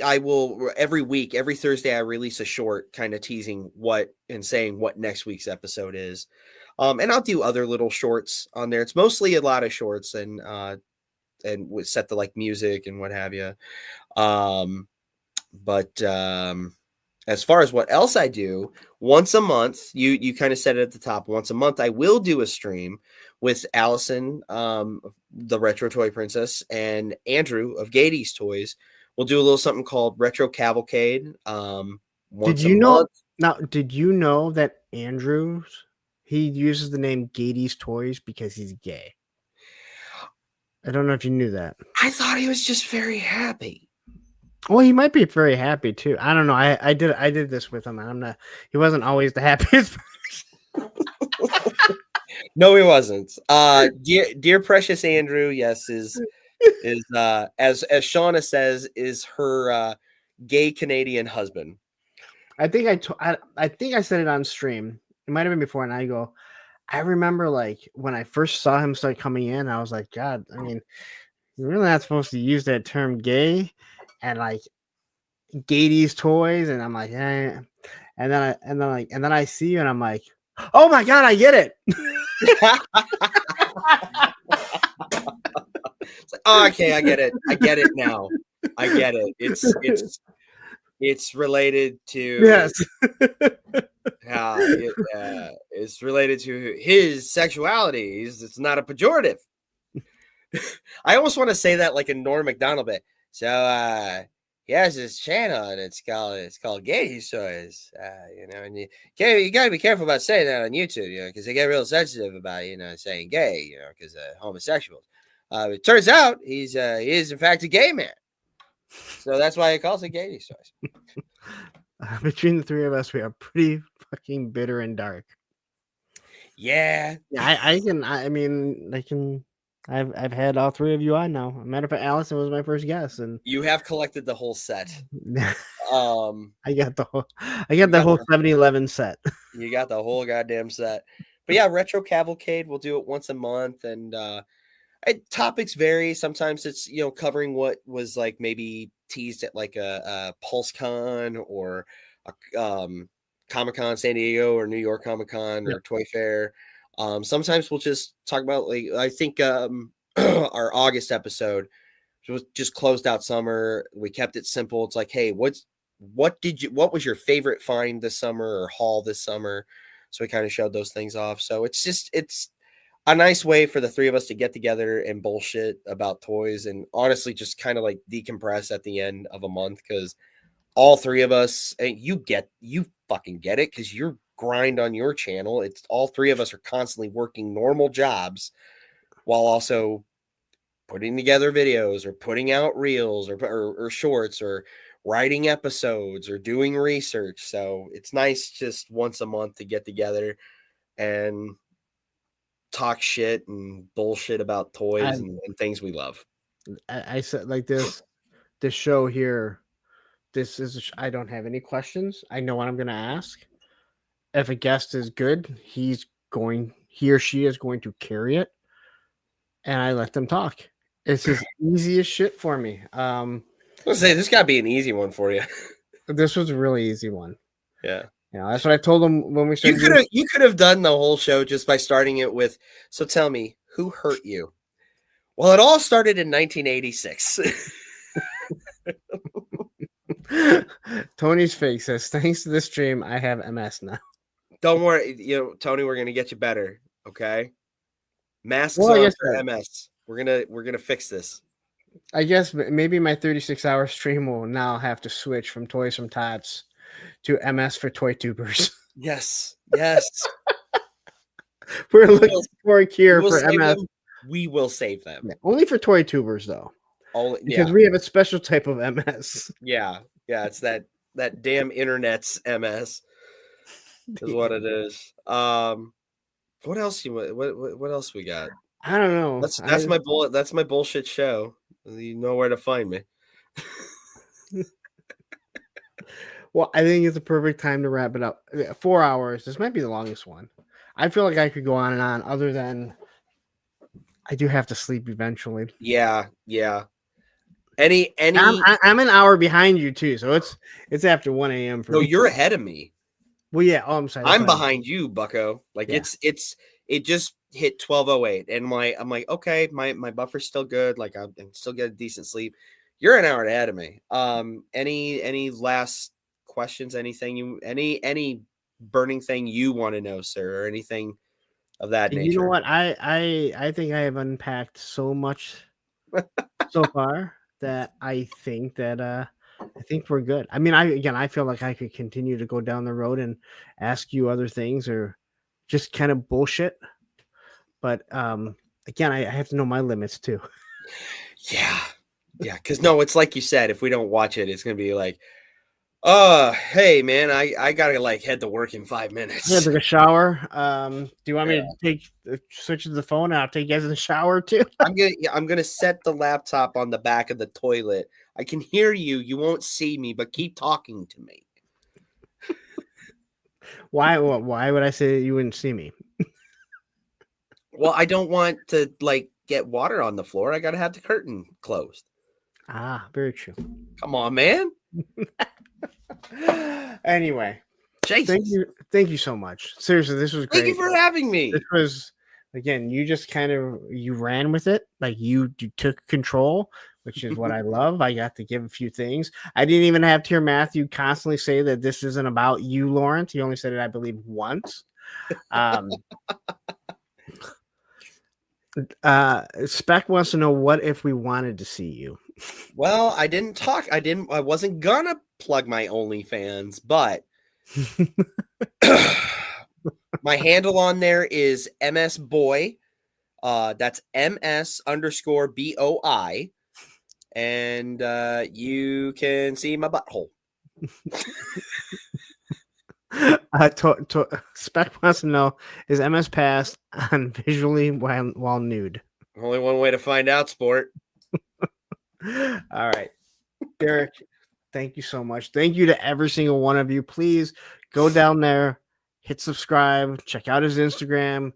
I will every week, every Thursday, I release a short kind of teasing what and saying what next week's episode is. And I'll do other little shorts on there. It's mostly a lot of shorts and we set the like music and what have you. But as far as what else I do, once a month, you kind of said it at the top, once a month, I will do a stream with Allison, the Retro Toy Princess, and Andrew of Gady's Toys. We'll do a little something called Retro Cavalcade. Did you know that Andrews, he uses the name Gady's Toys because he's gay? I don't know if you knew that. I thought he was just very happy. Well, he might be very happy too. I don't know. I did this with him, and he wasn't always the happiest person. No, he wasn't. Dear precious Andrew, yes, is as Shauna says, is her gay Canadian husband. I think I said it on stream. It might have been before, and I remember like when I first saw him start coming in, I was like, God, I mean, you're really not supposed to use that term gay, and like Gady's Toys, and I'm like, eh. And then I see you, and I'm like, oh my God, I get it. It's like, oh, okay, I get it. I get it now. I get it. It's related to yes. It's related to his sexuality. It's not a pejorative. I almost want to say that like a Norm Macdonald bit. So he has this channel and it's called Gady's Toys. And you gotta be careful about saying that on YouTube, because they get real sensitive about saying gay, because homosexuals. It turns out he is in fact a gay man. So that's why he calls it Gady's Toys. between the three of us, we are pretty fucking bitter and dark. Yeah. Yeah, I mean, I've had all three of you on now. A matter of fact, Allison was my first guest, and You have collected the whole set. Um, I got the whole You got whole the- 7-Eleven set. you got the whole goddamn set. But yeah, Retro Cavalcade, we'll do it once a month, and topics vary. Sometimes it's covering what was like maybe teased at like a PulseCon or a Comic Con San Diego or New York Comic Con or Toy Fair. Sometimes we'll just talk about like I think our August episode was just closed out summer. We kept it simple. It's like, hey, what was your favorite find this summer or haul this summer? So we kind of showed those things off. So it's a nice way for the three of us to get together and bullshit about toys and honestly just kind of like decompress at the end of a month because all three of us, and you fucking get it because you're grind on your channel. It's all three of us are constantly working normal jobs while also putting together videos or putting out reels or shorts or writing episodes or doing research. So it's nice just once a month to get together and talk shit and bullshit about toys and things we love. I said like this show here. This is I don't have any questions. I know what I'm going to ask. If a guest is good, he or she is going to carry it, and I let them talk. It's just easy as shit for me. Let's say this got to be an easy one for you. This was a really easy one. Yeah. That's what I told them when we started. You could have done the whole show just by starting it with, so tell me, who hurt you? Well, it all started in 1986. Tony's face says, thanks to this stream, I have MS now. Don't worry, Tony, we're gonna get you better. Okay. Masks on for MS. We're gonna fix this. I guess maybe my 36-hour stream will now have to switch from Toys from Tots to MS for Toy Tubers. Yes. We're looking for a cure for MS. We will save them. Yeah, only for Toy Tubers, though. Because we have a special type of MS. Yeah. It's that damn internet's MS is what it is. What else what else we got? I don't know. That's my bullshit show. You know where to find me. Well, I think it's a perfect time to wrap it up. 4 hours. This might be the longest one. I feel like I could go on and on, other than I do have to sleep eventually. Yeah. I'm an hour behind you too, so it's after 1 a.m. for me. No, you're ahead of me. Well, yeah. Oh, I'm sorry. I'm behind you, Bucko. Like it just hit 12:08, and I'm like, okay, my buffer's still good. Like I can still get a decent sleep. You're an hour ahead of me. Any last questions? Anything any burning thing you want to know, sir, or anything of that nature? You know what? I think I have unpacked so much so far that I think we're good. I mean, I feel like I could continue to go down the road and ask you other things or just kind of bullshit. But again, I have to know my limits too. Yeah. Because no, it's like you said, if we don't watch it, it's gonna be like, hey man, I gotta like head to work in 5 minutes. Yeah, take a shower. Do you want me to switch to the phone? And I'll take you guys in the shower too. I'm gonna set the laptop on the back of the toilet. I can hear you. You won't see me, but keep talking to me. Why would I say you wouldn't see me? Well, I don't want to like get water on the floor. I gotta have the curtain closed. Ah, very true. Come on, man. Anyway, Jesus. Thank you so much. Seriously, this was great. Thank you for having me. This was, again, you just kind of you ran with it, like you took control, which is what I love. I got to give a few things. I didn't even have to hear Matthew constantly say that this isn't about you, Lawrence. He only said it, I believe, once. Spec wants to know, what if we wanted to see you? Well, I wasn't gonna plug my OnlyFans, but my handle on there is MS Boy. That's MS_BOI. And you can see my butthole. Spec wants to know, is MS passed on visually while nude? Only one way to find out, sport. All right, Derek, thank you so much. Thank you to every single one of you. Please go down there, hit subscribe, check out his Instagram,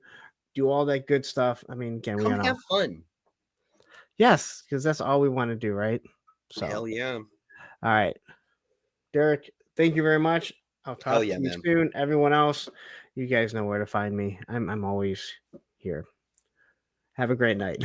do all that good stuff. I mean, again, we Come don't have know. fun. Yes, because that's all we want to do, right? So, Hell yeah. all right, Derek, thank you very much. I'll talk Hell to yeah, you man. soon. Everyone else, you guys know where to find me. I'm always here. Have a great night.